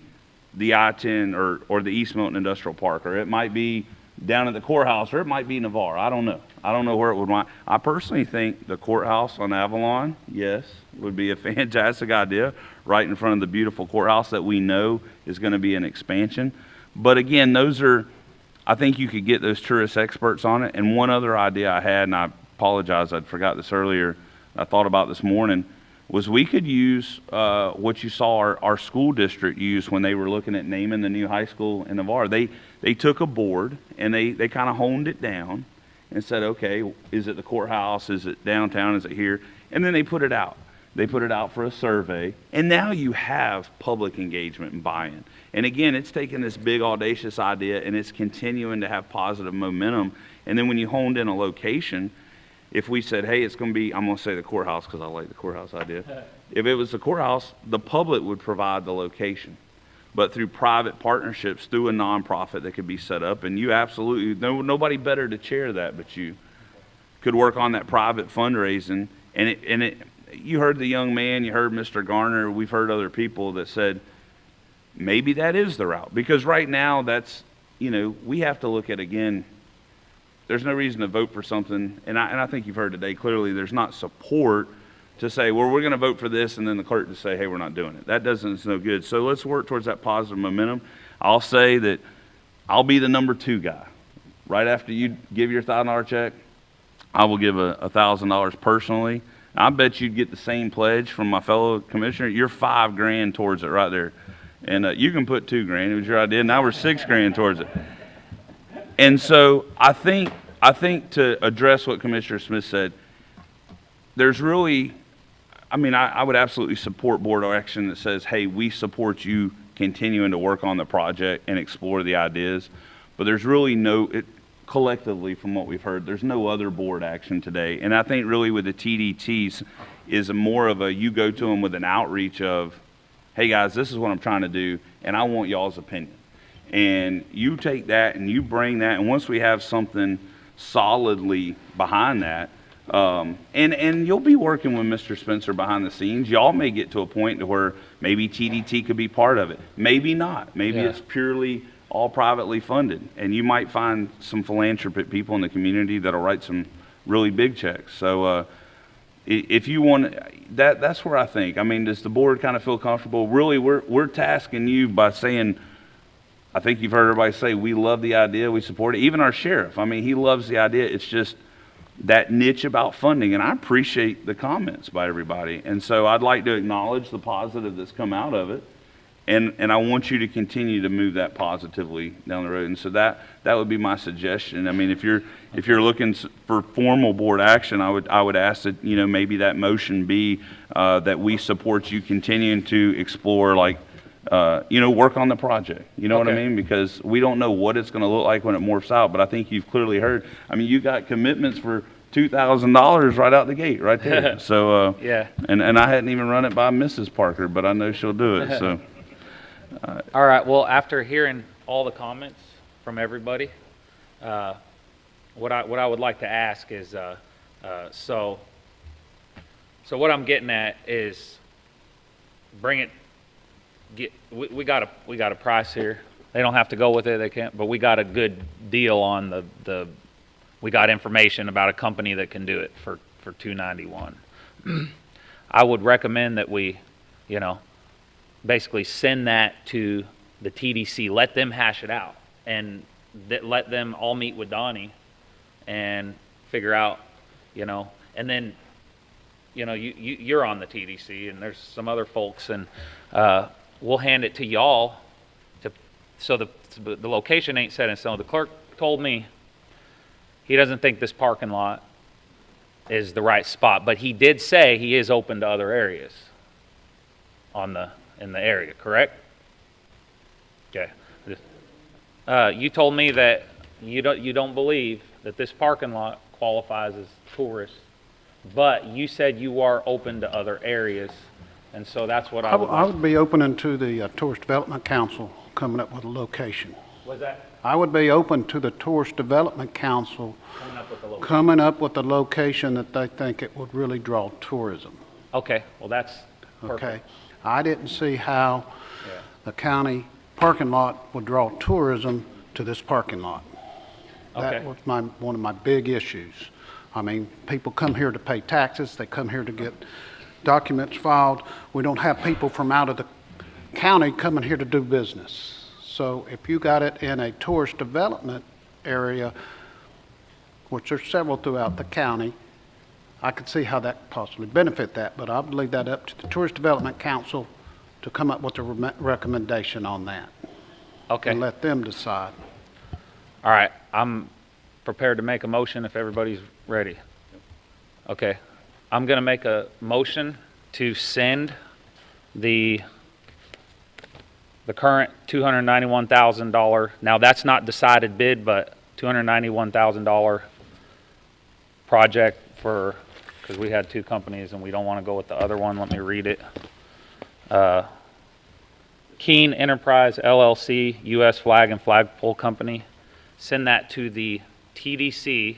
the I-10 or the East Milton Industrial Park, or it might be down at the courthouse, or it might be Navarre. I don't know. I don't know where it would want. I personally think the courthouse on Avalon, yes, would be a fantastic idea, right in front of the beautiful courthouse that we know is going to be an expansion. But again, I think you could get those tourist experts on it. And one other idea I had, and I apologize, I forgot this earlier, I thought about this morning, was we could use what you saw our school district use when they were looking at naming the new high school in Navarre. They took a board and they kind of honed it down, and said, okay, is it the courthouse? Is it downtown? Is it here? And then they put it out. They put it out for a survey, and now you have public engagement and buy-in. And again, it's taken this big audacious idea and it's continuing to have positive momentum. And then when you honed in a location, if we said, hey, it's going to be, I'm going to say the courthouse because I like the courthouse idea. If it was the courthouse, the public would provide the location. But through private partnerships, through a nonprofit that could be set up, and you absolutely, nobody better to chair that but you, could work on that private fundraising. And you heard the young man, you heard Mr. Garner, we've heard other people that said, maybe that is the route. Because right now, that's, we have to look at, again, there's no reason to vote for something, and I think you've heard today clearly, there's not support to say, well, we're going to vote for this, and then the clerk to say, hey, we're not doing it. It's no good. So let's work towards that positive momentum. I'll say that I'll be the number 2 guy. Right after you give your $1,000 check, I will give $1,000 personally. I bet you'd get the same pledge from my fellow commissioner. You're $5,000 towards it right there. And you can put $2,000. It was your idea. Now we're $6,000 towards it. And so I think to address what Commissioner Smith said, there's really, I would absolutely support board action that says, hey, we support you continuing to work on the project and explore the ideas. But there's really collectively from what we've heard, there's no other board action today. And I think really with the TDTs is more of a, you go to them with an outreach of, hey guys, this is what I'm trying to do, and I want y'all's opinion. And you take that and you bring that, and once we have something solidly behind that, and you'll be working with Mr. Spencer behind the scenes. Y'all may get to a point to where maybe TDT could be part of it. Maybe not. Maybe it's purely all privately funded. And you might find some philanthropic people in the community that'll write some really big checks. So if you want, that's where I think. Does the board kind of feel comfortable? Really, we're tasking you by saying, I think you've heard everybody say, we love the idea, we support it. Even our sheriff, he loves the idea. It's just that niche about funding, and I appreciate the comments by everybody. And so I'd like to acknowledge the positive that's come out of it, and I want you to continue to move that positively down the road. And so that would be my suggestion. If you're looking for formal board action, I would ask that maybe that motion be that we support you continuing to explore, like work on the project. You know what I mean? Because we don't know what it's going to look like when it morphs out. But I think you've clearly heard. You got commitments for $2,000 right out the gate, right there. So yeah. And I hadn't even run it by Mrs. Parker, but I know she'll do it. So. All right. Well, after hearing all the comments from everybody, what I would like to ask is, so what I'm getting at is, we got a price here. They don't have to go with it. They can't. But we got a good deal on we got information about a company that can do it for $291. I would recommend that we, basically send that to the TDC. Let them hash it out, and let them all meet with Donnie and figure out, and then, you're on the TDC, and there's some other folks, and we'll hand it to y'all so the location ain't set in stone. The clerk told me he doesn't think this parking lot is the right spot, but he did say he is open to other areas in the area, correct? Okay. You told me that you don't believe that this parking lot qualifies as tourist, but you said you are open to other areas, and so that's what I would be open to the Tourist Development Council coming up with a location. What's that? I would be open to the Tourist Development Council coming up with a location that they think it would really draw tourism. Okay, well that's perfect. Okay. I didn't see how the county parking lot would draw tourism to this parking lot. That was one of my big issues. People come here to pay taxes. They come here to get documents filed. We don't have people from out of the county coming here to do business. So if you got it in a tourist development area, which there's several throughout the county, I could see how that could possibly benefit that, but I would leave that up to the Tourist Development Council to come up with a recommendation on that. Okay. And let them decide. All right. I'm prepared to make a motion if everybody's ready? Okay. I'm going to make a motion to send the current $291,000, now that's not decided bid, but $291,000 project for, because we had two companies and we don't want to go with the other one. Let me read it. Keene Enterprise LLC, U.S. Flag and Flagpole Company. Send that to the TDC,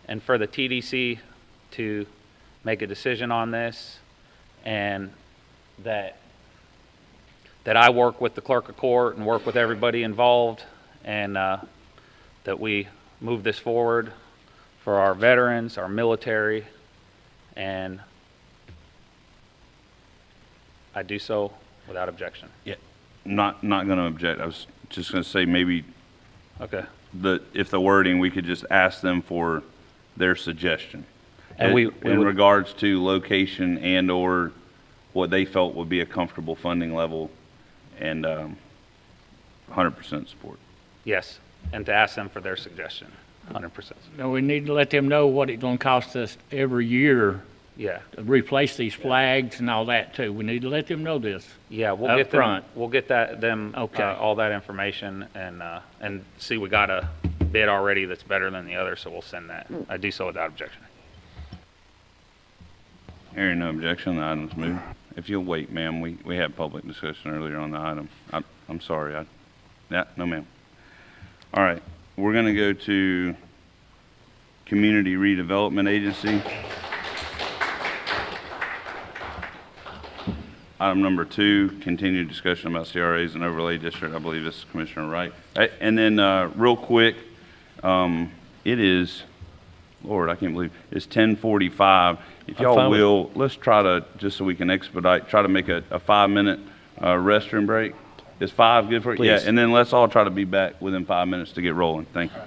and for the TDC to make a decision on this, and that I work with the clerk of court and work with everybody involved, and that we move this forward for our veterans, our military, and I do so without objection. Yeah, not going to object. I was just going to say maybe Okay. if the wording, we could just ask them for their suggestion. And in regards to location and or what they felt would be a comfortable funding level, and 100% support. Yes, and to ask them for their suggestion, 100%. Now, we need to let them know what it's gonna cost us every year Yeah. to replace these flags and all that too. We need to let them know this. Yeah, we'll Up get them, front. we'll get them Okay. all that information, and see, we got a bid already that's better than the other, so we'll send that. I do so without objection. Hearing no objection, the item's moved. If you'll wait, ma'am, we had public discussion earlier on the item. I'm sorry. Yeah, no, ma'am. All right, we're going to go to Community Redevelopment Agency. Item number 2, continued discussion about CRAs and overlay district. I believe this is Commissioner Wright. And then real quick, it is, Lord, I can't believe it's 10:45. If y'all will, let's try to, just so we can expedite, try to make a 5-minute restroom break. Is 5 good for you? Please. Yeah, and then let's all try to be back within 5 minutes to get rolling. Thank you.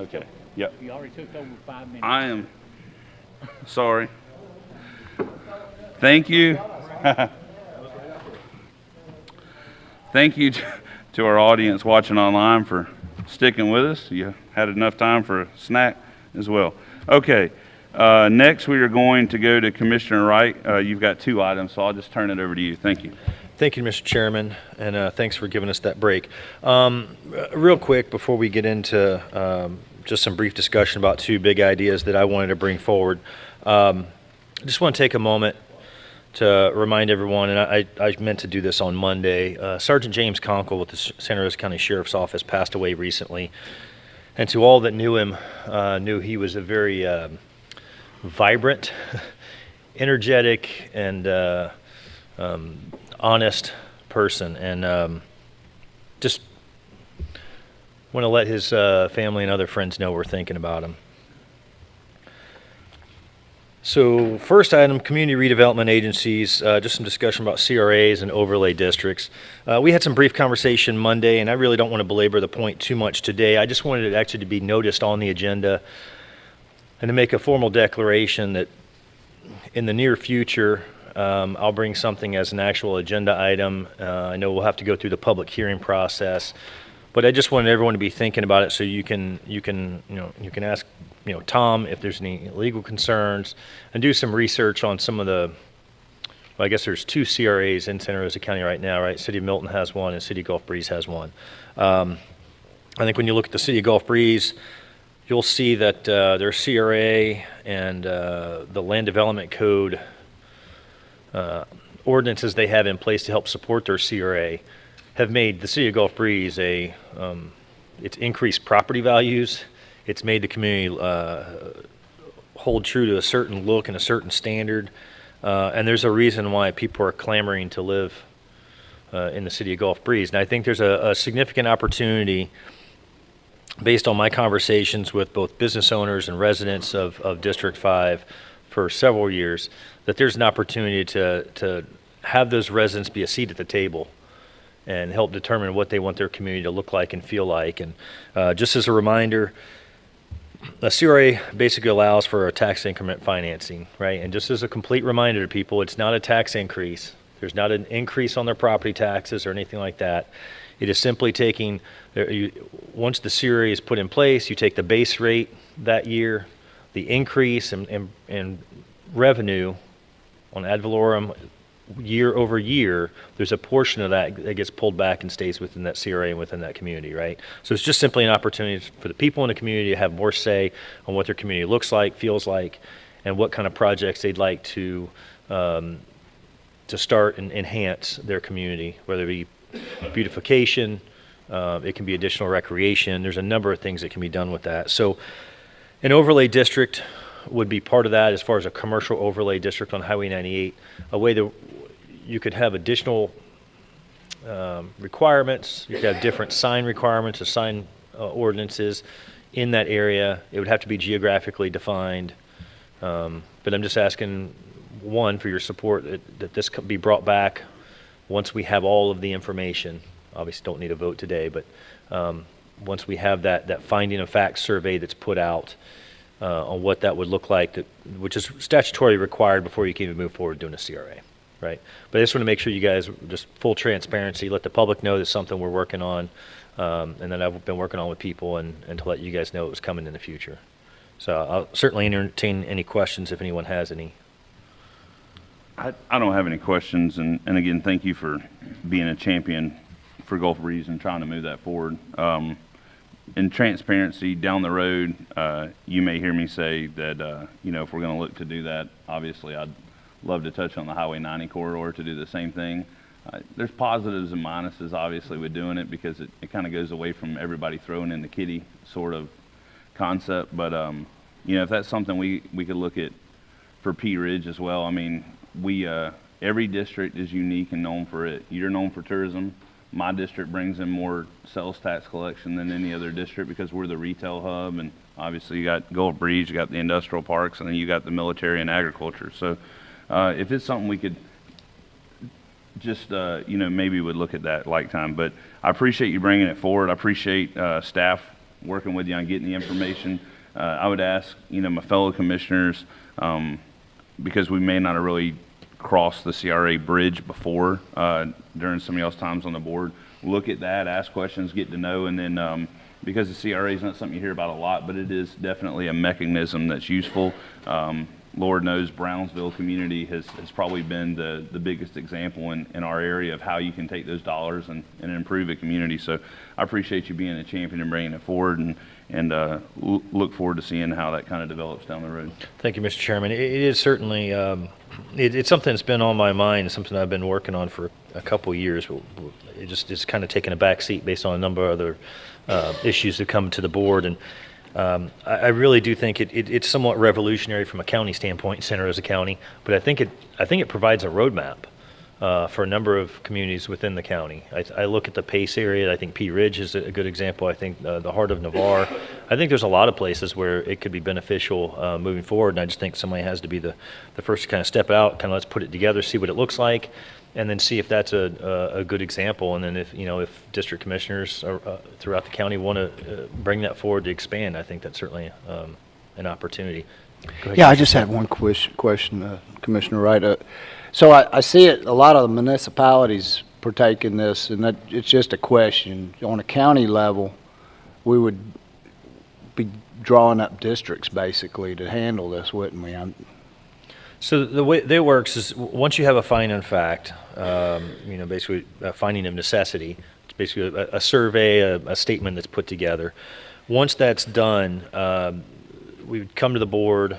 Okay, yep. You already took over 5 minutes. I am sorry. Thank you. Thank you to our audience watching online for sticking with us. You had enough time for a snack as well. Okay, next we are going to go to Commissioner Wright. You've got 2 items, so I'll just turn it over to you. Thank you. Thank you, Mr. Chairman, and thanks for giving us that break. Real quick, before we get into just some brief discussion about 2 big ideas that I wanted to bring forward, I just want to take a moment to remind everyone, and I meant to do this on Monday, Sergeant James Conkle with the Santa Rosa County Sheriff's Office passed away recently. And to all that knew him, knew he was a very vibrant, energetic, and honest person. And just want to let his family and other friends know we're thinking about him. So first item, community redevelopment agencies, just some discussion about CRAs and overlay districts. We had some brief conversation Monday, and I really don't want to belabor the point too much today. I just wanted it actually to be noticed on the agenda and to make a formal declaration that in the near future, I'll bring something as an actual agenda item. I know we'll have to go through the public hearing process, but I just wanted everyone to be thinking about it so you can ask Tom if there's any legal concerns, and do some research on some of the, well, I guess there's 2 CRAs in Santa Rosa County right now, right? City of Milton has one and City of Gulf Breeze has one. I think when you look at the City of Gulf Breeze, you'll see that their CRA and the Land Development Code ordinances they have in place to help support their CRA have made the City of Gulf Breeze it's increased property values. It's made the community hold true to a certain look and a certain standard. And there's a reason why people are clamoring to live in the City of Gulf Breeze. And I think there's a significant opportunity, based on my conversations with both business owners and residents of District 5 for several years, that there's an opportunity to have those residents be a seat at the table and help determine what they want their community to look like and feel like. And just as a reminder, a CRA basically allows for a tax increment financing, right? And just as a complete reminder to people, it's not a tax increase. There's not an increase on their property taxes or anything like that. It is simply taking, once the CRA is put in place, you take the base rate that year, the increase in revenue on ad valorem year over year, there's a portion of that that gets pulled back and stays within that CRA and within that community, right? So it's just simply an opportunity for the people in the community to have more say on what their community looks like, feels like, and what kind of projects they'd like to start and enhance their community, whether it be beautification, it can be additional recreation. There's a number of things that can be done with that. So an overlay district would be part of that, as far as a commercial overlay district on Highway 98, a way that you could have additional requirements. You could have different sign requirements or sign ordinances in that area. It would have to be geographically defined. But I'm just asking, one, for your support that this could be brought back once we have all of the information. Obviously don't need a vote today, but once we have that finding of facts survey that's put out on what that would look like, which is statutorily required before you can even move forward doing a CRA, right? But I just want to make sure you guys, just full transparency, let the public know that's something we're working on, and that I've been working on with people, and to let you guys know it was coming in the future. So I'll certainly entertain any questions if anyone has any. I don't have any questions, and again, thank you for being a champion for Gulf Breeze and trying to move that forward. In transparency, down the road, you may hear me say that, if we're going to look to do that, obviously I'd love to touch on the Highway 90 corridor to do the same thing. There's positives and minuses, obviously, with doing it, because it kind of goes away from everybody throwing in the kitty sort of concept. But, if that's something we could look at for Pea Ridge as well. I mean, every district is unique and known for it. You're known for tourism. My district brings in more sales tax collection than any other district because we're the retail hub, and obviously you got Gulf Breeze, you got the industrial parks, and then you got the military and agriculture. So if it's something we could just, maybe would look at that like time. But I appreciate you bringing it forward. I appreciate staff working with you on getting the information. I would ask, my fellow commissioners, because we may not have really crossed the CRA bridge before during some of y'all's times on the board, look at that, ask questions, get to know, and then because the CRA is not something you hear about a lot, but it is definitely a mechanism that's useful. Lord knows Brownsville community has probably been the biggest example in our area of how you can take those dollars and improve a community. So I appreciate you being a champion and bringing it forward, and look forward to seeing how that kind of develops down the road. Thank you, Mr. Chairman. It is certainly, it's something that's been on my mind, something I've been working on for a couple of years. It's kind of taken a back seat based on a number of other issues that come to the board. And I really do think it's somewhat revolutionary from a county standpoint in Santa Rosa County, but I think it provides a roadmap for a number of communities within the county. I look at the Pace area. I think Pea Ridge is a good example. I think the heart of Navarre. I think there's a lot of places where it could be beneficial moving forward, and I just think somebody has to be the first to kind of step out, kind of let's put it together, see what it looks like, and then see if that's a good example. And then if district commissioners throughout the county want to bring that forward to expand, I think that's certainly an opportunity. Yeah, I just had one question, Commissioner Wright. So I see it, a lot of the municipalities partake in this, and that it's just a question. On a county level, we would be drawing up districts basically to handle this, wouldn't we? So the way it works is once you have a finding of fact, basically a finding of necessity, it's basically a survey, a statement that's put together. Once that's done, we would come to the board,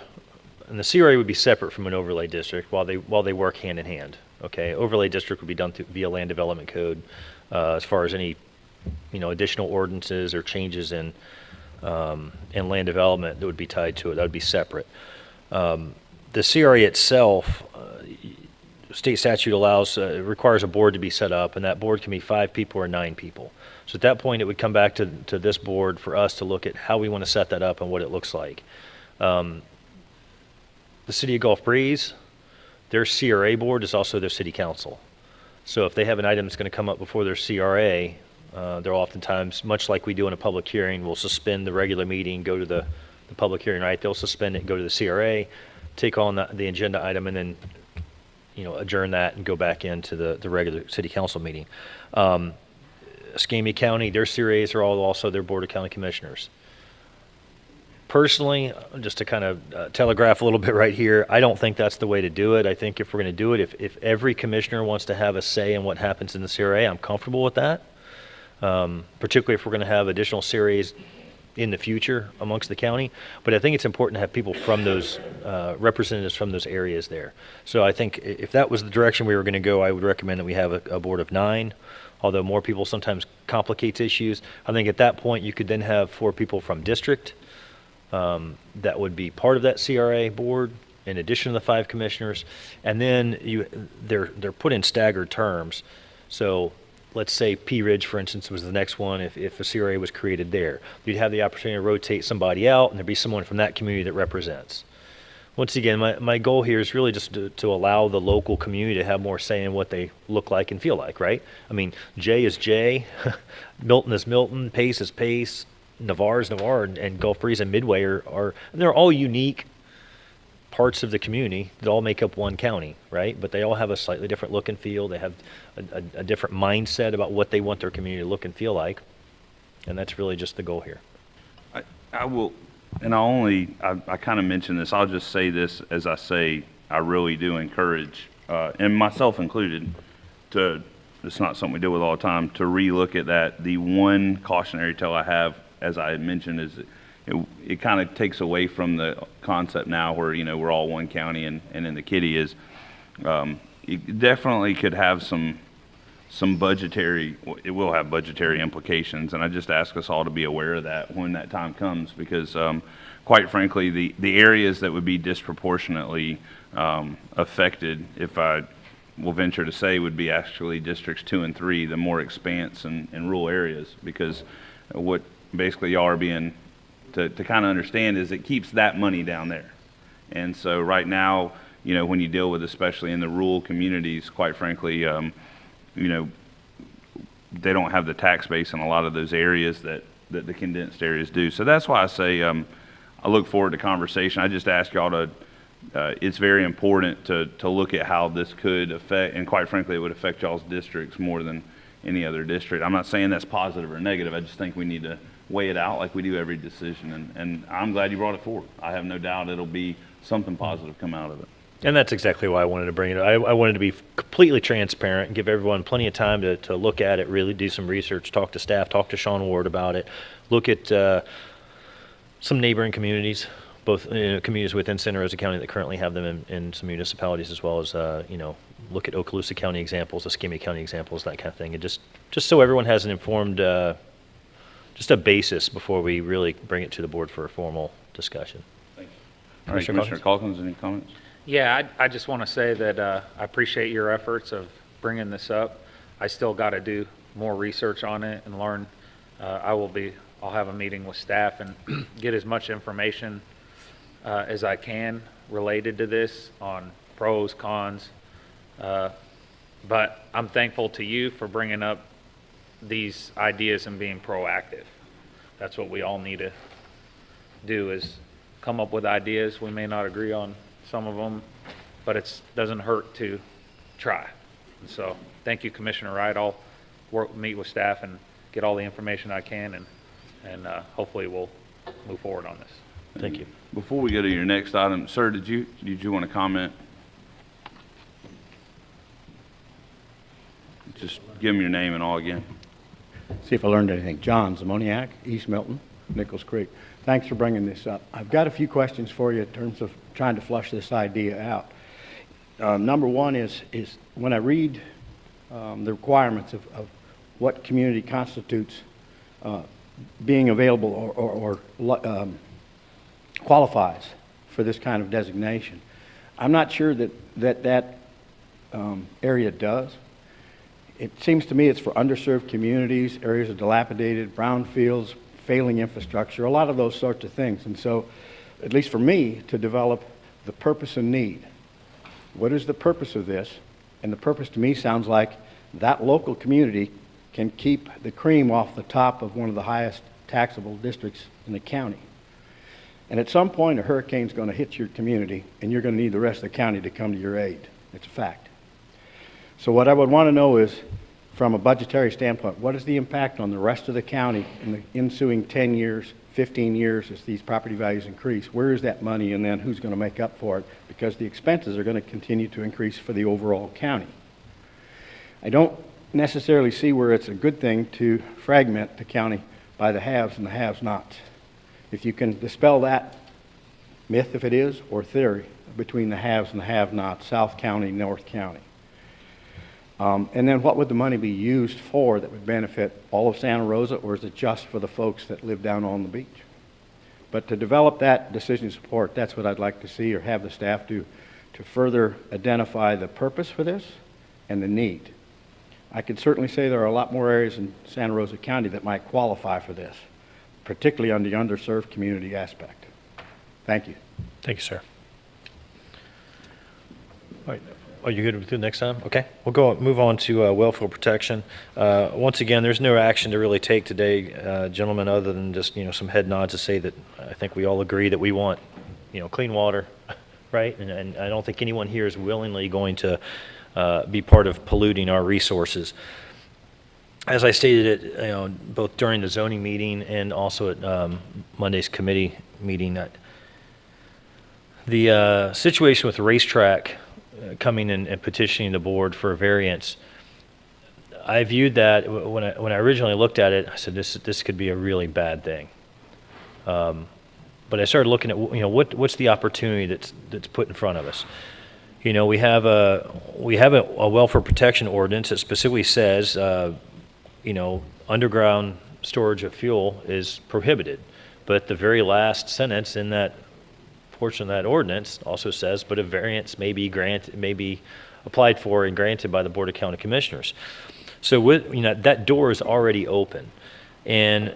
and the CRA would be separate from an overlay district while they work hand in hand. Okay, overlay district would be done via land development code as far as any additional ordinances or changes in land development that would be tied to it. That would be separate. The CRA itself, state statute requires a board to be set up, and that board can be 5 people or 9 people. So at that point, it would come back to this board for us to look at how we want to set that up and what it looks like. The City of Gulf Breeze, their CRA board is also their city council. So if they have an item that's going to come up before their CRA, they're oftentimes, much like we do in a public hearing, we'll suspend the regular meeting, go to the public hearing, right? They'll suspend it, go to the CRA, take on the agenda item, and then adjourn that and go back into the regular city council meeting. Escambia County, their CRAs are also their board of county commissioners. Personally, just to kind of telegraph a little bit right here, I don't think that's the way to do it. I think if we're going to do it, if every commissioner wants to have a say in what happens in the CRA, I'm comfortable with that. Particularly if we're going to have additional CRAs in the future amongst the county. But I think it's important to have people from those, representatives from those areas there. So I think if that was the direction we were going to go, I would recommend that we have a board of 9. Although more people sometimes complicates issues. I think at that point you could then have 4 people from district that would be part of that CRA board in addition to the 5 commissioners. And then they're put in staggered terms. So let's say Pea Ridge, for instance, was the next one. If a CRA was created there, you'd have the opportunity to rotate somebody out, and there'd be someone from that community that represents. Once again, my goal here is really just to allow the local community to have more say in what they look like and feel like, right? I mean, Jay is Jay, Milton is Milton, Pace is Pace, Navarre is Navarre, and Gulf Breeze and Midway they're all unique parts of the community that all make up one county, right? But they all have a slightly different look and feel. They have a different mindset about what they want their community to look and feel like, and that's really just the goal here. I will, and I kind of mentioned this, I'll just say this as I say, I really do encourage, and myself included, it's not something we deal with all the time, to relook at that. The one cautionary tale I have, as I had mentioned, is it kind of takes away from the concept now where, we're all one county and then the kitty is, it definitely could have some budgetary, it will have budgetary implications, and I just ask us all to be aware of that when that time comes, because quite frankly, the areas that would be disproportionately affected, if I will venture to say, would be actually districts 2 and 3, the more expanse and rural areas, because what basically y'all are being to kind of understand is it keeps that money down there. And so right now, when you deal with, especially in the rural communities, quite frankly, they don't have the tax base in a lot of those areas that that the condensed areas do. So that's why I say I look forward to conversation. I just ask y'all to, it's very important to look at how this could affect, and quite frankly, it would affect y'all's districts more than any other district. I'm not saying that's positive or negative. I just think we need to weigh it out like we do every decision. And I'm glad you brought it forward. I have no doubt it'll be something positive come out of it. And that's exactly why I wanted to bring it up. I wanted to be completely transparent and give everyone plenty of time to look at it, really do some research, talk to staff, talk to Sean Ward about it, look at some neighboring communities, both communities within Santa Rosa County that currently have them in some municipalities, as well as, look at Okaloosa County examples, Escambia County examples, that kind of thing. And just so everyone has an informed, just a basis before we really bring it to the board for a formal discussion. Thank you. All right, Commissioner Calkins, any comments? Yeah, I just want to say that I appreciate your efforts of bringing this up. I still got to do more research on it and learn. I'll have a meeting with staff and get as much information as I can related to this on pros, cons. But I'm thankful to you for bringing up these ideas and being proactive. That's what we all need to do, is come up with ideas. We may not agree on some of them, but it doesn't hurt to try. And so thank you, Commissioner Wright. I'll meet with staff and get all the information I can, and hopefully we'll move forward on this. Thank you. Before we go to your next item, sir, did you want to comment? Just give them your name and all again. See if I learned anything. John Zamoniak, East Milton, Nichols Creek. Thanks for bringing this up. I've got a few questions for you in terms of trying to flush this idea out. Number one is when I read the requirements of what community constitutes being available or qualifies for this kind of designation, I'm not sure that area does. It seems to me it's for underserved communities, areas of dilapidated brownfields, failing infrastructure, a lot of those sorts of things. And so, at least for me, to develop the purpose and need. What is the purpose of this? And the purpose to me sounds like that local community can keep the cream off the top of one of the highest taxable districts in the county. And at some point, a hurricane's going to hit your community, and you're going to need the rest of the county to come to your aid. It's a fact. So what I would want to know is, from a budgetary standpoint, what is the impact on the rest of the county in the ensuing 10 years, 15 years as these property values increase? Where is that money, and then who's going to make up for it? Because the expenses are going to continue to increase for the overall county. I don't necessarily see where it's a good thing to fragment the county by the haves and the have-nots. If you can dispel that myth, if it is, or theory, between the haves and the have-nots, South County, North County. And then what would the money be used for that would benefit all of Santa Rosa, or is it just for the folks that live down on the beach? But to develop that decision support, that's what I'd like to see, or have the staff do, to further identify the purpose for this and the need. I could certainly say there are a lot more areas in Santa Rosa County that might qualify for this, particularly on the underserved community aspect. Thank you. Thank you, sir. All right. Are you good with the next time? Okay. We'll move on to Wellfield protection. Once again, there's no action to really take today, gentlemen, other than just, some head nods to say that I think we all agree that we want, clean water, right? And I don't think anyone here is willingly going to be part of polluting our resources. As I stated it, both during the zoning meeting and also at Monday's committee meeting, the situation with the racetrack coming in and petitioning the board for a variance, I viewed that when I originally looked at it, I said this could be a really bad thing. But I started looking at what's the opportunity that's put in front of us. We have a welfare protection ordinance that specifically says underground storage of fuel is prohibited, but the very last sentence in that portion of that ordinance also says, but a variance may be applied for and granted by the Board of County Commissioners. So that door is already open. And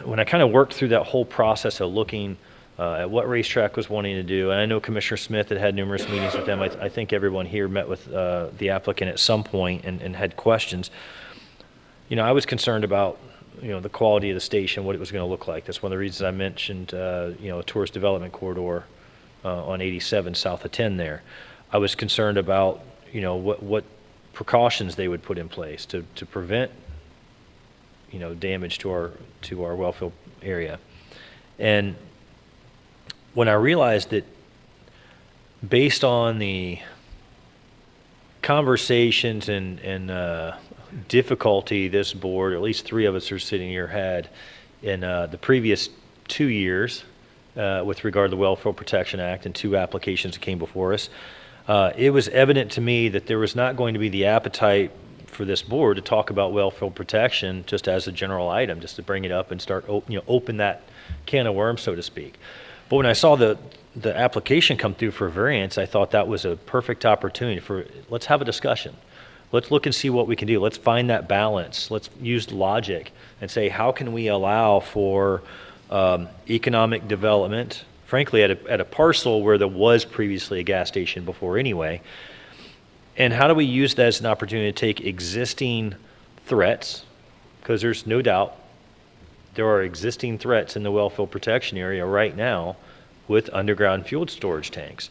when I kind of worked through that whole process of looking at what racetrack was wanting to do, and I know Commissioner Smith had numerous meetings with them. I think everyone here met with the applicant at some point and had questions. I was concerned about the quality of the station, what it was going to look like. That's one of the reasons I mentioned, a tourist development corridor on 87 south of 10 there. I was concerned about, what precautions they would put in place to prevent, damage to our Wellfield area. And when I realized that based on the conversations and difficulty this board, at least 3 of us are sitting here, had in the previous 2 years with regard to the Wellfield Protection Act and 2 applications that came before us, it was evident to me that there was not going to be the appetite for this board to talk about wellfield protection just as a general item, just to bring it up and start, open that can of worms, so to speak. But when I saw the application come through for variance, I thought that was a perfect opportunity for, let's have a discussion. Let's look and see what we can do. Let's find that balance. Let's use logic and say, how can we allow for economic development, frankly, at a parcel where there was previously a gas station before anyway, and how do we use that as an opportunity to take existing threats, because there's no doubt there are existing threats in the wellfield protection area right now with underground fuel storage tanks.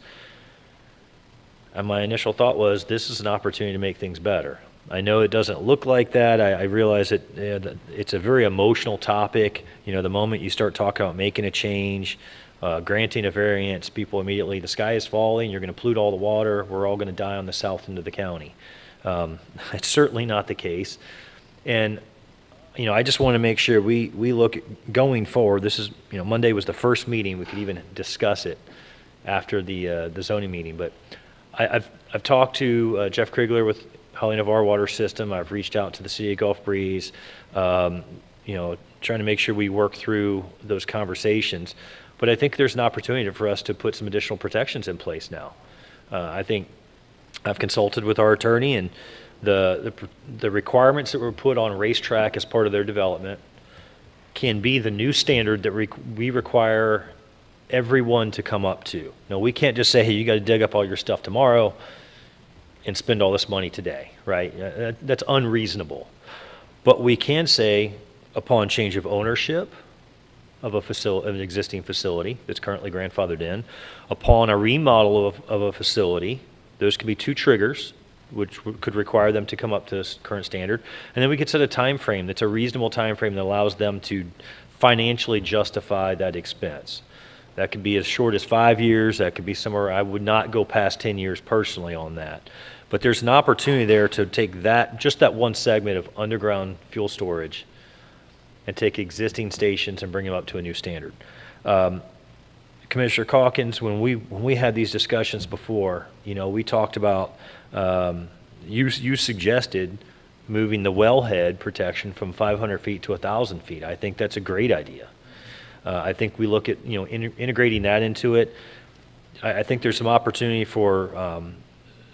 And my initial thought was, this is an opportunity to make things better. I know it doesn't look like that. I realize that it's a very emotional topic. The moment you start talking about making a change, granting a variance, people immediately, the sky is falling, you're going to pollute all the water, we're all going to die on the south end of the county. It's certainly not the case. And I just want to make sure we look at going forward. This is, Monday was the first meeting we could even discuss it after the zoning meeting. But I've talked to Jeff Krigler with Holly Navarre Water System. I've reached out to the city of Gulf Breeze, trying to make sure we work through those conversations. But I think there's an opportunity for us to put some additional protections in place now. I think I've consulted with our attorney, and the requirements that were put on racetrack as part of their development can be the new standard that we require everyone to come up to. No, we can't just say, hey, you got to dig up all your stuff tomorrow and spend all this money today, right? That's unreasonable. But we can say, upon change of ownership of an existing facility that's currently grandfathered in, upon a remodel of a facility, those could be 2 triggers, which could require them to come up to this current standard. And then we could set a time frame that's a reasonable time frame that allows them to financially justify that expense. That could be as short as 5 years. That could be somewhere, I would not go past 10 years personally on that. But there's an opportunity there to take just that one segment of underground fuel storage and take existing stations and bring them up to a new standard. Commissioner Calkins, when we had these discussions before, we talked about, you suggested moving the wellhead protection from 500 feet to 1,000 feet. I think that's a great idea. I think we look at, integrating that into it. I think there's some opportunity for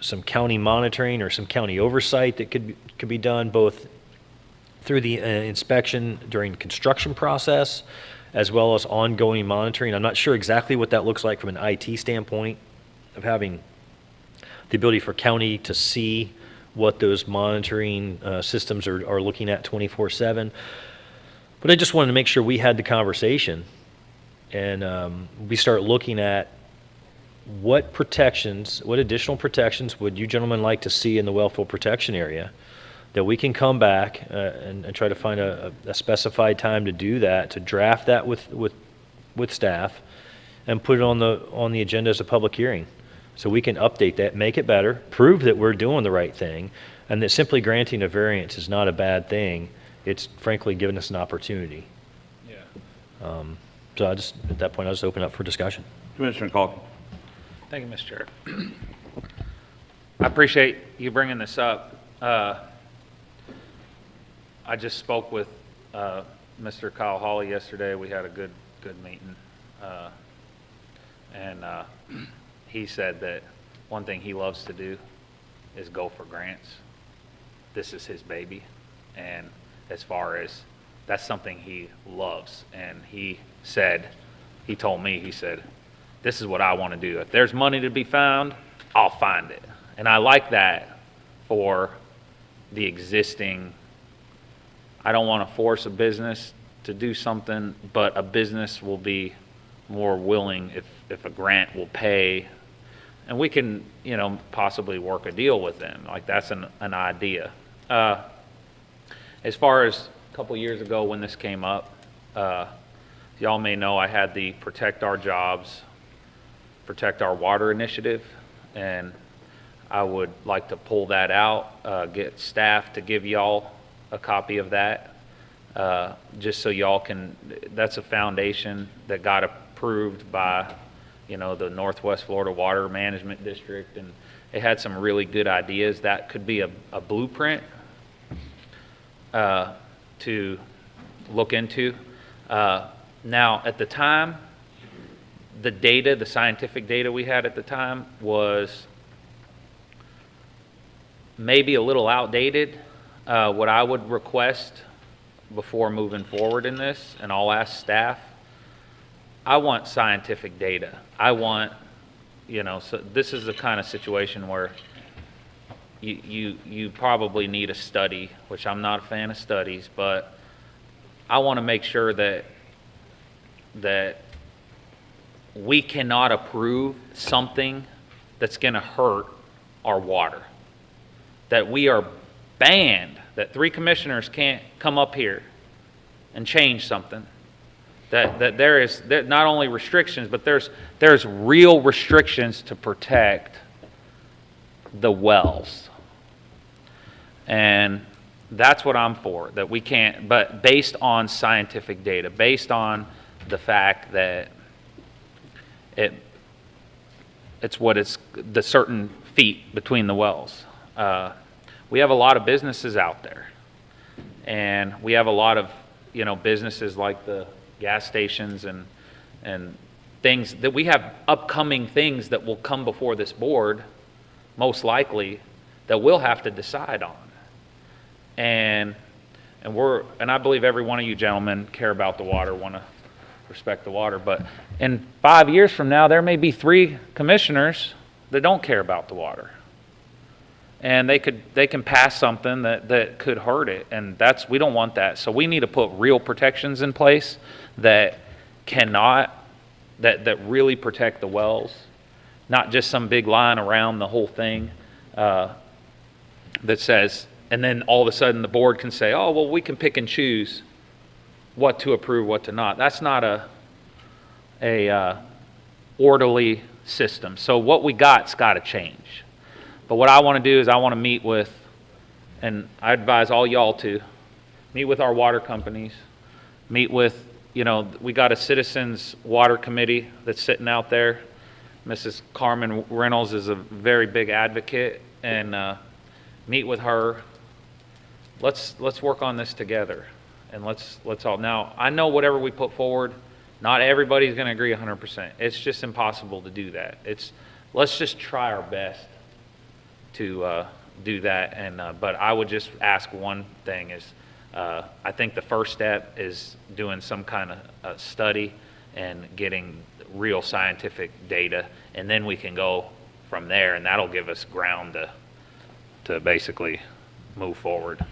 some county monitoring or some county oversight that could be done both through the inspection during the construction process as well as ongoing monitoring. I'm not sure exactly what that looks like from an IT standpoint of having the ability for county to see what those monitoring systems are looking at 24/7. But I just wanted to make sure we had the conversation and we start looking at what additional protections would you gentlemen like to see in the wellfield protection area, that we can come back and try to find a specified time to do that, to draft that with staff and put it on the agenda as a public hearing. So we can update that, make it better, prove that we're doing the right thing, and that simply granting a variance is not a bad thing. It's frankly giving us an opportunity. Yeah. So at that point, I'll just open up for discussion. Commissioner Calkins. Thank you, Mr. Chair. I appreciate you bringing this up. I just spoke with Mr. Kyle Hawley yesterday. We had a good meeting, and he said that one thing he loves to do is go for grants. This is his baby, and as far as that's something he loves, and he told me, this is what I want to do. If there's money to be found, I'll find it. And I like that for the existing, I don't want to force a business to do something, but a business will be more willing if a grant will pay, and we can, you know, possibly work a deal with them. Like, that's an idea. As far as a couple years ago when this came up, y'all may know I had the Protect Our Jobs, Protect Our Water initiative, and I would like to pull that out, get staff to give y'all a copy of that, just so y'all can, that's a foundation that got approved by, you know, the Northwest Florida Water Management District, and it had some really good ideas. That could be a blueprint to look into. Now, at the time, the data, the scientific data we had at the time was maybe a little outdated. What I would request before moving forward in this, and I'll ask staff, I want scientific data. I want, you know, so this is the kind of situation where you probably need a study, which I'm not a fan of studies, but I want to make sure that we cannot approve something that's going to hurt our water. That we are banned, that 3 commissioners can't come up here and change something. That there is not only restrictions, but there's real restrictions to protect the wells. And that's what I'm for, that we can't, but based on scientific data, based on the fact that it's what it's the certain feet between the wells. We have a lot of businesses out there, and we have a lot of, you know, businesses like the gas stations and things that we have upcoming things that will come before this board, most likely, that we'll have to decide on. And I believe every one of you gentlemen care about the water, want to respect the water, but in 5 years from now, there may be 3 commissioners that don't care about the water. And they can pass something that could hurt it, and we don't want that. So we need to put real protections in place that really protect the wells, not just some big line around the whole thing that says, and then all of a sudden the board can say, oh, well, we can pick and choose what to approve, what to not. That's not a orderly system. So what we got's got to change. But what I want to do is I want to meet with, and I advise all y'all to, meet with our water companies, meet with, you know, we got a citizens water committee that's sitting out there. Mrs. Carmen Reynolds is a very big advocate, and meet with her. Let's work on this together, and let's all. Now, I know whatever we put forward, not everybody's going to agree 100%. It's just impossible to do that. Let's just try our best to do that. And but I would just ask one thing is, I think the first step is doing some kind of study and getting real scientific data, and then we can go from there, and that'll give us ground to basically move forward.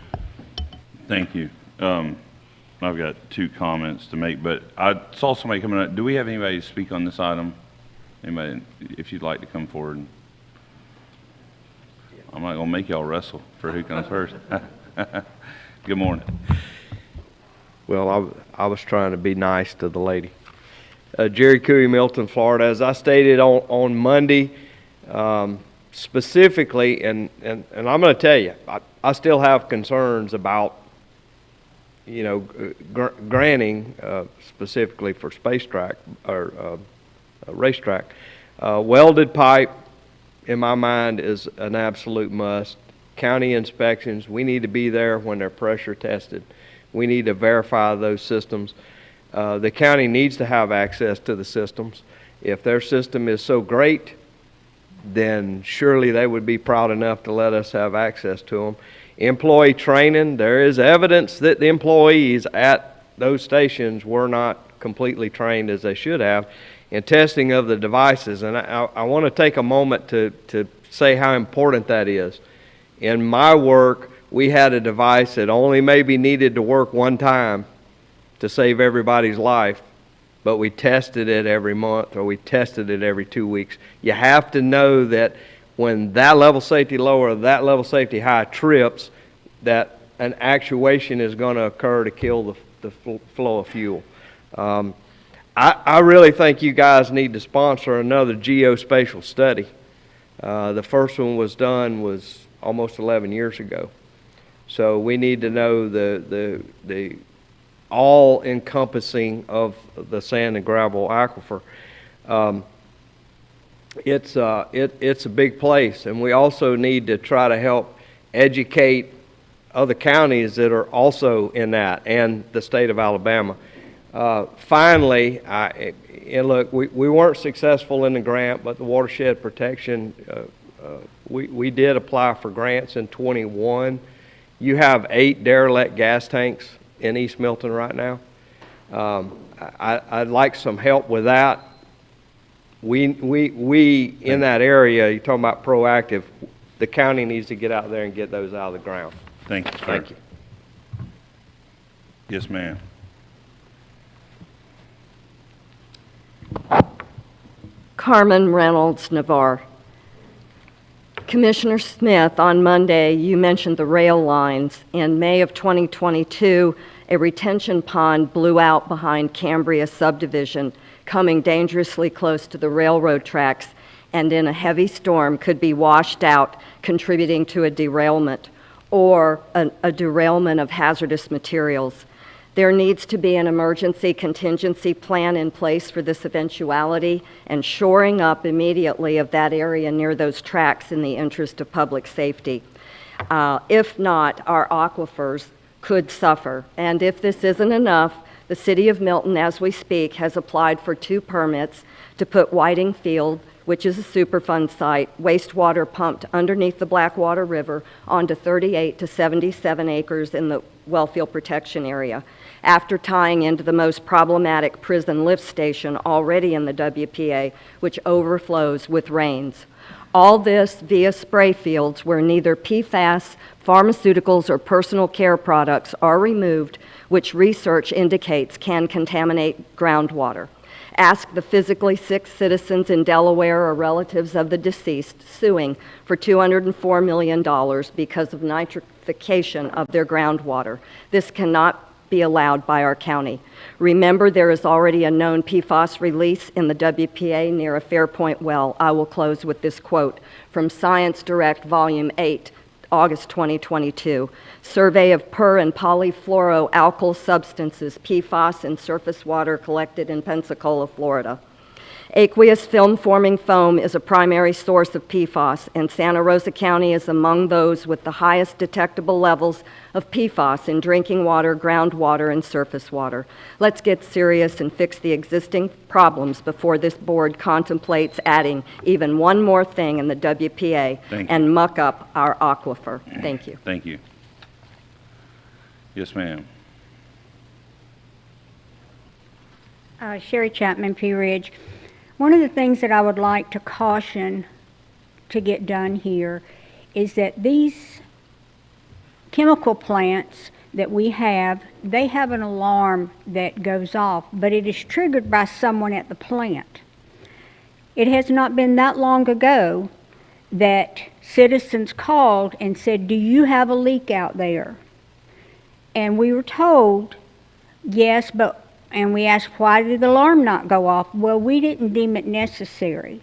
Thank you. I've got 2 comments to make, but I saw somebody coming up. Do we have anybody to speak on this item? Anybody, if you'd like to come forward? I'm not going to make y'all wrestle for who comes first. Good morning. Well, I was trying to be nice to the lady. Jerry Cooey, Milton, Florida. As I stated on Monday, specifically, and I'm going to tell you, I still have concerns about, you know, granting specifically for space track or racetrack. Welded pipe, in my mind, is an absolute must. County inspections, we need to be there when they're pressure tested. We need to verify those systems. The county needs to have access to the systems. If their system is so great, then surely they would be proud enough to let us have access to them. Employee training, there is evidence that the employees at those stations were not completely trained as they should have in testing of the devices. And I want to take a moment to say how important that is. In my work, we had a device that only maybe needed to work one time to save everybody's life, but we tested it every month or we tested it every 2 weeks. You have to know that when that level safety low or that level safety high trips, that an actuation is going to occur to kill the flow of fuel. I really think you guys need to sponsor another geospatial study. The first one was done was almost 11 years ago. So we need to know the all-encompassing of the sand and gravel aquifer. It's a big place, and we also need to try to help educate other counties that are also in that, and the state of Alabama. Finally, and look, we weren't successful in the grant, but the watershed protection, we did apply for grants in 21. You have 8 derelict gas tanks in East Milton right now. I'd like some help with that. We in that area, you're talking about proactive, the county needs to get out there and get those out of the ground. Thank you, sir. Thank you. Yes, ma'am. Carmen Reynolds, Navarre. Commissioner Smith, on Monday, you mentioned the rail lines. In May of 2022, a retention pond blew out behind Cambria subdivision, coming dangerously close to the railroad tracks, and in a heavy storm could be washed out, contributing to a derailment or a derailment of hazardous materials. There needs to be an emergency contingency plan in place for this eventuality and shoring up immediately of that area near those tracks in the interest of public safety. If not, our aquifers could suffer. And if this isn't enough, the City of Milton, as we speak, has applied for 2 permits to put Whiting Field, which is a Superfund site, wastewater pumped underneath the Blackwater River onto 38 to 77 acres in the Wellfield protection area, after tying into the most problematic prison lift station already in the WPA, which overflows with rains. All this via spray fields where neither PFAS, pharmaceuticals, or personal care products are removed, which research indicates can contaminate groundwater. Ask the physically sick citizens in Delaware or relatives of the deceased suing for $204 million because of nitrification of their groundwater. This cannot be allowed by our county. Remember, there is already a known PFAS release in the WPA near a Fairpoint well. I will close with this quote from Science Direct, Volume 8, August 2022. Survey of per and polyfluoroalkyl substances, PFAS, in surface water collected in Pensacola, Florida. Aqueous film-forming foam is a primary source of PFAS, and Santa Rosa County is among those with the highest detectable levels of PFAS in drinking water, groundwater, and surface water. Let's get serious and fix the existing problems before this board contemplates adding even one more thing in the WPA and muck up our aquifer. Thank you. Thank you. Yes, ma'am. Sherry Chapman, Pea Ridge. One of the things that I would like to caution to get done here is that these chemical plants that we have, they have an alarm that goes off, but it is triggered by someone at the plant. It has not been that long ago that citizens called and said, "Do you have a leak out there?" And we were told, yes, and we asked, why did the alarm not go off? Well, we didn't deem it necessary.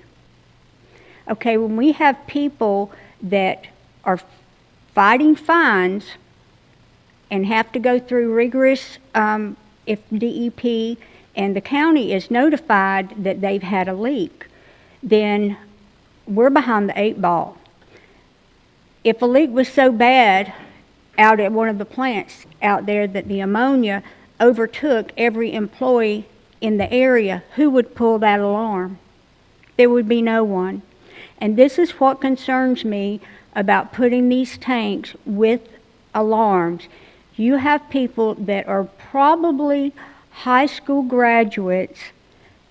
Okay, when we have people that are fighting fines and have to go through rigorous, if DEP and the county is notified that they've had a leak, then we're behind the 8 ball. If a leak was so bad out at one of the plants out there that the ammonia overtook every employee in the area, who would pull that alarm? There would be no one. And this is what concerns me about putting these tanks with alarms. You have people that are probably high school graduates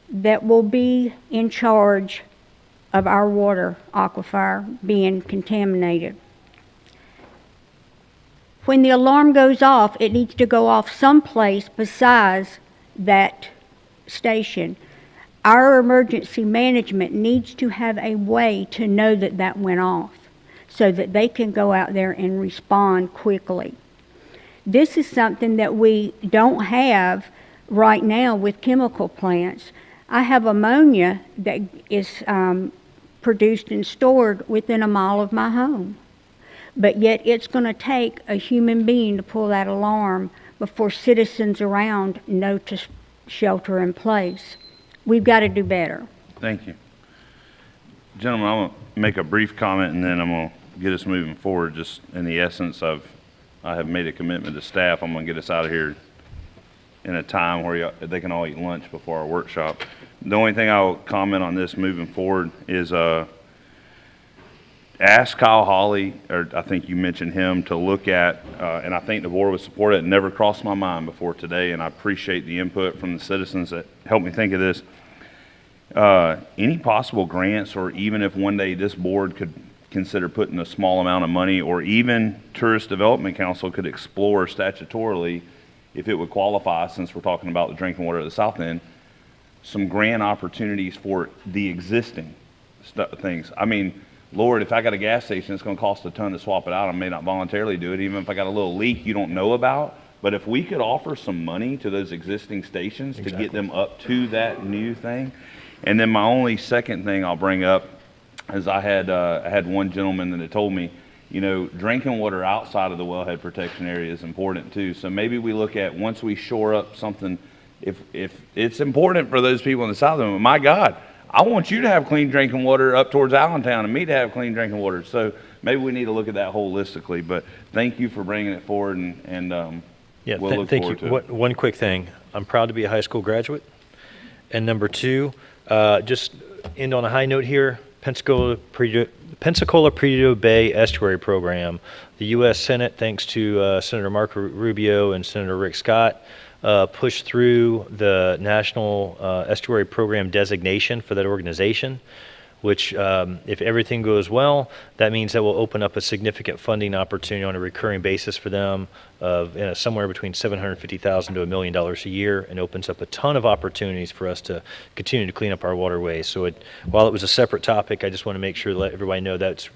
that will be in charge of our water aquifer being contaminated. when the alarm goes off, it needs to go off someplace besides that station. Our emergency management needs to have a way to know that that went off so that they can go out there and respond quickly. This is something that we don't have right now with chemical plants. I have ammonia that is produced and stored within a mile of my home. But yet it's going to take a human being to pull that alarm before citizens around know to shelter in place. We've got to do better. Thank you. Gentlemen, I'm going to make a brief comment and then I'm going to get us moving forward. Just in the essence of, I have made a commitment to staff. I'm going to get us out of here in a time where they can all eat lunch before our workshop. The only thing I'll comment on this moving forward is ask Kyle Hawley, or I think you mentioned him, to look at, and I think the board would support it. It never crossed my mind before today, and I appreciate the input from the citizens that helped me think of this. Any possible grants, or even if one day this board could consider putting a small amount of money, or even Tourist Development Council could explore statutorily, if it would qualify, since we're talking about the drinking water at the south end, some grant opportunities for the existing things. I mean, Lord, if I got a gas station, it's going to cost a ton to swap it out. I may not voluntarily do it, even if I got a little leak you don't know about. But if we could offer some money to those existing stations to get them up to that new thing. And then my only second thing I'll bring up is I had one gentleman that had told me, you know, drinking water outside of the wellhead protection area is important too. So maybe we look at, once we shore up something, if it's important for those people in the south, my God, I want you to have clean drinking water up towards Allentown and me to have clean drinking water. So maybe we need to look at that holistically. But thank you for bringing it forward, and we'll look thank forward you. to it. One quick thing. I'm proud to be a high school graduate. And number two, just end on a high note here, Pensacola Presidio Bay Estuary Program. The U.S. Senate, thanks to Senator Marco Rubio and Senator Rick Scott, pushed through the National Estuary Program designation for that organization, which, if everything goes well, that means that will open up a significant funding opportunity on a recurring basis for them of somewhere between $750,000 to $1 million a year, and opens up a ton of opportunities for us to continue to clean up our waterways. So while it was a separate topic, I just want to make sure to let everybody know that's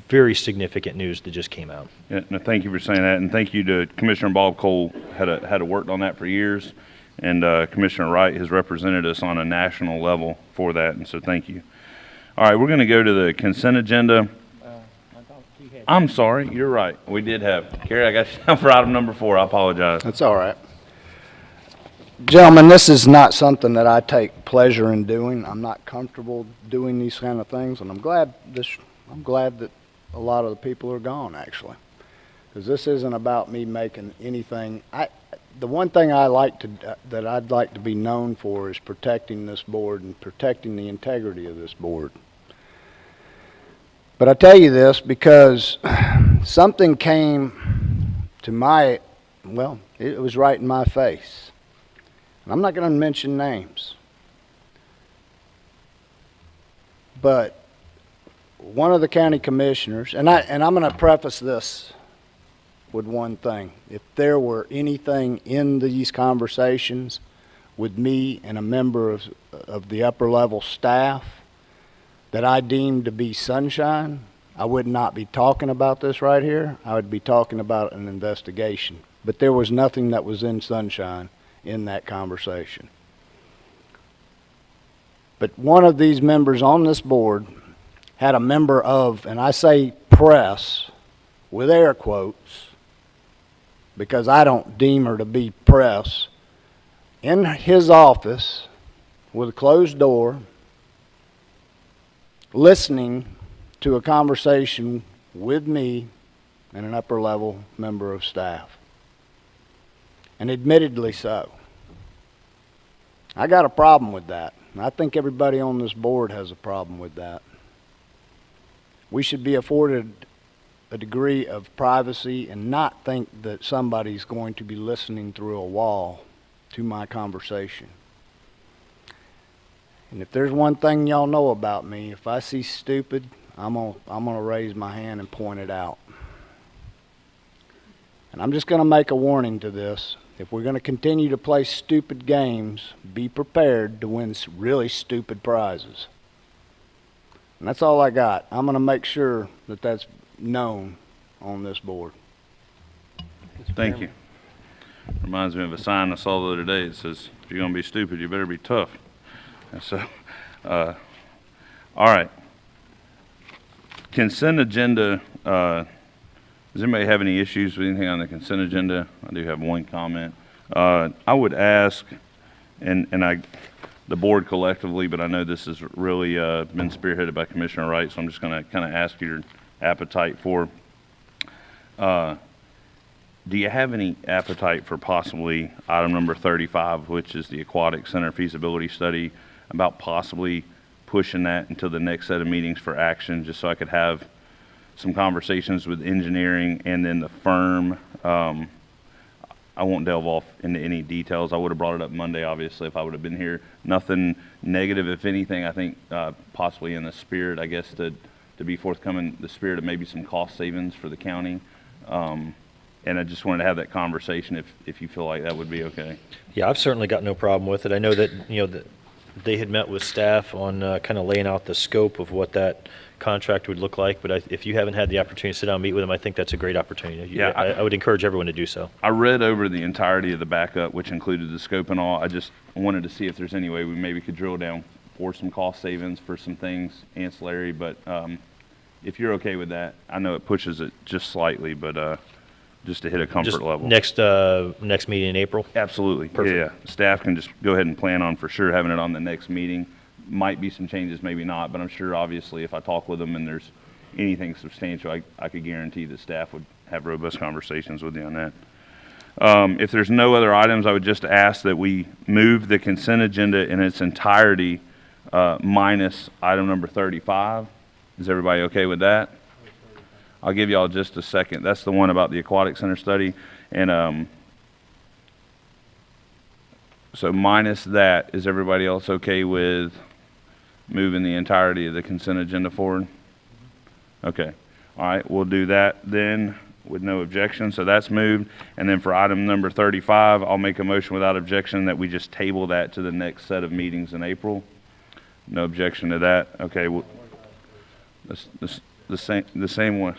very significant news that just came out. Yeah, no, thank you for saying that, and thank you to Commissioner Bob Cole, had worked on that for years, and Commissioner Wright has represented us on a national level for that, and so thank you. All right, we're going to go to the consent agenda. I'm sorry, you're right. We did have, Carrie, I got you down for item number 4. I apologize. That's all right. Gentlemen, this is not something that I take pleasure in doing. I'm not comfortable doing these kind of things, and I'm glad that a lot of the people are gone, actually, because this isn't about me making anything. The one thing that I'd like to be known for is protecting this board and protecting the integrity of this board. But I tell you this because something came to it was right in my face. And I'm not going to mention names. But one of the county commissioners, and I'm going to preface this with one thing. If there were anything in these conversations with me and a member of the upper level staff that I deemed to be sunshine, I would not be talking about this right here. I would be talking about an investigation. But there was nothing that was in sunshine in that conversation. But one of these members on this board had a member of, and I say press with air quotes, because I don't deem her to be press, in his office with a closed door, listening to a conversation with me and an upper level member of staff. And admittedly so. I got a problem with that. And I think everybody on this board has a problem with that. We should be afforded a degree of privacy and not think that somebody's going to be listening through a wall to my conversation. And if there's one thing y'all know about me, if I see stupid, I'm gonna raise my hand and point it out. And I'm just going to make a warning to this. If we're going to continue to play stupid games, be prepared to win really stupid prizes. And that's all I got. I'm going to make sure that that's known on this board. Thank you. Reminds me of a sign I saw the other day. It says, if you're going to be stupid, you better be tough. And so, all right. Consent agenda. Does anybody have any issues with anything on the consent agenda? I do have one comment. I would ask, and the board collectively, but I know this has really been spearheaded by Commissioner Wright, so I'm just going to kind of ask your appetite for, do you have any appetite for possibly item number 35, which is the Aquatic Center feasibility study, about possibly pushing that until the next set of meetings for action, just so I could have some conversations with engineering and then the firm. I won't delve off into any details. I would have brought it up Monday, obviously, if I would have been here. Nothing negative, if anything. I think possibly in the spirit, I guess, to be forthcoming, the spirit of maybe some cost savings for the county. And I just wanted to have that conversation if you feel like that would be okay. Yeah, I've certainly got no problem with it. I know that, that they had met with staff on kind of laying out the scope of what that contract would look like, but if you haven't had the opportunity to sit down and meet with them, I think that's a great opportunity. Yeah, I would encourage everyone to do so. I read over the entirety of the backup, which included the scope and all. I just wanted to see if there's any way we maybe could drill down for some cost savings for some things ancillary, but if you're okay with that, I know it pushes it just slightly, but just to hit a comfort level. Next meeting in April? Absolutely. Perfect. Yeah. Staff can just go ahead and plan on for sure having it on the next meeting. Might be some changes, maybe not, but I'm sure obviously if I talk with them and there's anything substantial, I could guarantee that staff would have robust conversations with you on that. If there's no other items, I would just ask that we move the consent agenda in its entirety minus item number 35. Is everybody okay with that? I'll give y'all just a second. That's the one about the Aquatic Center study. And so minus that, is everybody else okay with moving the entirety of the consent agenda forward? Okay. All right, we'll do that then with no objection. So that's moved. And then for item number 35, I'll make a motion without objection that we just table that to the next set of meetings in April. No objection to that. Okay. Well, the same one.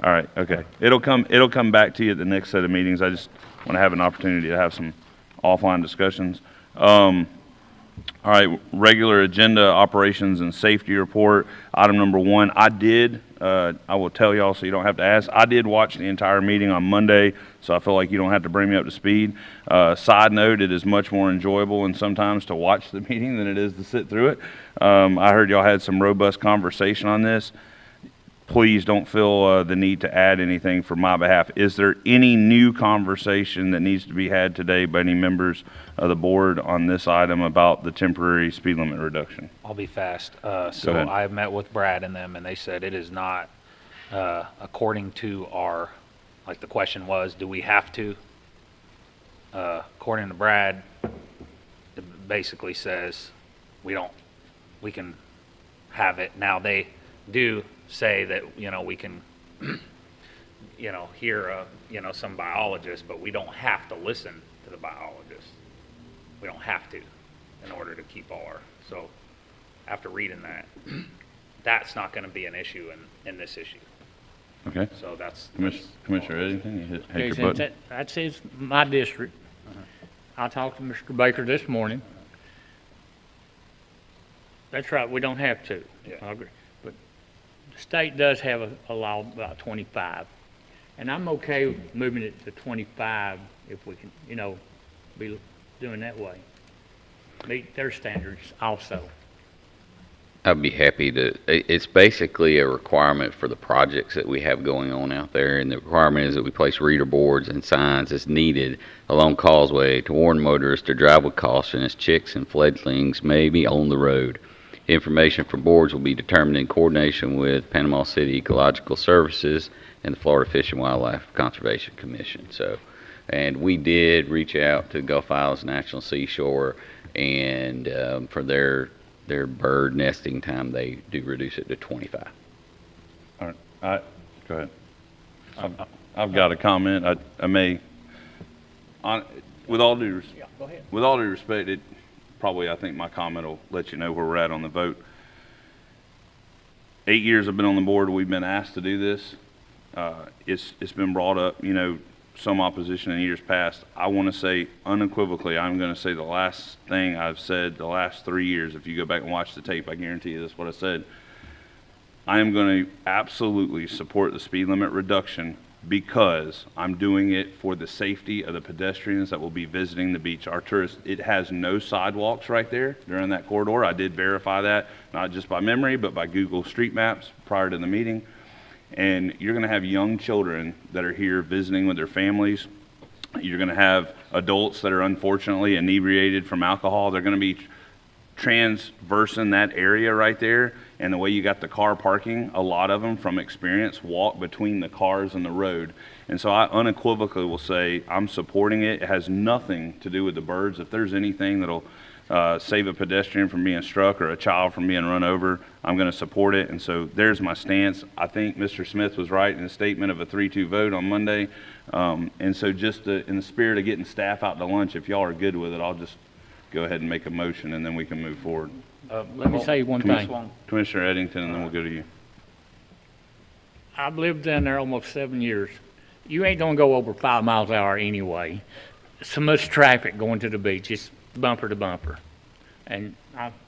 All right. Okay. It'll come back to you at the next set of meetings. I just want to have an opportunity to have some offline discussions. All right, regular agenda, operations and safety report. Item number 1, I will tell y'all so you don't have to ask, I did watch the entire meeting on Monday, so I feel like you don't have to bring me up to speed. Side note, it is much more enjoyable and sometimes to watch the meeting than it is to sit through it. I heard y'all had some robust conversation on this. Please don't feel the need to add anything for my behalf. Is there any new conversation that needs to be had today by any members of the board on this item about the temporary speed limit reduction? I'll be fast. So I met with Brad and them, and they said it is not according to our, like the question was, do we have to? According to Brad, it basically says we can have it. Now they do say that, we can, hear, some biologists, but we don't have to listen to the biologists. We don't have to in order to keep so after reading that, that's not going to be an issue in this issue. Okay. So that's Commissioner Eddington, you hit Okay, your since button. that's my district. I talked to Mr. Baker this morning. That's right, we don't have to. Yeah. I agree. But the state does have a law about 25. And I'm okay with moving it to 25 if we can, be doing that way. Meet their standards also. I'd be happy to. It's basically a requirement for the projects that we have going on out there, and the requirement is that we place reader boards and signs as needed along causeway to warn motorists to drive with caution as chicks and fledglings may be on the road. Information for boards will be determined in coordination with Panama City Ecological Services and the Florida Fish and Wildlife Conservation Commission. And we did reach out to Gulf Islands National Seashore, and for their bird nesting time, they do reduce it to 25. All right. Go ahead. I've got a comment. I may, with all due respect, I think my comment will let you know where we're at on the vote. 8 years I've been on the board. We've been asked to do this. It's been brought up, some opposition in years past. I want to say unequivocally, I'm going to say the last thing I've said the last 3 years. If you go back and watch the tape, I guarantee you that's what I said. I am going to absolutely support the speed limit reduction because I'm doing it for the safety of the pedestrians that will be visiting the beach. Our tourists, it has no sidewalks right there during that corridor. I did verify that, not just by memory, but by Google Street Maps prior to the meeting. And you're going to have young children that are here visiting with their families. You're going to have adults that are unfortunately inebriated from alcohol. They're going to be transversing that area right there. And the way you got the car parking, a lot of them from experience walk between the cars and the road. And so I unequivocally will say I'm supporting it. It has nothing to do with the birds. If there's anything that'll save a pedestrian from being struck or a child from being run over, I'm going to support it. And so there's my stance. I think Mr. Smith was right in his statement of a 3-2 vote on Monday. And so just in the spirit of getting staff out to lunch, if y'all are good with it, I'll just go ahead and make a motion and then we can move forward. Let me say one thing. Commissioner Eddington, and then we'll go to you. I've lived down there almost 7 years. You ain't gonna go over 5 miles an hour anyway. So much traffic going to the beach, it's bumper to bumper. And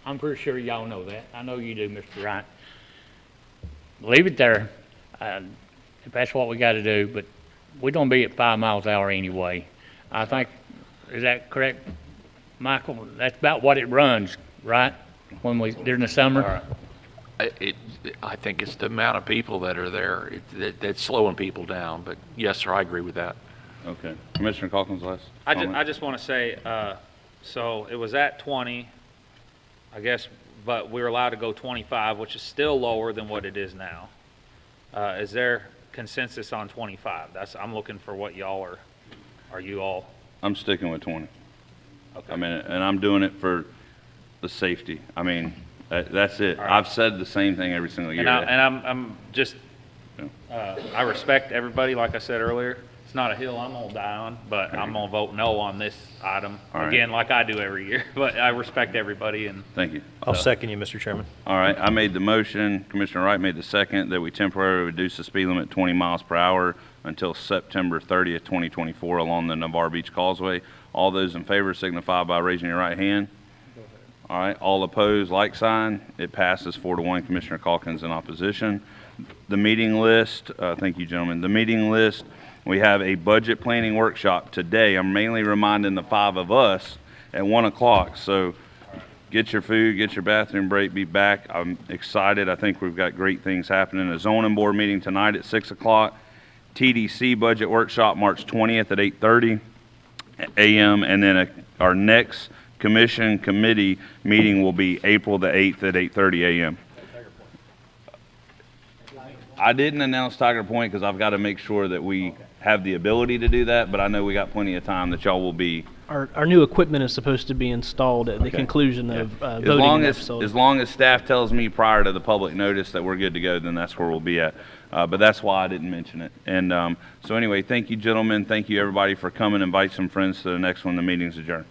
I'm pretty sure y'all know that. I know you do, Mr. Wright. Leave it there, if that's what we gotta do, but we're gonna be at 5 miles an hour anyway. I think, is that correct, Michael? That's about what it runs, right? During the summer? I think it's the amount of people that are there that's slowing people down. But yes, sir, I agree with that. Okay. Commissioner Calkins, last I just want to say, so it was at 20, I guess, but we were allowed to go 25, which is still lower than what it is now. Is there consensus on 25? I'm looking for what y'all are you all? I'm sticking with 20. Okay. I mean, and I'm doing it for the safety. I mean, that's it. Right. I've said the same thing every single year. And I'm just, I respect everybody, like I said earlier. It's not a hill I'm gonna die on, but I'm gonna vote no on this item, again, like I do every year. But I respect everybody and. Thank you. I'll second you, Mr. Chairman. All right, I made the motion, Commissioner Wright made the second, that we temporarily reduce the speed limit 20 miles per hour until September 30th, 2024 along the Navarre Beach Causeway. All those in favor signify by raising your right hand. All right, all opposed, like sign. It passes 4-1. Commissioner Calkins in opposition. The meeting list, thank you, gentlemen. The meeting list, we have a budget planning workshop today. I'm mainly reminding the 5 of us at 1 o'clock. So get your food, get your bathroom break, be back. I'm excited. I think we've got great things happening. A zoning board meeting tonight at 6 o'clock. TDC budget workshop March 20th at 8:30 a.m. And then our next commission committee meeting will be April the 8th at 8:30 a.m. I didn't announce Tiger Point because I've got to make sure that we have the ability to do that, but I know we got plenty of time that y'all will be. Our new equipment is supposed to be installed at the conclusion of voting in that facility. As long as staff tells me prior to the public notice that we're good to go, then that's where we'll be at. But that's why I didn't mention it. And so anyway, thank you, gentlemen. Thank you, everybody, for coming. Invite some friends to the next one. The meeting's adjourned.